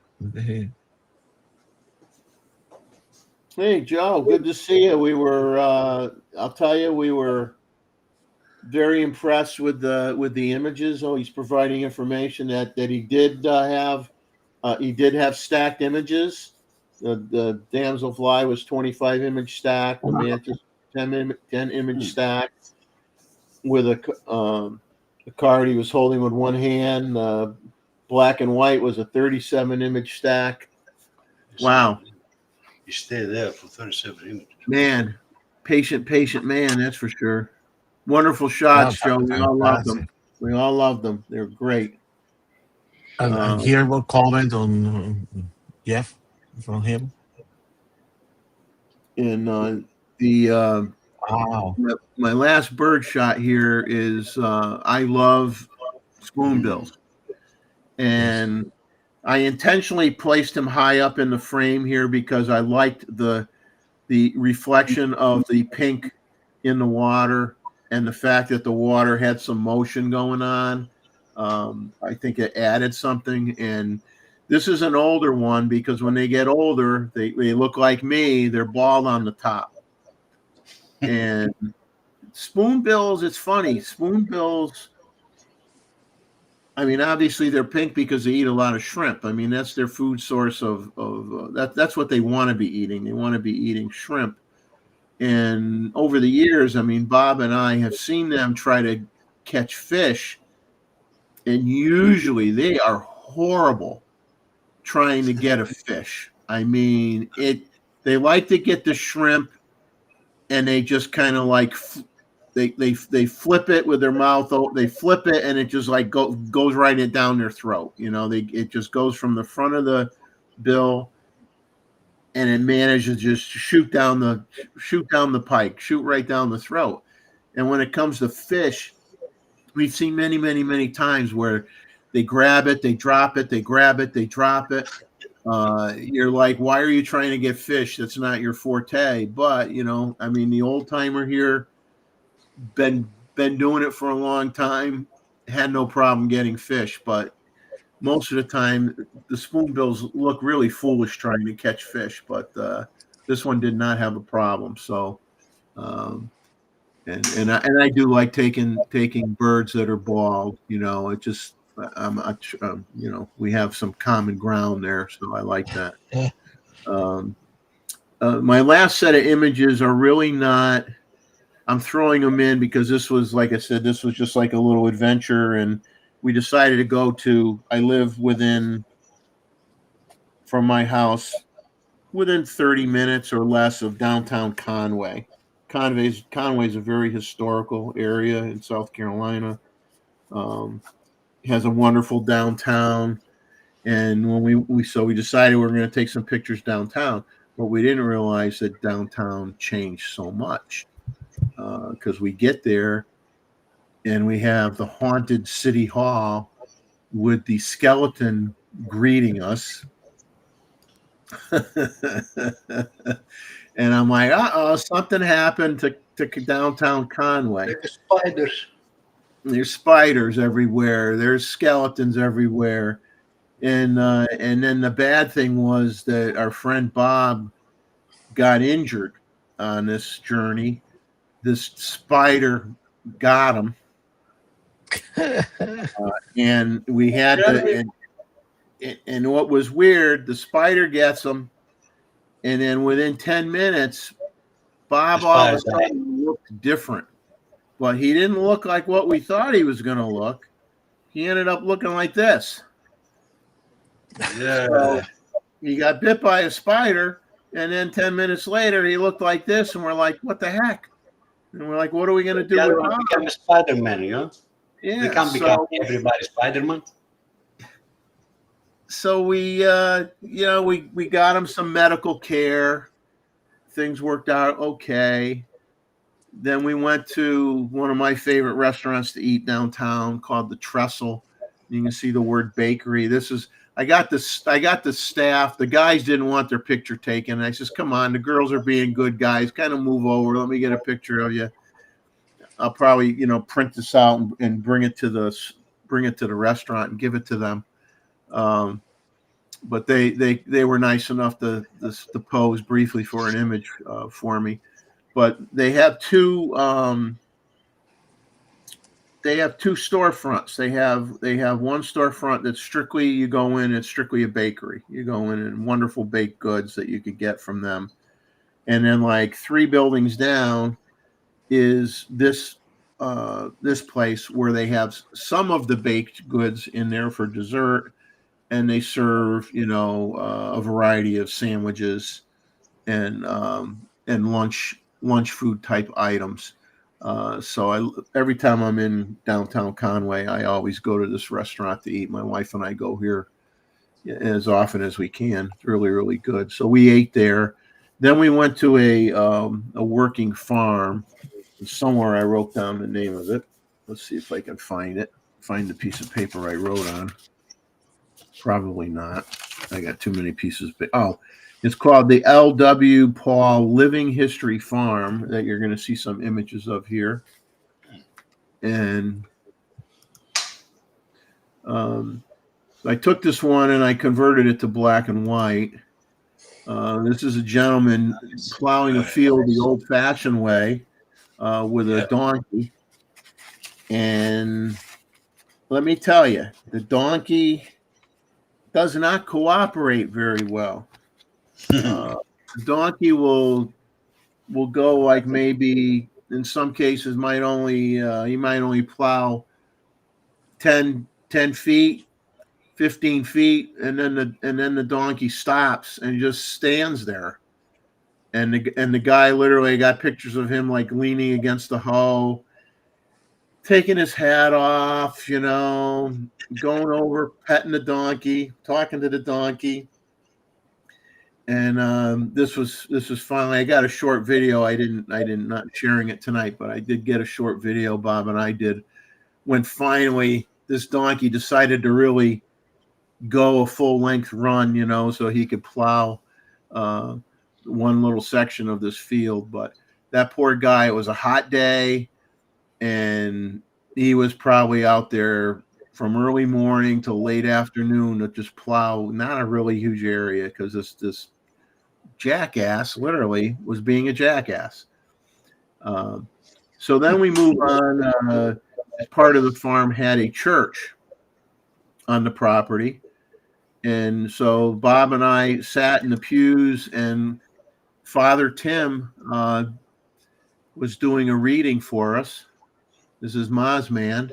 Hey, Joe, good to see you. We were, I'll tell you, we were very impressed with the images. Oh, he's providing information that he did have. He did have stacked images. The damselfly was 25 image stack. The mantis 10 image stack with a card he was holding with one hand. Black and white was a 37 image stack. Wow. You stay there for 37 images. Man, patient man, that's for sure. Wonderful shots, Joe. We all love them. We all love them. They're great. And here we'll comment on Jeff from him. And Wow. my last bird shot here is I love spoonbills, and I intentionally placed him high up in the frame here because I liked the reflection of the pink in the water and the fact that the water had some motion going on. I think it added something. And this is an older one because when they get older, they look like me. They're bald on the top. And spoonbills, it's funny. Spoonbills, I mean, obviously they're pink because they eat a lot of shrimp. I mean, that's their food source of that's what they want to be eating. They want to be eating shrimp. And over the years, I mean, Bob and I have seen them try to catch fish, and usually they are horrible trying to get a fish. I mean, they like to get the shrimp, and they just kind of like they flip it with their mouth. They flip it, and it just like goes right down their throat. You know, it just goes from the front of the bill, and it manages just to shoot down the pike, shoot right down the throat. And when it comes to fish, we've seen many, many, many times where they grab it, they drop it, they grab it, they drop it. You're like, why are you trying to get fish? That's not your forte. But, you know, I mean, the old timer here, been doing it for a long time, had no problem getting fish. But most of the time the spoonbills look really foolish trying to catch fish, but this one did not have a problem. So, and I do like taking birds that are bald. You know, it just you know, we have some common ground there, so I like that. Yeah. My last set of images are really not. I'm throwing them in because this was, like I said, this was just like a little adventure, and we decided to go to. I live from my house, within 30 minutes or less of downtown Conway. Conway's a very historical area in South Carolina. Has a wonderful downtown, and when we decided we were going to take some pictures downtown, but we didn't realize that downtown changed so much. Because we get there and we have the haunted city hall with the skeleton greeting us. And I'm like, something happened to downtown Conway. Like the spiders. There's spiders everywhere. There's skeletons everywhere. And then the bad thing was that our friend Bob got injured on this journey. This spider got him, and we had to. And what was weird, the spider gets him, and then within 10 minutes, Bob all of a sudden looked different. But he didn't look like what we thought he was going to look. He ended up looking like this. Yeah. So he got bit by a spider, and then 10 minutes later, he looked like this, and we're like, "What the heck?" And we're like, what are we going to do with Bob? Become a Spider-Man, you know? Yeah, They can't become everybody Spider-Man. So we got him some medical care. Things worked out okay. Then we went to one of my favorite restaurants to eat downtown called the Trestle. You can see the word bakery. I got the staff. The guys didn't want their picture taken. I says, come on, the girls are being good guys. Kind of move over. Let me get a picture of you. I'll probably, print this out and bring it to the restaurant and give it to them. But they were nice enough to pose briefly for an image for me. But they have two storefronts. They have one storefront that's strictly, you go in, it's strictly a bakery. You go in and wonderful baked goods that you could get from them. And then like 3 buildings down is this place where they have some of the baked goods in there for dessert, and they serve, a variety of sandwiches and lunch food type items. So every time I'm in downtown Conway, I always go to this restaurant to eat. My wife and I go here as often as we can. It's really, really good. So we ate there. Then we went to a working farm. Somewhere I wrote down the name of it. Let's see if I can find it. Find the piece of paper I wrote on. Probably not. I got too many pieces. It's called the L.W. Paul Living History Farm that you're going to see some images of here. And I took this one and I converted it to black and white. This is a gentleman plowing a field the old-fashioned way with a donkey. And let me tell you, the donkey does not cooperate very well. The donkey will go like maybe in some cases he might only plow 10 feet, 15 feet, and then the donkey stops and just stands there. And the guy literally got pictures of him like leaning against the hoe, taking his hat off, going over, petting the donkey, talking to the donkey. And this was finally, I got a short video. I didn't not sharing it tonight, but I did get a short video, Bob and I did, when finally this donkey decided to really go a full length run, so he could plow one little section of this field. But that poor guy, it was a hot day, and he was probably out there from early morning to late afternoon to just plow not a really huge area because this jackass literally was being a jackass. So then we move on. Part of the farm had a church on the property. And so Bob and I sat in the pews, and Father Tim was doing a reading for us. This is Mazman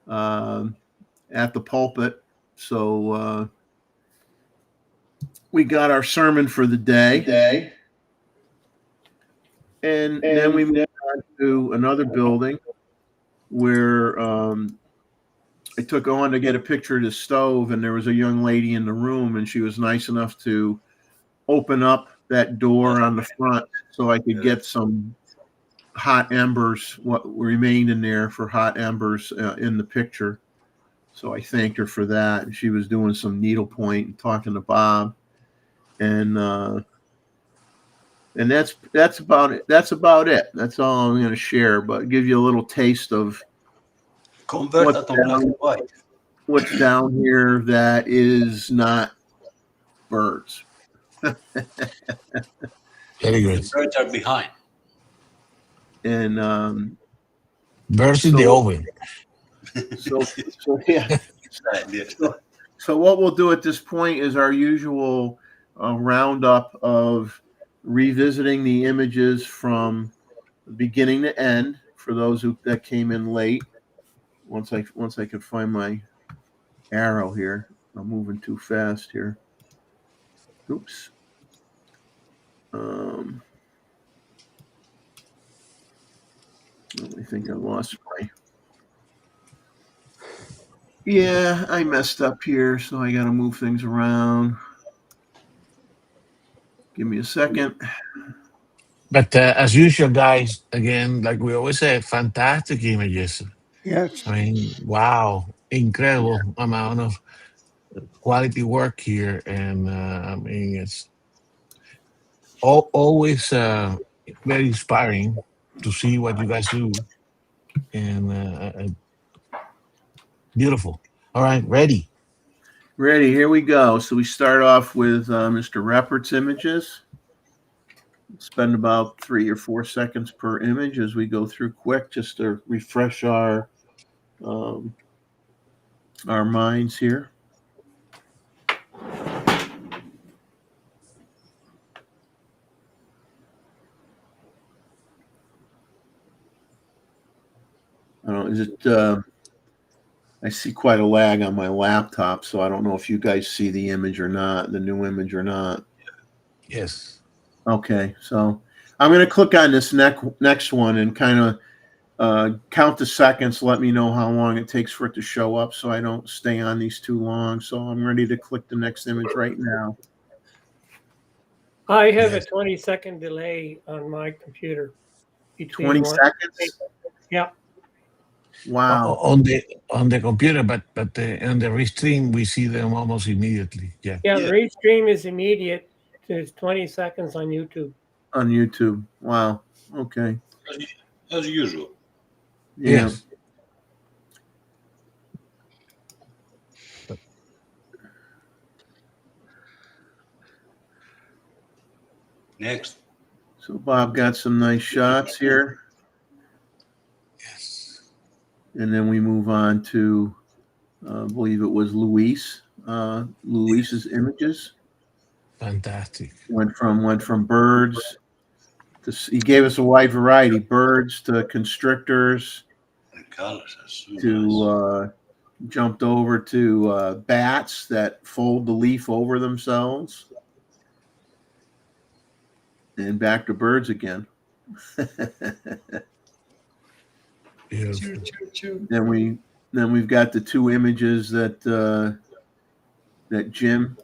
at the pulpit. So we got our sermon for the day. And then we moved on to another building where I took on to get a picture of the stove, and there was a young lady in the room, and she was nice enough to open up that door on the front so I could get some hot embers, what remained in there for hot embers in the picture. So I thanked her for that. And she was doing some needlepoint and talking to Bob, and that's about it. That's about it. That's all I'm going to share, but give you a little taste of Convert What's that on black and white. what's down here that is not birds. Very good. The birds are behind. And Birds in the So- oven. so yeah. Yeah. So what we'll do at this point is our usual roundup of revisiting the images from beginning to end for those that came in late. Once I can find my arrow here, I'm moving too fast here. Oops. I think I lost my. Yeah, I messed up here, so I got to move things around. Give me a second. But as usual, guys, again, like we always say, fantastic images. Yes. I mean, wow, incredible amount of quality work here, and I mean, it's always very inspiring to see what you guys do, and beautiful. All right, ready? Ready, here we go. So we start off with Mr. Reppert's images. Spend about 3 or 4 seconds per image as we go through quick, just to refresh our minds here. I don't know, is it? I see quite a lag on my laptop, so I don't know if you guys see the image or not, the new image or not. Yes. Okay, so I'm going to click on this next one and kind of count the seconds. Let me know how long it takes for it to show up, so I don't stay on these too long. So I'm ready to click the next image right now. I have Yes. a 20-second delay on my computer. between 20 one- seconds. Yeah. Wow. On the computer, but on the restream we see them almost immediately. Yeah. Yeah, Yeah. the restream is immediate. It's 20 seconds on YouTube. On YouTube. Wow. Okay. As usual. Yeah. Yes. Next. So Bob got some nice shots here. Yes. And then we move on to, I believe it was Luis. Luis's images Fantastic. went from birds to, he gave us a wide variety, birds to constrictors The colors are so nice. to jumped over to bats that fold the leaf over themselves, and back to birds again. Beautiful. Then we've got the 2 images that that Jim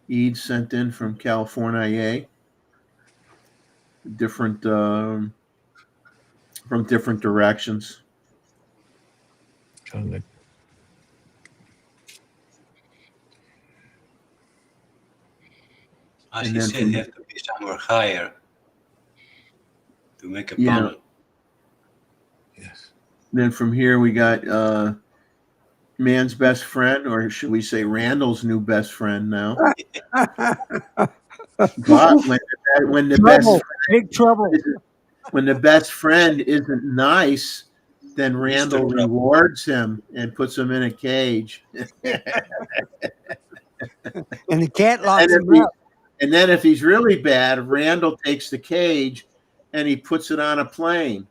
Eads sent in from California, different from different directions. From the- As And he then said, from- you have to be somewhere higher to make a Yeah. panel. Yes. Then from here we got man's best friend, or should we say Randall's new best friend now? But when the best Trouble, big trouble. when the best friend isn't nice, then Randall Trouble. rewards him and puts him in a cage. And the cat locks And, if him he- up. and then if he's really bad, Randall takes the cage and he puts it on a plane.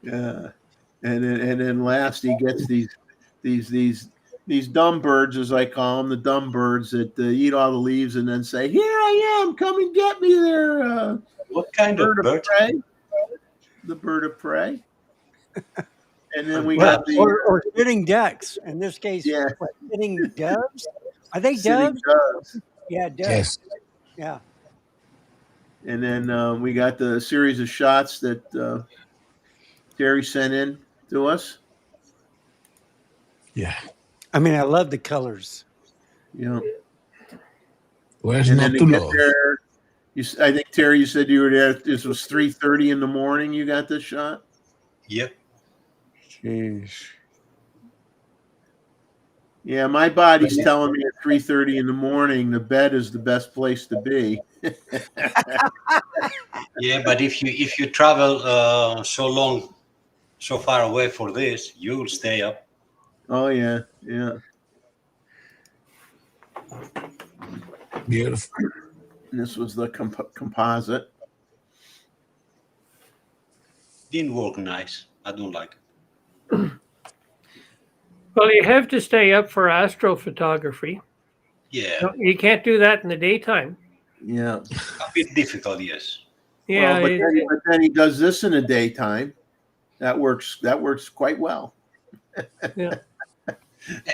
Yeah, and then last he gets these dumb birds, as I call them, the dumb birds that eat all the leaves and then say, "Here I am, come and get me there." What kind of Bird of bird? prey, the bird of prey. And then we Well, got the Or sitting ducks. In this case, Yeah. what, sitting doves? Are they sitting doves? doves. Yeah, doves. Yes. Yeah. And then we got the series of shots that Terry sent in to us. Yeah. I mean, I love the colors. You know, Where's and not then to to get love? there, I think Terry, you said you were there. This was 3:30 in the morning. You got this shot. Yep. Jeez. Yeah, my body's telling me at 3:30 in the morning the bed is the best place to be. Yeah, but if you travel so long, so far away for this, you will stay up. Oh yeah, yeah. Beautiful. And this was the composite. Didn't work nice. I don't like it. Well, you have to stay up for astrophotography. Yeah, You can't do that in the daytime. Yeah. a bit difficult. Yes. Yeah, Well, but then he does this in the daytime. That works. That works quite well. Yeah,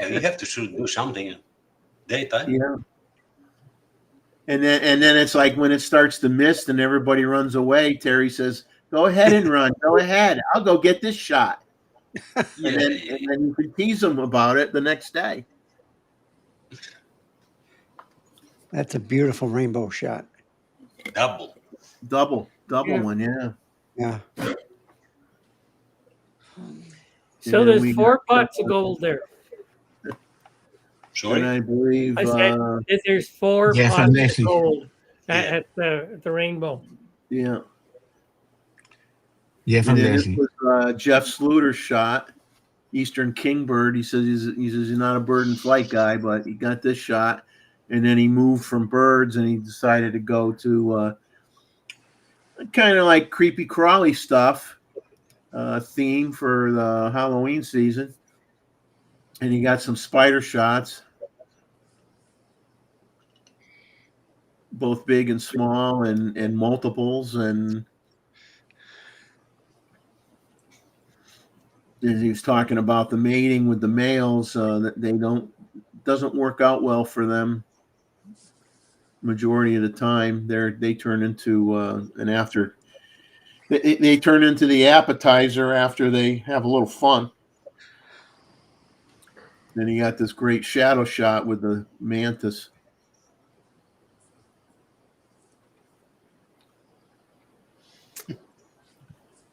you have to do something in daytime. Yeah. And then it's like when it starts to mist and everybody runs away, Terry says, "Go ahead and run. Go ahead. I'll go get this shot." Yeah, And then you can tease them about it the next day. That's a beautiful rainbow shot. double. Double Yeah. one, yeah. Yeah. so And then we there's 4 got- pots of gold there. Sorry. And I believe I said that there's 4 Jeff pots and of Leslie. gold Yeah. at the rainbow. yeah. Jeff And and then this Leslie. was Jeff Sluter's shot, Eastern Kingbird. He says he's not a bird and flight guy, but he got this shot, and then he moved from birds and he decided to go to kind of like creepy crawly stuff theme for the Halloween season, and he got some spider shots, both big and small, and multiples, and as he was talking about the mating with the males, that they doesn't work out well for them. Majority of the time, they turn into they turn into the appetizer after they have a little fun. Then he got this great shadow shot with the mantis.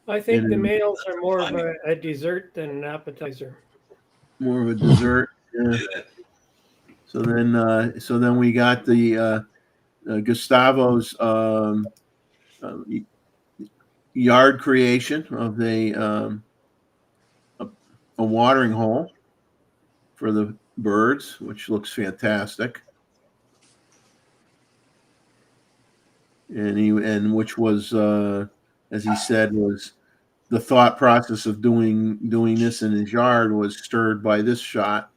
I think the And- males are more of a dessert than an appetizer. More of a dessert. Yeah. Yeah. So then we got the Gustavo's yard creation of a watering hole for the birds, which looks fantastic. And which was, as he said, was the thought process of doing this in his yard was stirred by this shot.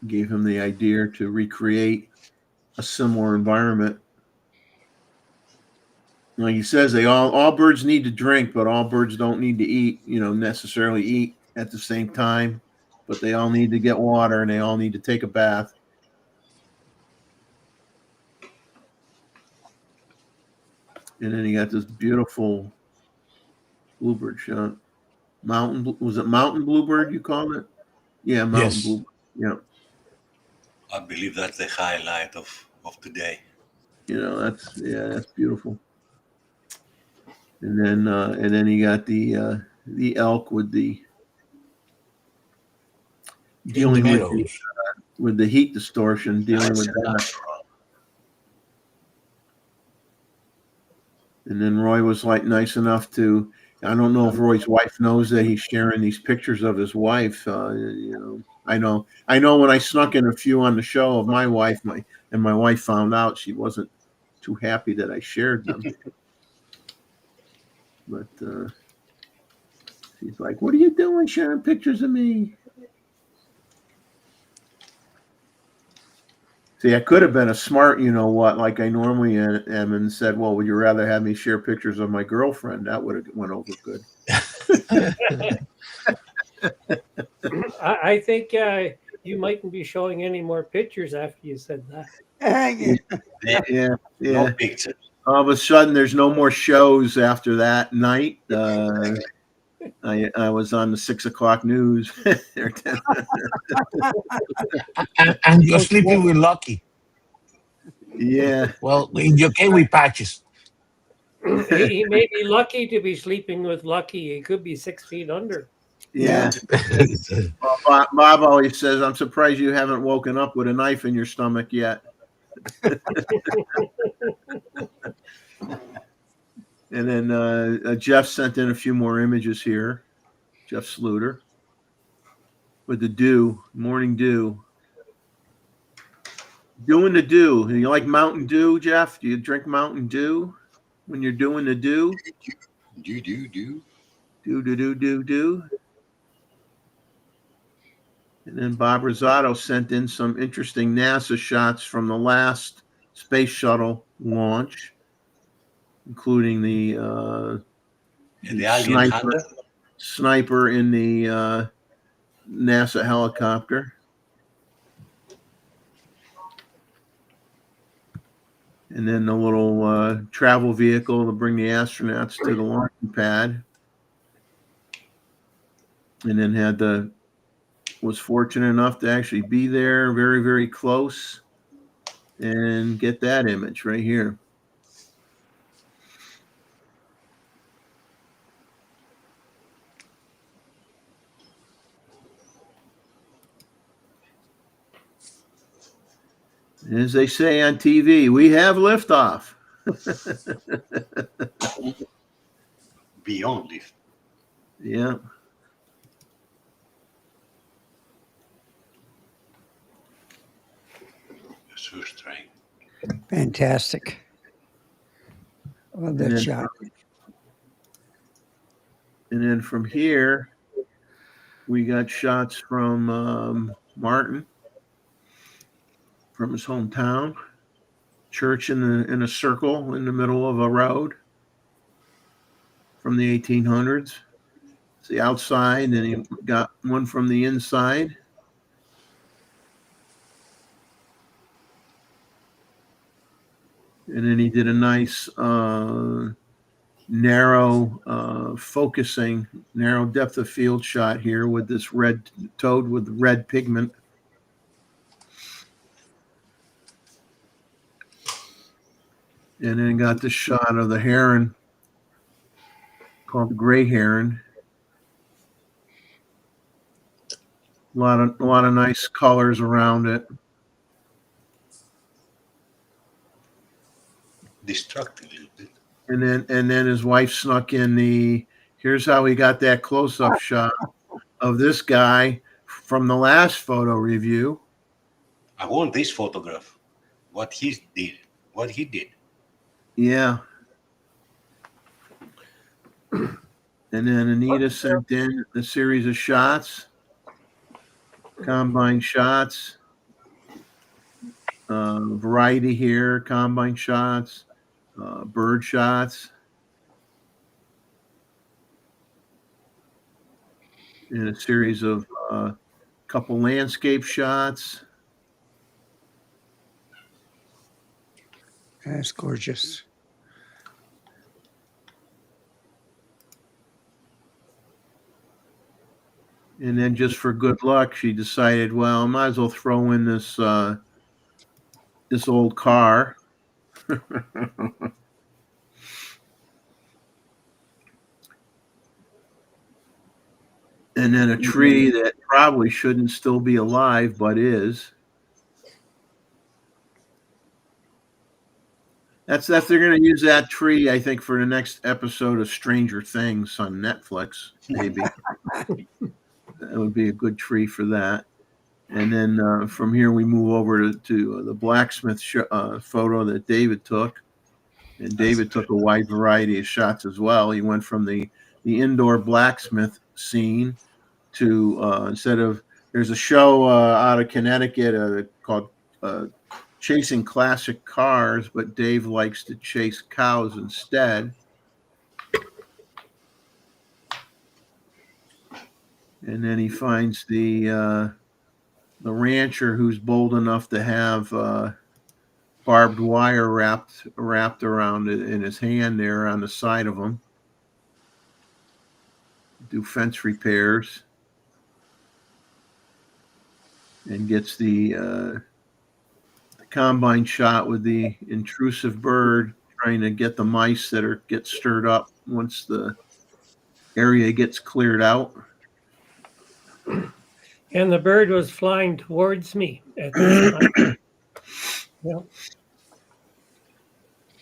Gave him the idea to recreate a similar environment. Like he says, all birds need to drink, but all birds don't need to eat, necessarily eat at the same time, but they all need to get water and they all need to take a bath. And then he got this beautiful bluebird shot. Was it mountain bluebird you called it? Yeah, mountain Yes. bluebird. Yeah. I believe that's the highlight of today. that's beautiful. And then you got the elk with the In the dealing meadows. with the heat distortion, dealing with Nice. that. And then Roy was like nice enough to. I don't know if Roy's wife knows that he's sharing these pictures of his wife. I know when I snuck in a few on the show of my wife, my wife found out, she wasn't too happy that I shared them. But she's like, "What are you doing sharing pictures of me?" See, I could have been a smart, like I normally am, and said, "Well, would you rather have me share pictures of my girlfriend?" That would have went over good. I think you mightn't be showing any more pictures after you said that. Yeah. No pictures. All of a sudden, there's no more shows after that night. I was on the 6 o'clock news. And you're sleeping with Lucky. Yeah. Well, in your case, with Patches. He may be lucky to be sleeping with Lucky. He could be 6 feet under. Yeah. Well, Bob always says, "I'm surprised you haven't woken up with a knife in your stomach yet." And then Jeff sent in a few more images here. Jeff Sluter with the dew, morning dew. Doing the dew. You like Mountain Dew, Jeff? Do you drink Mountain Dew when you're doing the dew? Do. Do. And then Bob Rosado sent in some interesting NASA shots from the last space shuttle launch, including the Alien Hunter. sniper in the NASA helicopter. And then the little travel vehicle to bring the astronauts to the launching pad. And then was fortunate enough to actually be there very, very close and get that image right here. As they say on TV, we have liftoff. Beyond lift. Yeah. So strange. Fantastic. I love that then- shot. And then from here, we got shots from Martin, from his hometown. Church in a circle in the middle of a road from the 1800s. It's the outside, and he got one from the inside. And then he did a nice narrow focusing, narrow depth of field shot here with this red toad with red pigment. And then got the shot of the heron called the gray heron. A lot of nice colors around it. Destructive a little bit. And then his wife snuck in here's how he got that close-up shot of this guy from the last photo review. I want this photograph. What he did. Yeah. And then Anita sent in a series of shots, combine shots, variety here, combine shots, bird shots, and a series of couple landscape shots. That's gorgeous. And then just for good luck, she decided, well, I might as well throw in this old car. And then a tree that probably shouldn't still be alive, but is. That's they're going to use that tree, I think, for the next episode of Stranger Things on Netflix. Maybe that would be a good tree for that. And then from here we move over to the blacksmith photo that David took. And David took a wide variety of shots as well. He went from the indoor blacksmith scene to instead of there's a show out of Connecticut called Chasing Classic Cars, but Dave likes to chase cows instead. And then he finds the rancher who's bold enough to have barbed wire wrapped around it in his hand there on the side of him. Do fence repairs. And gets the combine shot with the intrusive bird trying to get the mice that get stirred up once the area gets cleared out. And the bird was flying towards me at this time. Yeah.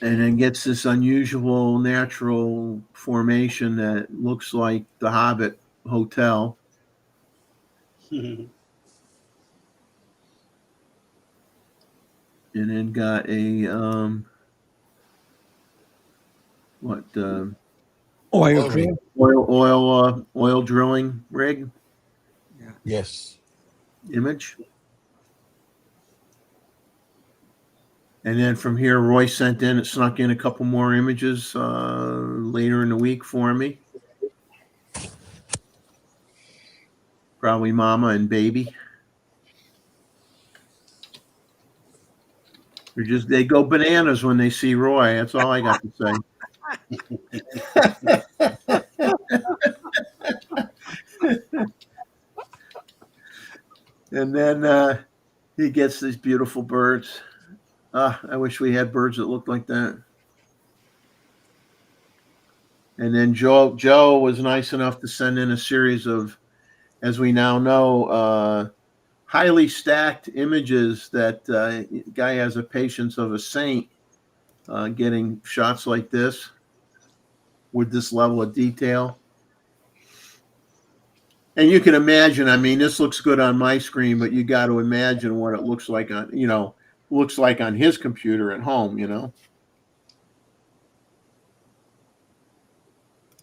And then gets this unusual natural formation that looks like the Hobbit Hotel. And then got a Oil rig. oil drilling rig Yes. image. And then from here, Roy snuck in a couple more images later in the week for me. Probably mama and baby. They go bananas when they see Roy. That's all I got to say. And then he gets these beautiful birds. I wish we had birds that looked like that. And then Joe was nice enough to send in a series of, as we now know, highly stacked images that guy has a patience of a saint getting shots like this with this level of detail. And you can imagine, I mean, this looks good on my screen, but you got to imagine what it looks like on his computer at home,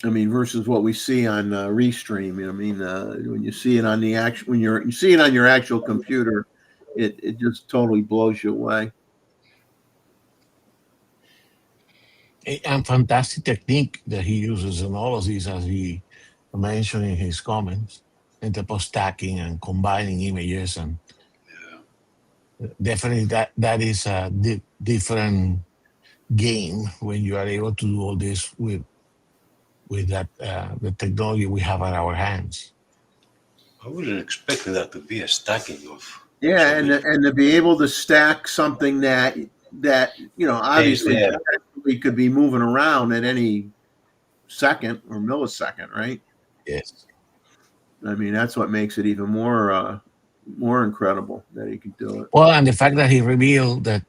I mean, versus what we see on Restream. I mean, when you see it on you see it on your actual computer, it just totally blows you away. And fantastic technique that he uses in all of these, as he mentioned in his comments, in terms of stacking and combining images. And definitely that is a different game when you are able to do all this with that the technology we have at our hands. I wasn't expecting that to be a stacking of. Yeah, and to be able to stack something that obviously we could be moving around at any second or millisecond, right? Yes. I mean, that's what makes it even more incredible that he could do it. Well, and the fact that he revealed that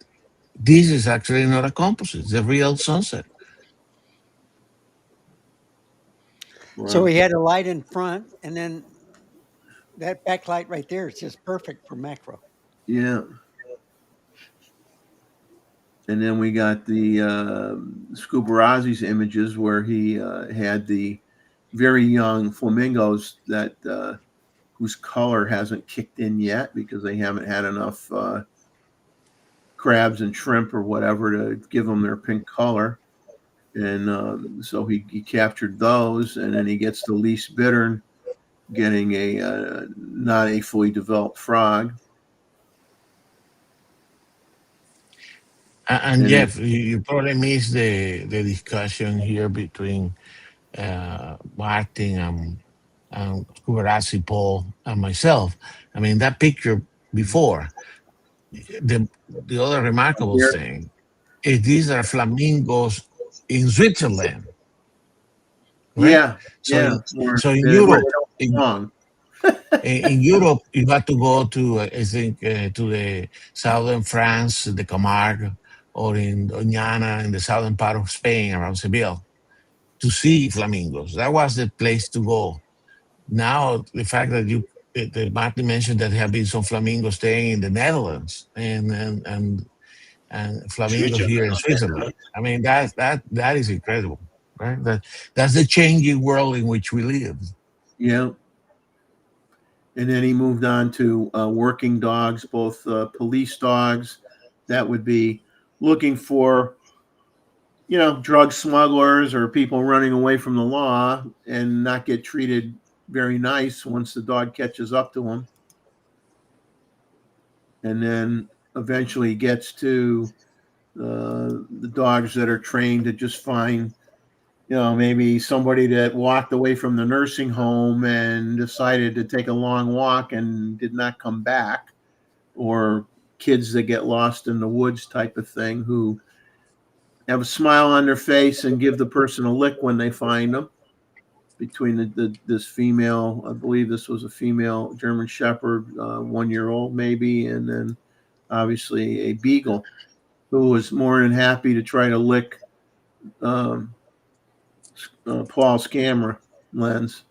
this is actually not a composite; it's a real sunset. So he had a light in front, and then that backlight right there is just perfect for macro. Yeah. And then we got the Scubarazzi's images where he had the very young flamingos that whose color hasn't kicked in yet because they haven't had enough crabs and shrimp or whatever to give them their pink color. And so he captured those, and then he gets the least bittern getting a not a fully developed frog. And Jeff, you probably missed the discussion here between Martin and Scubarazzi, Paul, and myself. I mean, that picture before, the other remarkable thing these are flamingos in Switzerland, right? Yeah, So, yeah. so in Where Europe, they don't in, belong. in Europe, you have to go to, I think, to the southern France, the Camargue, or in Doñana, in the southern part of Spain, around Seville, to see flamingos. That was the place to go. Now, the fact that that Martin mentioned that there have been some flamingos staying in the Netherlands and flamingos here in Switzerland. I mean, that is incredible, right? That's the changing world in which we live. Yeah. And then he moved on to working dogs, both police dogs that would be looking for, drug smugglers or people running away from the law and not get treated very nice once the dog catches up to them. And then eventually gets to the dogs that are trained to just find, maybe somebody that walked away from the nursing home and decided to take a long walk and did not come back, or kids that get lost in the woods type of thing, who have a smile on their face and give the person a lick when they find them. Between this female, I believe this was a female German Shepherd, 1 year old maybe, and then obviously a beagle who was more than happy to try to lick Paul's camera lens.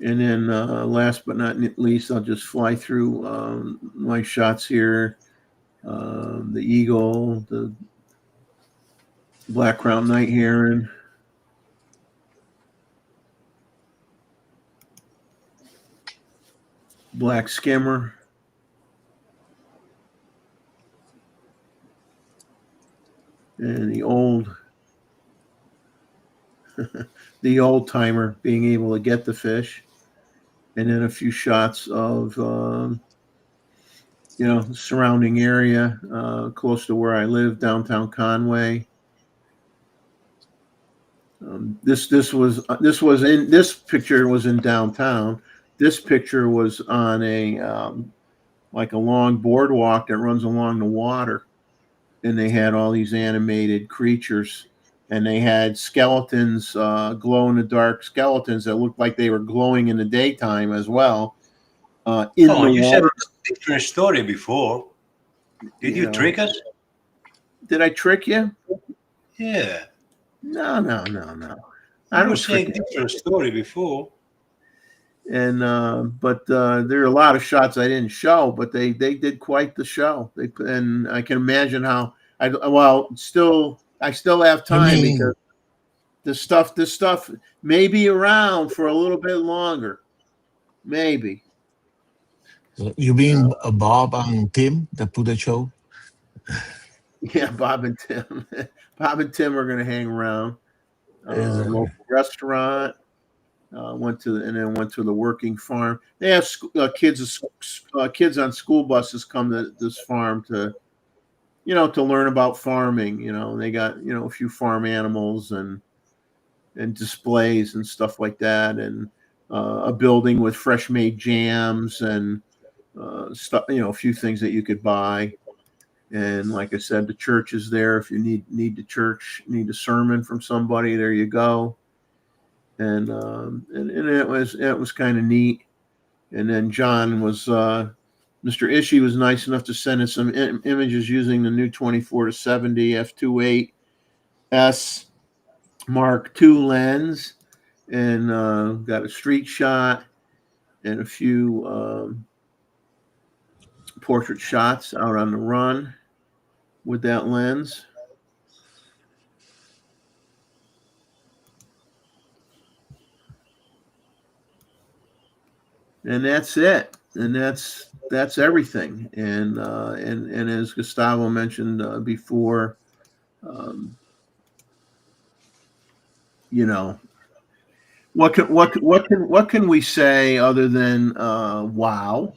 And then last but not least, I'll just fly through my shots here. The eagle, the black crown night heron, black skimmer, and the old timer being able to get the fish, and then a few shots of surrounding area close to where I live, downtown Conway. This picture was in downtown. This picture was on a like a long boardwalk that runs along the water, and they had all these animated creatures, and they had skeletons, glow in the dark skeletons that looked like they were glowing in the daytime as well. You said a different story before. Did you trick us? Did I trick you? Yeah. No. I was saying different story before. And but there are a lot of shots I didn't show, but they did quite the show. And I can imagine how I still have time because this stuff may be around for a little bit longer, maybe. You mean Bob and Tim that put the show? Yeah, Bob and Tim. Bob and Tim are going to hang around. Local restaurant. Went to the working farm. They have kids on school buses come to this farm to learn about farming. They got a few farm animals and displays and stuff like that, and a building with fresh made jams and stuff. A few things that you could buy. And like I said, the church is there. If you need a sermon from somebody, there you go. And it was kind of neat. And then John was Mr. Ishii was nice enough to send us some images using the new 24-70 f2.8S Mark II lens, and got a street shot and a few portrait shots out on the run with that lens. And that's it. And that's everything. And as Gustavo mentioned before, what can we say other than wow,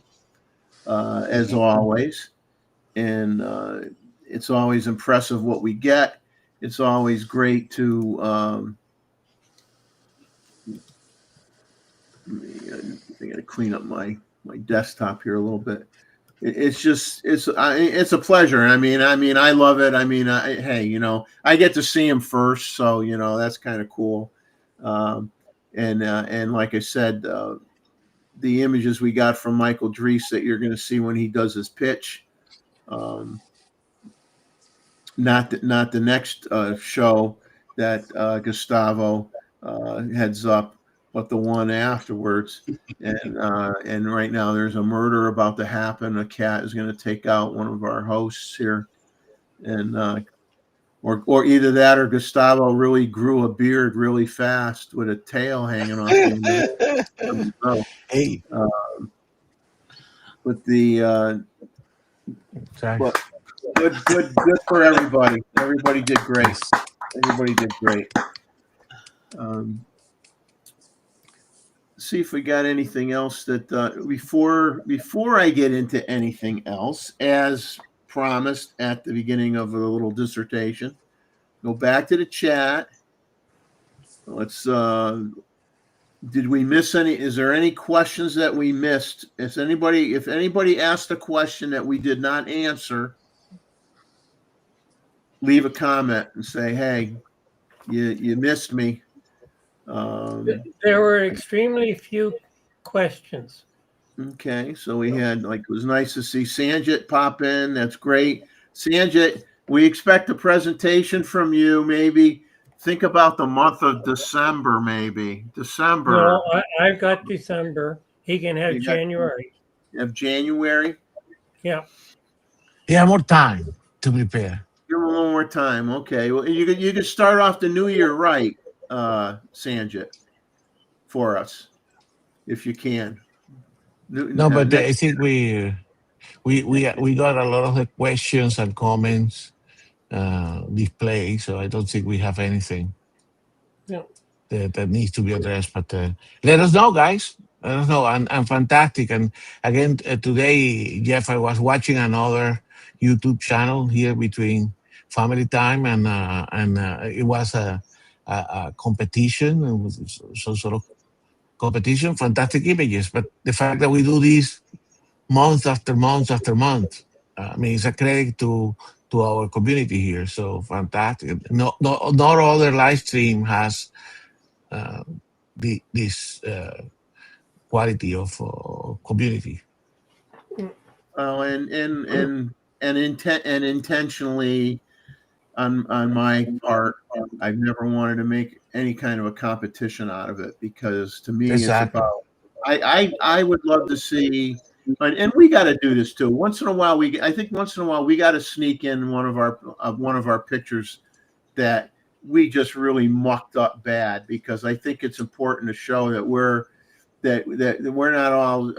as always. And it's always impressive what we get. It's always great to I got to clean up my desktop here a little bit. it's a pleasure. I mean, I love it. I mean, hey, I get to see him first, so that's kind of cool. And like I said, the images we got from Michael Dries that you're going to see when he does his pitch, not the next show that Gustavo heads up, but the one afterwards. And right now there's a murder about to happen. A cat is going to take out one of our hosts here, and or either that or Gustavo really grew a beard really fast with a tail hanging off him. Hey, With the exactly. good for everybody. Everybody did great. Everybody did great. See if we got anything else that before I get into anything else, as promised at the beginning of the little dissertation, go back to the chat. Let's did we miss any? Is there any questions that we missed? If anybody asked a question that we did not answer, leave a comment and say, hey, you missed me. There were extremely few questions. Okay, so we had, it was nice to see Sanjit pop in. That's great. Sanjit, we expect a presentation from you. Maybe think about the month of December, maybe. December. No, I've got December. He can have January. Of January? Yeah. Yeah, more time to prepare. Give him a little more time. Okay. Well, you could start off the new year right, Sanjit, for us, if you can. No, but I think we got a lot of the questions and comments displayed, so I don't think we have anything that needs to be addressed. But let us know, guys. Let us know. And fantastic. And again, today, Jeff, I was watching another YouTube channel here between Family Time and it was a competition. It was some sort of competition, fantastic images. But the fact that we do this month after month after month, I mean, it's a credit to our community here. So fantastic. No other live stream has this quality of community. Oh, and intentionally on my part, I've never wanted to make any kind of a competition out of it, because to me Exactly. it's about I would love to see, and we got to do this too. Once in a while we got to sneak in one of our pictures that we just really mucked up bad, because I think it's important to show that we're not all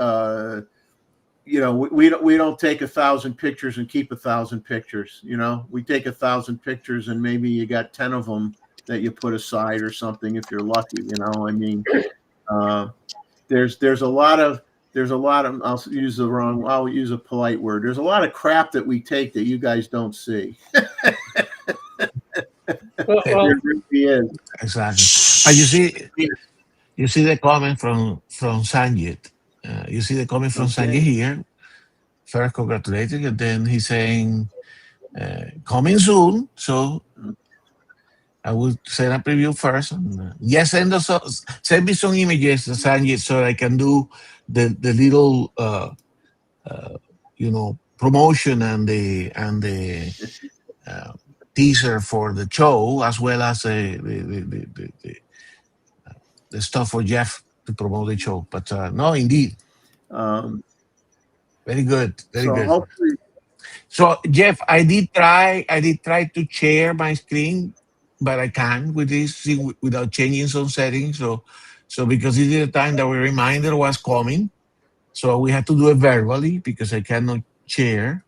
we don't take 1,000 pictures and keep 1,000 pictures. We take 1,000 pictures and maybe you got 10 of them that you put aside or something if you're lucky. I mean, there's a lot of I'll use a polite word. There's a lot of crap that we take that you guys don't see. Well, There really is. Exactly. But you see the comment from Sanjit. You see the comment from Sanjit here. First, congratulating, and then he's saying, coming soon. So I will send a preview first. And, yes, send me some images, Sanjit, so I can do the little, promotion and the teaser for the show, as well as the stuff for Jeff to promote the show. But no, indeed, very good, very So good. hopefully, So Jeff, I did try to share my screen, but I can't with this without changing some settings. So because this is the time that the reminder was coming, so we had to do it verbally because I cannot share.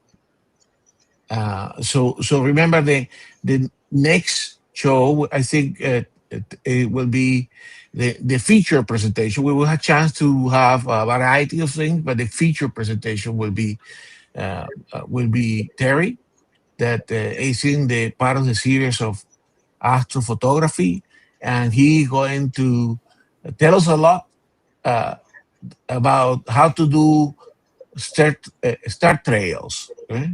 So remember the next show, I think it will be the feature presentation. We will have a chance to have a variety of things, but the feature presentation will be Terry, that is in the part of the series of astrophotography, and he's going to tell us a lot about how to do start trails. Right?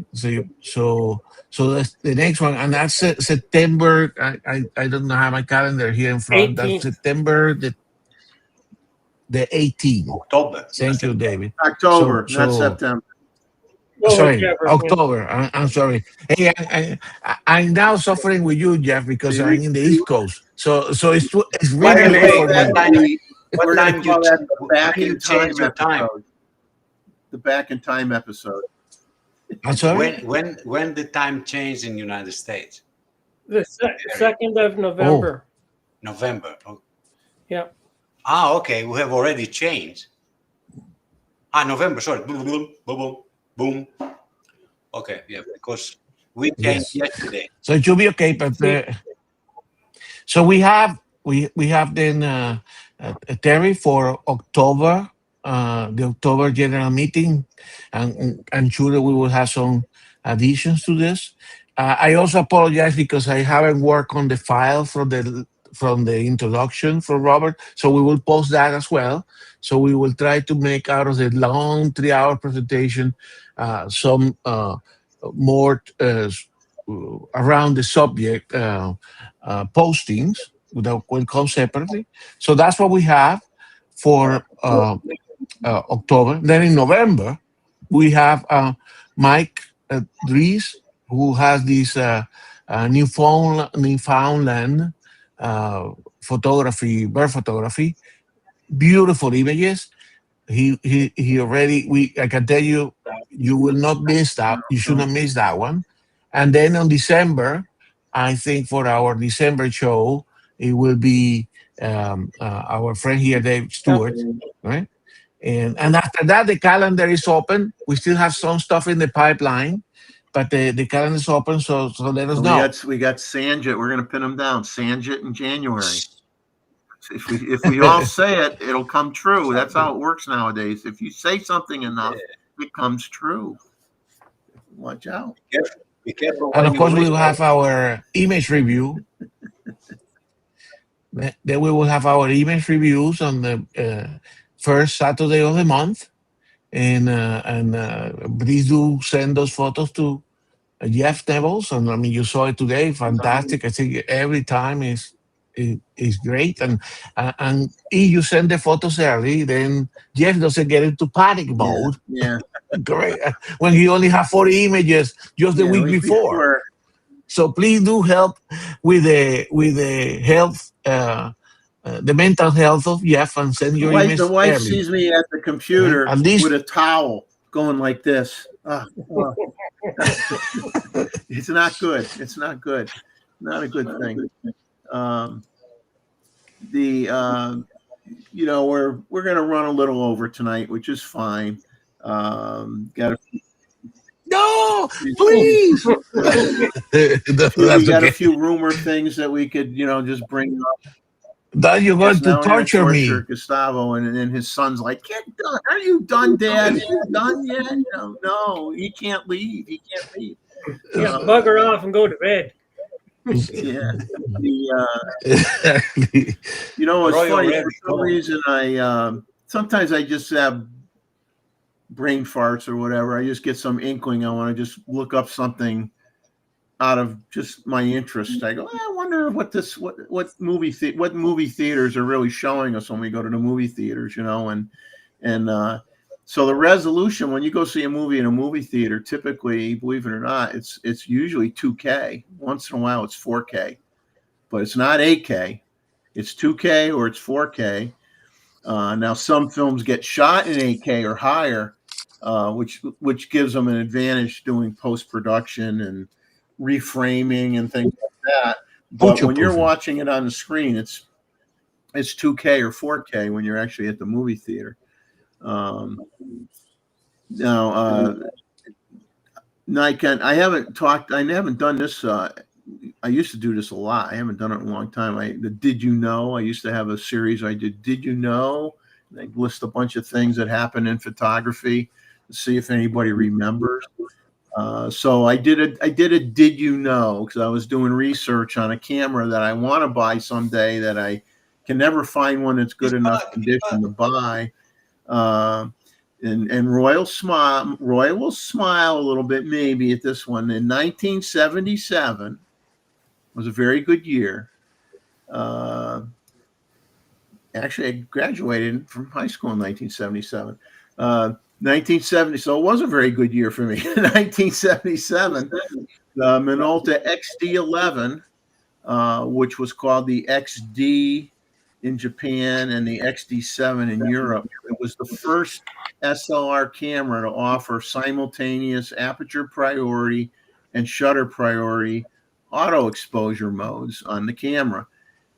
So that's the next one, and that's September. I don't know how my calendar here in front. That's 18th. September the 18th. October. Thank you, David. October, So not September. Go with sorry, Jefferson. October. I'm sorry. Hey, I'm now suffering with you, Jeff, because See, I'm in the East Coast. So it's By really the late way, for what me. time- We're what gonna time call you that the back when you in time change your time? episode. The back in time episode. I'm sorry. When the time changed in United States? The 2nd of November. November. Oh. Yeah. Ah, okay. We have already changed. November. Sorry. Boom, boom, boom, boom, boom. Okay, yeah, because we changed Yes. yesterday. So it should be okay. But so we have then Terry for October, the October general meeting, and I'm sure that we will have some additions to this. I also apologize because I haven't worked on the file from the introduction from Robert, so we will post that as well. So we will try to make out of the long 3-hour presentation some more around the subject postings that will come separately. So that's what we have for October. Then in November, we have Mike Dries, who has this Newfoundland photography, bird photography, beautiful images. He already, I can tell you, you will not miss that. You should not miss that one. And then on December, I think for our December show, it will be our friend here, Dave Stewart, right? And after that, the calendar is open. We still have some stuff in the pipeline, but the calendar is open. So let us know. We got Sanjit. We're gonna pin him down. Sanjit in January. If we all say it, it'll come true. That's how it works nowadays. If you say something enough, it comes true. Watch out. Be careful. And when of course, you we will whisper. have our image review. Then we will have our image reviews on the first Saturday of the month, and please do send those photos to Jeff Nevels. And I mean, you saw it today, fantastic. I think every time is great. And if you send the photos early, then Jeff doesn't get into panic mode. Yeah. Great, when he only have 40 images just the week before. So please do help with the health, the mental health of Jeff, and send your image The wife early. sees me at the computer At least- with a towel going like this. It's not good. It's not good. Not a good thing. We're gonna run a little over tonight, which is fine. Got No, please. we got a few rumor things that we could, just bring up. That you're going Yes, to now we're gonna torture me. Gustavo, and then his son's like, "Get done. Are you done, Dad? Are you done yet?" No, he can't leave. He can't leave. Yeah, bugger off and go to bed. Yeah. It's funny. For some reason, sometimes I just have brain farts or whatever. I just get some inkling. I want to just look up something out of just my interest. I go, I wonder what movie theaters are really showing us when we go to the movie theaters, and so the resolution when you go see a movie in a movie theater, typically, believe it or not, it's usually 2K. Once in a while, it's 4K, but it's not 8K. It's 2K or it's 4K. Now, some films get shot in 8K or higher, which gives them an advantage doing post-production and reframing and things like that. But when you're watching it on the screen, it's 2K or 4K when you're actually at the movie theater. Nikon, I haven't done this. I used to do this a lot. I haven't done it in a long time. The Did You Know? I used to have a series I did. Did You Know? I list a bunch of things that happen in photography to see if anybody remembers. So I did a Did You Know? Because I was doing research on a camera that I want to buy someday that I can never find one that's good enough condition to buy. And Roy will smile a little bit maybe at this one. In 1977 was a very good year. Actually, I graduated from high school in 1977. 1970, so it was a very good year for me. In 1977, the Minolta XD11, which was called the XD in Japan and the XD7 in Europe. It was the first SLR camera to offer simultaneous aperture priority and shutter priority auto exposure modes on the camera.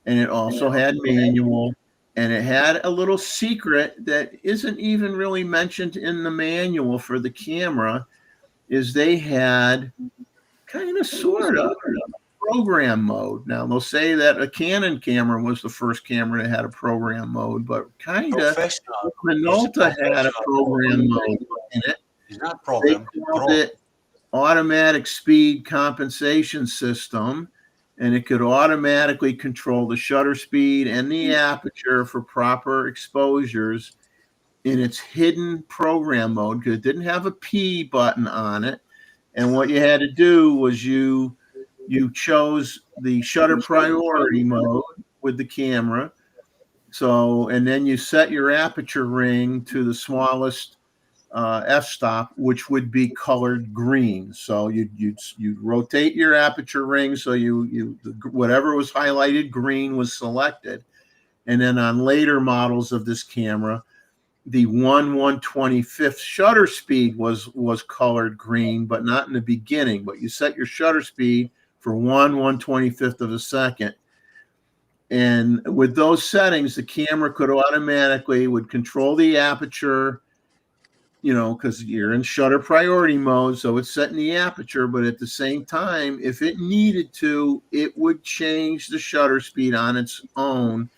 And it also had manual, and it had a little secret that isn't even really mentioned in the manual for the camera, is they had kind of sort of program mode. Now they'll say that a Canon camera was the first camera that had a program mode, but kind of Professional. Minolta had a program mode in it. It's not They problem. called it automatic speed compensation system, and it could automatically control the shutter speed and the aperture for proper exposures in its hidden program mode, because it didn't have a P button on it. And what you had to do was you chose the shutter priority mode with the camera. So, and then you set your aperture ring to the smallest f-stop, which would be colored green. So you'd rotate your aperture ring so whatever was highlighted green was selected. And then on later models of this camera, the 1/125th shutter speed was colored green, but not in the beginning. But you set your shutter speed for 1/125th of a second. And with those settings, the camera would control the aperture, because you're in shutter priority mode, so it's setting the aperture, but at the same time, if it needed to, it would change the shutter speed on its own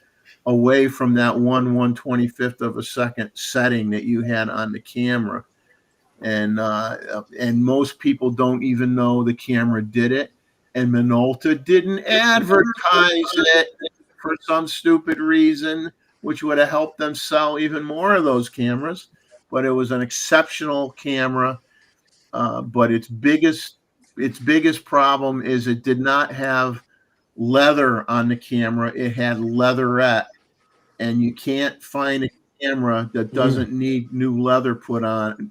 away from that 1/125th of a second setting that you had on the camera. And most people don't even know the camera did it. And Minolta didn't advertise it for some stupid reason, which would have helped them sell even more of those cameras. But it was an exceptional camera. But its biggest problem is it did not have leather on the camera. It had leatherette, and you can't find a camera that doesn't need new leather put on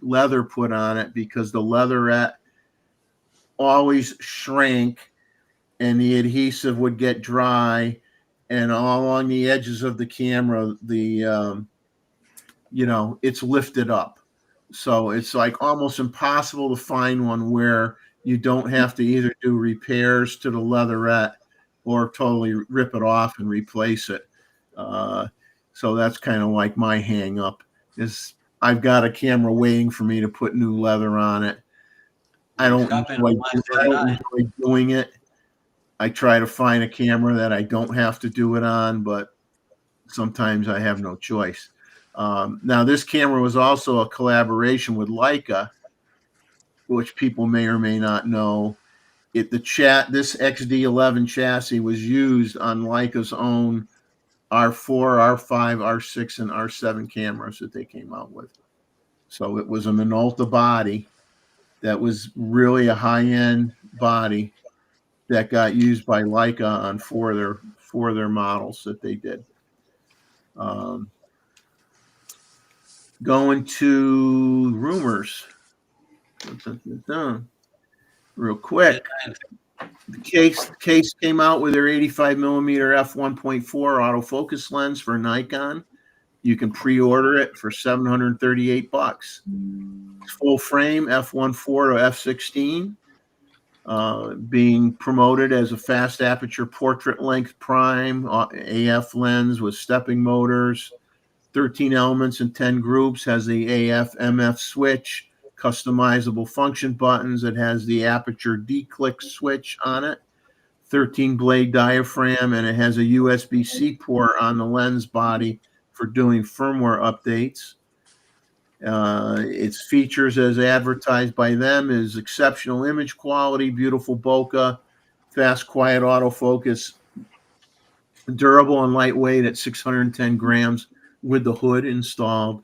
it, because the leatherette always shrank and the adhesive would get dry, and all along the edges of the camera, it's lifted up. So it's like almost impossible to find one where you don't have to either do repairs to the leatherette or totally rip it off and replace it. So that's kind of like my hang up, is I've got a camera waiting for me to put new leather on it. I don't enjoy doing it. I try to find a camera that I don't have to do it on, but sometimes I have no choice. Now, this camera was also a collaboration with Leica, which people may or may not know. This XD11 chassis was used on Leica's own R4, R5, R6, and R7 cameras that they came out with. So it was a Minolta body that was really a high-end body that got used by Leica on four of their models that they did. Going to rumors. Real quick. The case came out with their 85 millimeter f1.4 autofocus lens for Nikon. You can pre-order it for $738. It's full frame f1.4 to f16, being promoted as a fast aperture portrait length prime AF lens with stepping motors, 13 elements and 10 groups, has the AF MF switch, customizable function buttons. It has the aperture declick switch on it, 13 blade diaphragm, and it has a USB-C port on the lens body for doing firmware updates. Its features as advertised by them is exceptional image quality, beautiful bokeh, fast, quiet autofocus, durable and lightweight at 610 grams with the hood installed.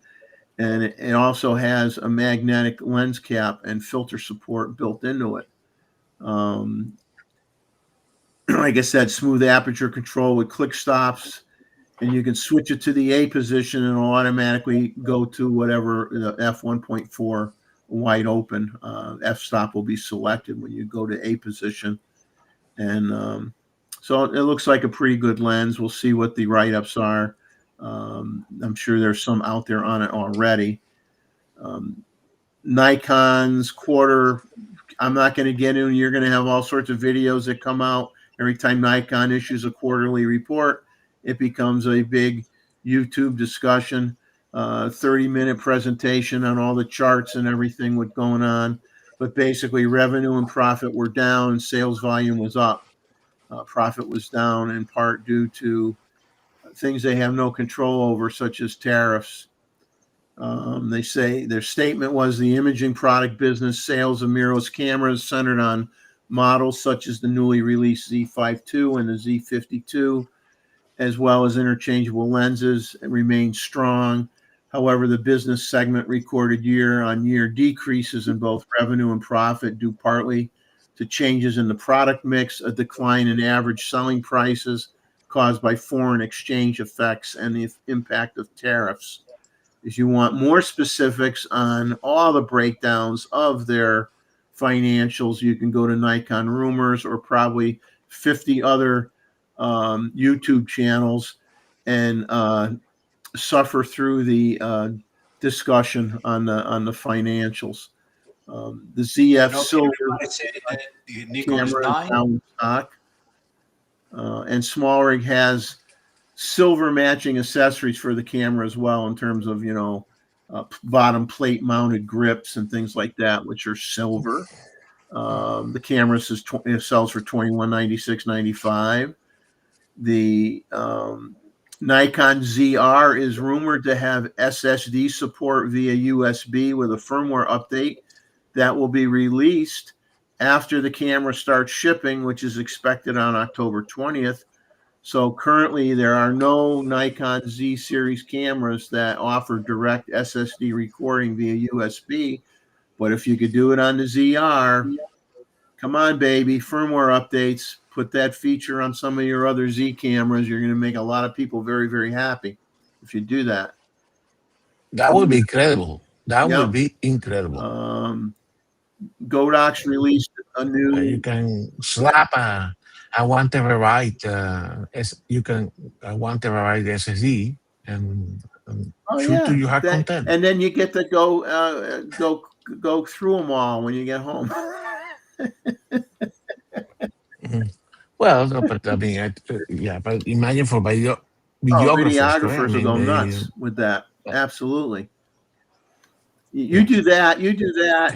and it also has a magnetic lens cap and filter support built into it. Like I said, smooth aperture control with click stops, and you can switch it to the A position and it'll automatically go to whatever the f1.4 wide open. F-stop will be selected when you go to A position. And so it looks like a pretty good lens. We'll see what the write-ups are. I'm sure there's some out there on it already. Nikon's quarter, I'm not going to get in. You're going to have all sorts of videos that come out. Every time Nikon issues a quarterly report, it becomes a big YouTube discussion, 30-minute presentation on all the charts and everything what's going on. But basically, revenue and profit were down and sales volume was up. Profit was down in part due to things they have no control over, such as tariffs. They say their statement was the imaging product business sales of mirrorless cameras centered on models such as the newly released Z5 II and the Z52, as well as interchangeable lenses, remained strong. However, the business segment recorded year-on-year decreases in both revenue and profit due partly to changes in the product mix, a decline in average selling prices caused by foreign exchange effects, and the impact of tariffs. If you want more specifics on all the breakdowns of their financials, you can go to Nikon Rumors or probably 50 other YouTube channels and suffer through the discussion on the financials. The ZF Silver Nikon camera is 9. now in stock, and SmallRig has silver matching accessories for the camera as well, in terms of bottom plate mounted grips and things like that, which are silver. The camera sells for $2196.95. The Nikon ZR is rumored to have SSD support via USB with a firmware update that will be released after the camera starts shipping, which is expected on October 20th. So currently there are no Nikon Z series cameras that offer direct SSD recording via USB. But if you could do it on the ZR, come on, baby, firmware updates, put that feature on some of your other Z cameras. You're going to make a lot of people very, very happy if you do that. That would be incredible. That Yeah. would be incredible. Godox released a new. You can slap a 1 terabyte. You can a 1 terabyte SSD and shoot to your heart content. And then you get to go through them all when you get home. Well, no, but I mean, but imagine for videographers. Videographers will go nuts with that. Absolutely. You do that,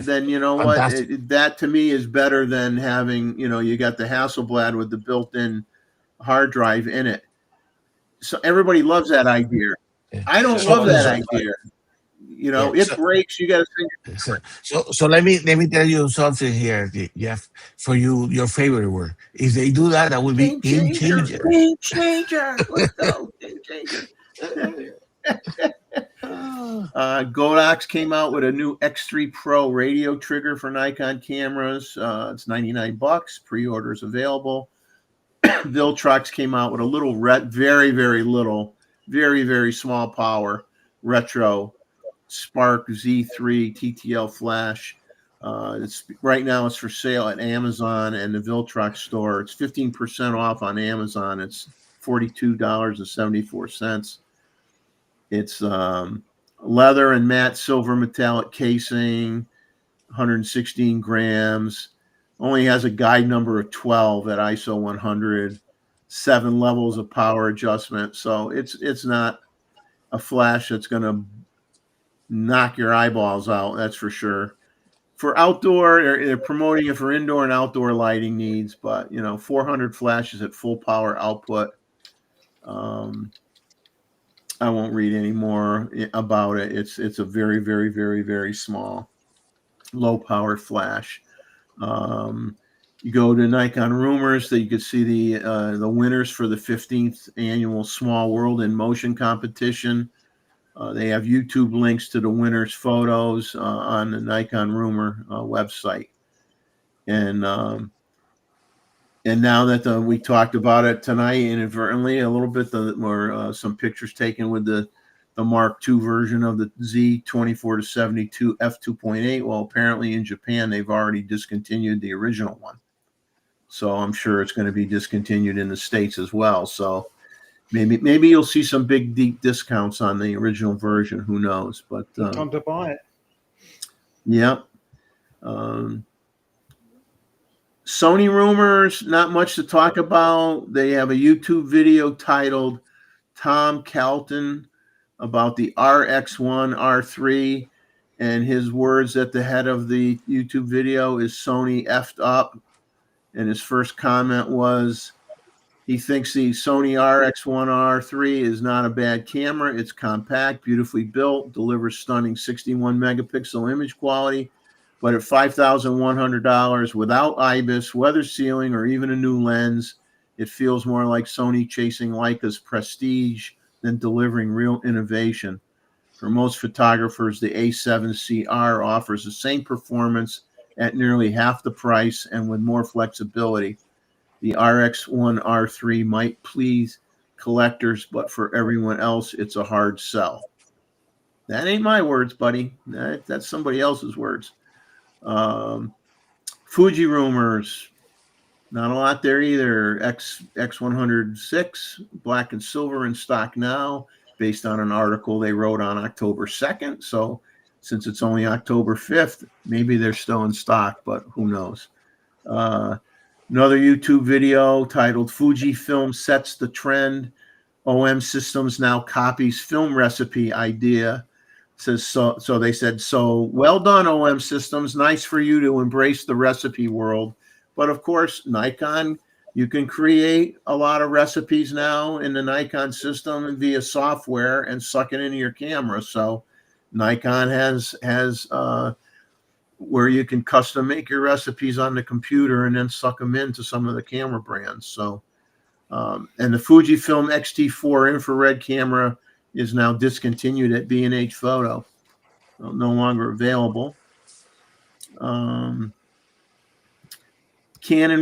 then you know Fantastic. what? That to me is better than having, you got the Hasselblad with the built-in hard drive in it. So everybody loves that idea. Yeah. I don't love that idea. It breaks. You got to think. So let me tell you something here, Jeff. For you, your favorite word. If they do that, that would be game changer. Game changer. Let's go. Game changer. Godox came out with a new X3 Pro radio trigger for Nikon cameras. It's $99. Pre-orders available. Viltrox came out with a little very, very little, very, very small power retro Spark Z3 TTL flash. Right now it's for sale at Amazon and the Viltrox store. It's 15% off on Amazon. It's $42.74. It's leather and matte silver metallic casing, 116 grams. Only has a guide number of 12 at ISO 100, 7 levels of power adjustment. So it's not a flash that's going to knock your eyeballs out, that's for sure. For outdoor, they're promoting it for indoor and outdoor lighting needs, but 400 flashes at full power output. I won't read any more about it. It's a very, very, very, very small, low power flash. You go to Nikon Rumors, that you can see the winners for the 15th annual Small World in Motion competition. They have YouTube links to the winners' photos on the Nikon Rumor website. And now that we talked about it tonight inadvertently a little bit, some pictures taken with the Mark II version of the Z24-72 f2.8. Well, apparently in Japan they've already discontinued the original one, so I'm sure it's going to be discontinued in the States as well. So maybe you'll see some big deep discounts on the original version. Who knows? But Time to buy it. yeah. Sony rumors, not much to talk about. They have a YouTube video titled Tom Calton about the RX1 R3, and his words at the head of the YouTube video is Sony effed up. And his first comment was he thinks the Sony RX1 R3 is not a bad camera. It's compact, beautifully built, delivers stunning 61 megapixel image quality. But at $5,100 without IBIS, weather sealing, or even a new lens, it feels more like Sony chasing Leica's prestige than delivering real innovation. For most photographers, the A7CR offers the same performance at nearly half the price and with more flexibility. The RX1 R3 might please collectors, but for everyone else, it's a hard sell. That ain't my words, buddy. That's somebody else's words. Fuji rumors, not a lot there either. X106, black and silver in stock now, based on an article they wrote on October 2nd. So since it's only October 5th, maybe they're still in stock, but who knows? Another YouTube video titled Fujifilm Sets the Trend. OM Systems now copies film recipe idea. Says so they said, so well done, OM Systems. Nice for you to embrace the recipe world. But of course, Nikon, you can create a lot of recipes now in the Nikon system via software and suck it into your camera. So Nikon has where you can custom make your recipes on the computer and then suck them into some of the camera brands. So and the Fujifilm X-T4 infrared camera is now discontinued at B&H Photo, no longer available. Canon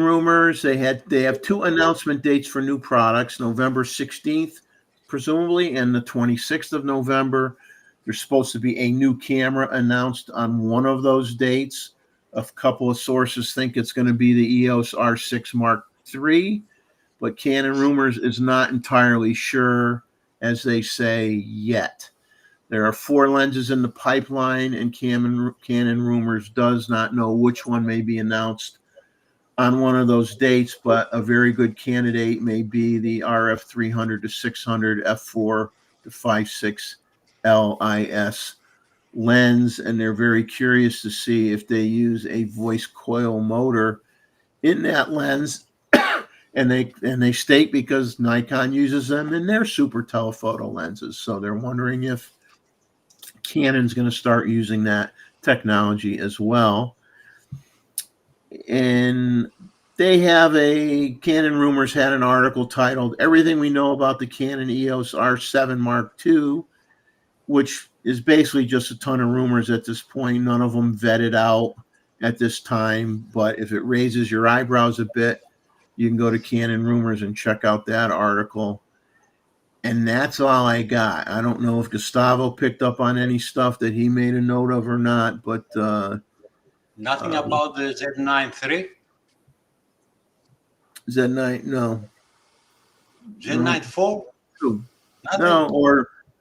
rumors, they have two announcement dates for new products, November 16th, presumably, and the 26th of November. There's supposed to be a new camera announced on one of those dates. A couple of sources think it's going to be the EOS R6 Mark III, but Canon rumors is not entirely sure, as they say, yet. There are 4 lenses in the pipeline, and Canon rumors does not know which one may be announced on one of those dates, but a very good candidate may be the RF 300 to 600 f4 to 5.6 LIS lens, and they're very curious to see if they use a voice coil motor in that lens. And they state because Nikon uses them in their super telephoto lenses. So they're wondering if Canon's going to start using that technology as well. And they have Canon Rumors had an article titled Everything We Know About the Canon EOS R7 Mark II, which is basically just a ton of rumors at this point. None of them vetted out at this time. But if it raises your eyebrows a bit, you can go to Canon Rumors and check out that article. And that's all I got. I don't know if Gustavo picked up on any stuff that he made a note of or not, but Nothing about the Z9 III? Z9, no. Z9 IV? True. Nothing? No,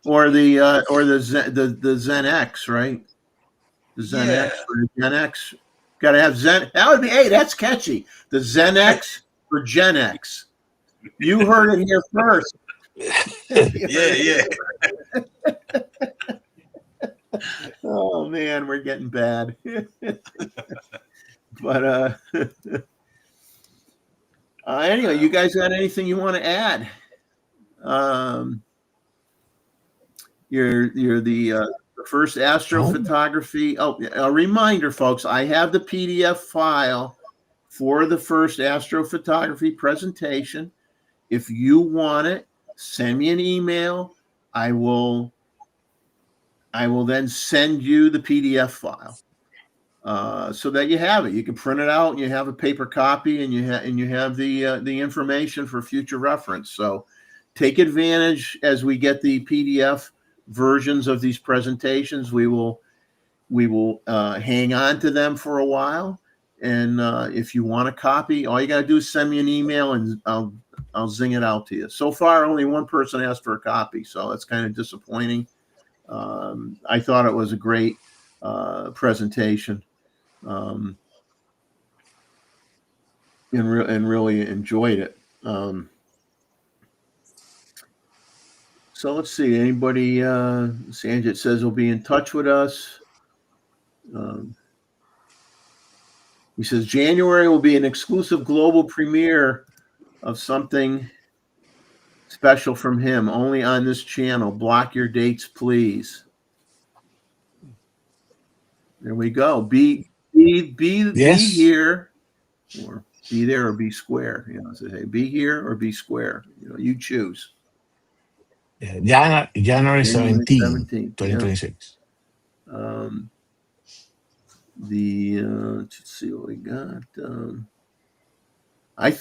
or the Zen X, right? The Zen X Yeah. for the Gen X. Got to have Zen. That would be, hey, that's catchy. The Zen X for Gen X. You heard it here first. Yeah. Oh man, we're getting bad. But anyway, you guys got anything you want to add? You're the first astrophotography. Oh, a reminder, folks, I have the PDF file for the first astrophotography presentation. If you want it, send me an email. I will I will then send you the PDF file so that you have it. You can print it out and you have a paper copy, and you have the information for future reference. So take advantage as we get the PDF versions of these presentations. We will hang on to them for a while. And if you want a copy, all you got to do is send me an email and I'll zing it out to you. So far, only one person asked for a copy, so that's kind of disappointing. I thought it was a great presentation, and really enjoyed it. So let's see. Anybody? Sanjit says he'll be in touch with us. He says January will be an exclusive global premiere of something special from him, only on this channel. Block your dates, please. There we go. Be Yes. here, or be there, or be square. So hey, be here or be square. You choose. Yeah, January 17, 17th, 2026. Let's see what we got. I'd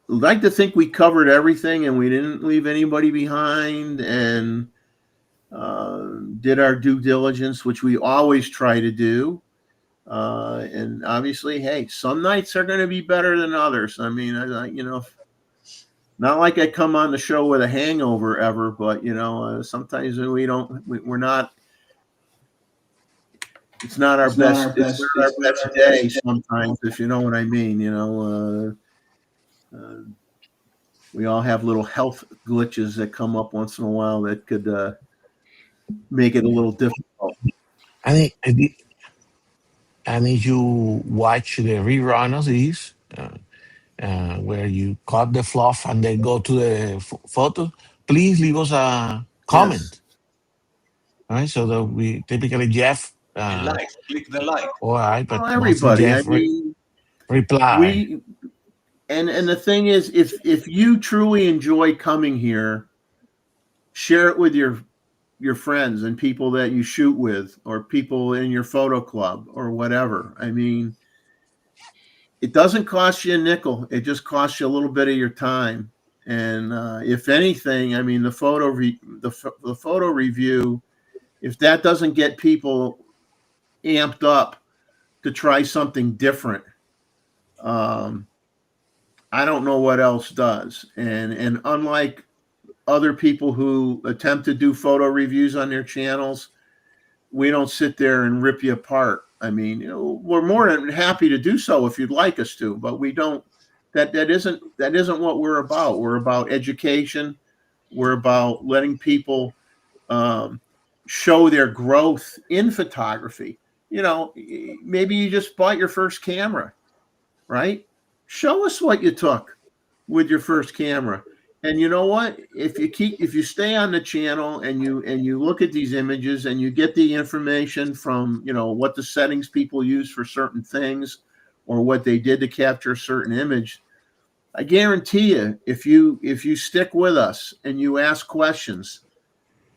like to think we covered everything and we didn't leave anybody behind, and did our due diligence, which we always try to do. And obviously, hey, some nights are going to be better than others. I mean, not like I come on the show with a hangover ever, but sometimes we're not. It's not our best. It's not our best day sometimes, if you know what I mean. We all have little health glitches that come up once in a while that could make it a little difficult. And if you watch the rerun of these, where you cut the fluff and then go to the photo, please leave us a comment. Yes. All right, so that we typically Jeff. Click the like. All right, but Everybody. Jeff reply. And the thing is, if you truly enjoy coming here, share it with your friends and people that you shoot with, or people in your photo club or whatever. I mean, it doesn't cost you a nickel. It just costs you a little bit of your time. And if anything, I mean, the photo review, if that doesn't get people amped up to try something different, I don't know what else does. And unlike other people who attempt to do photo reviews on their channels, we don't sit there and rip you apart. I mean, we're more than happy to do so if you'd like us to, but we don't. That isn't what we're about. We're about education. We're about letting people show their growth in photography. Maybe you just bought your first camera, right? Show us what you took with your first camera. And you know what? If you stay on the channel and you look at these images and you get the information from, what the settings people use for certain things or what they did to capture a certain image, I guarantee you, if you stick with us and you ask questions,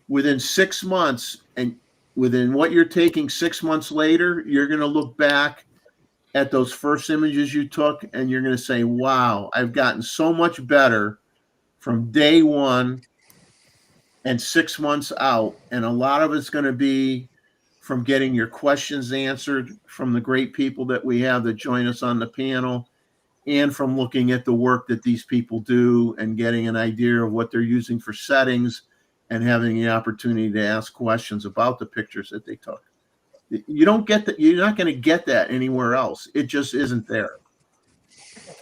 within 6 months and within what you're taking 6 months later, you're going to look back at those first images you took and you're going to say, wow, I've gotten so much better from day one and 6 months out. And a lot of it's going to be from getting your questions answered from the great people that we have that join us on the panel, and from looking at the work that these people do and getting an idea of what they're using for settings and having the opportunity to ask questions about the pictures that they took. You don't get that. You're not going to get that anywhere else. It just isn't there.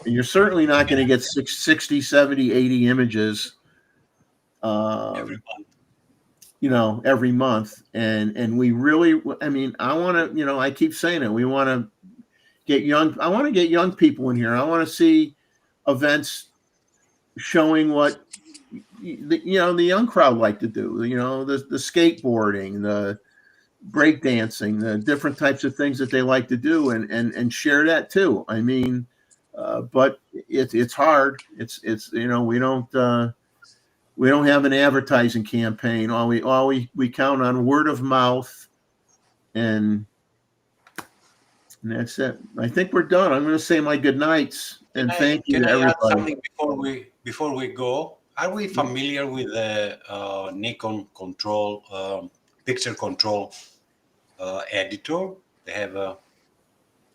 And you're certainly not going to get 60, 70, 80 images, Every month. Every month. And we really, I mean, I want to, I keep saying it. We want to I want to get young people in here. I want to see events showing what, the young crowd like to do, the skateboarding, the breakdancing, the different types of things that they like to do, and share that too. I mean, but it's hard. It's we don't, we don't have an advertising campaign. All we count on word of mouth, and that's it. I think we're done. I'm going to say my good nights and thank you Can to I add everybody. something before we go? Are we familiar with the Nikon control picture control editor? They have a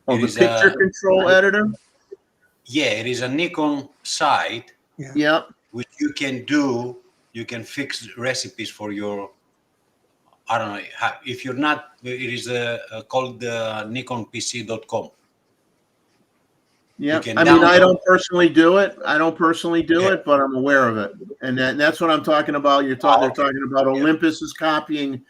Oh, it the is picture a control editor. it is a Nikon site Yep. which you can do. You can fix recipes for your. I don't know if you're not. It is called NikonPC.com. Yeah, can I mean, I download- don't personally do it. But I'm aware of it, and that's what I'm talking about. They're talking about Olympus is copying.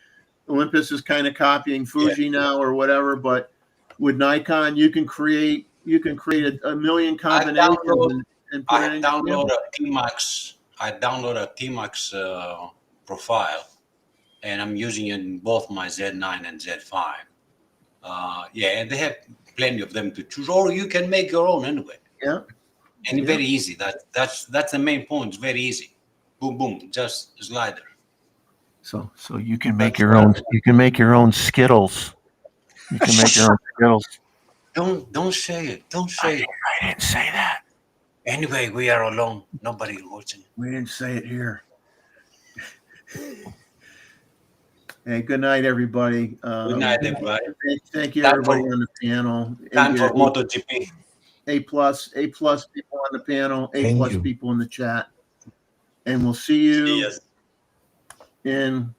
Olympus is kind of copying Fuji now or whatever. But with Nikon, you can create a million combinations and put it I in. download a T-Max. I download a T-Max profile, and I'm using it in both my Z9 and Z5. And they have plenty of them to choose, or you can make your own anyway. Yeah. And Yeah. very easy. That's the main point. It's very easy. Boom, boom, just a slider. So you can make your own. You can make your own Skittles. You can make your own Skittles. Don't say it. Don't say it. I didn't say that. Anyway, we are alone. Nobody watching. We didn't say it here. Hey, good night, everybody. Good night, everybody. Thank you, Time for- everybody on the panel. Time for A MotoGP. plus people on the panel, A Thank plus you. people in the chat, and we'll see you Yes. in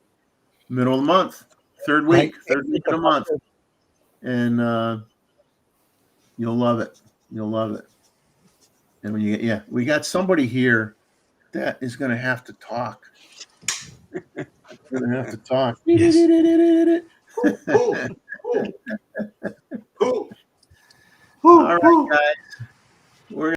middle of the month, third week of the month, and you'll love it. You'll love it. And when we got somebody here that is going to have to talk. Going to have to talk. Yes. Who? All right, guys.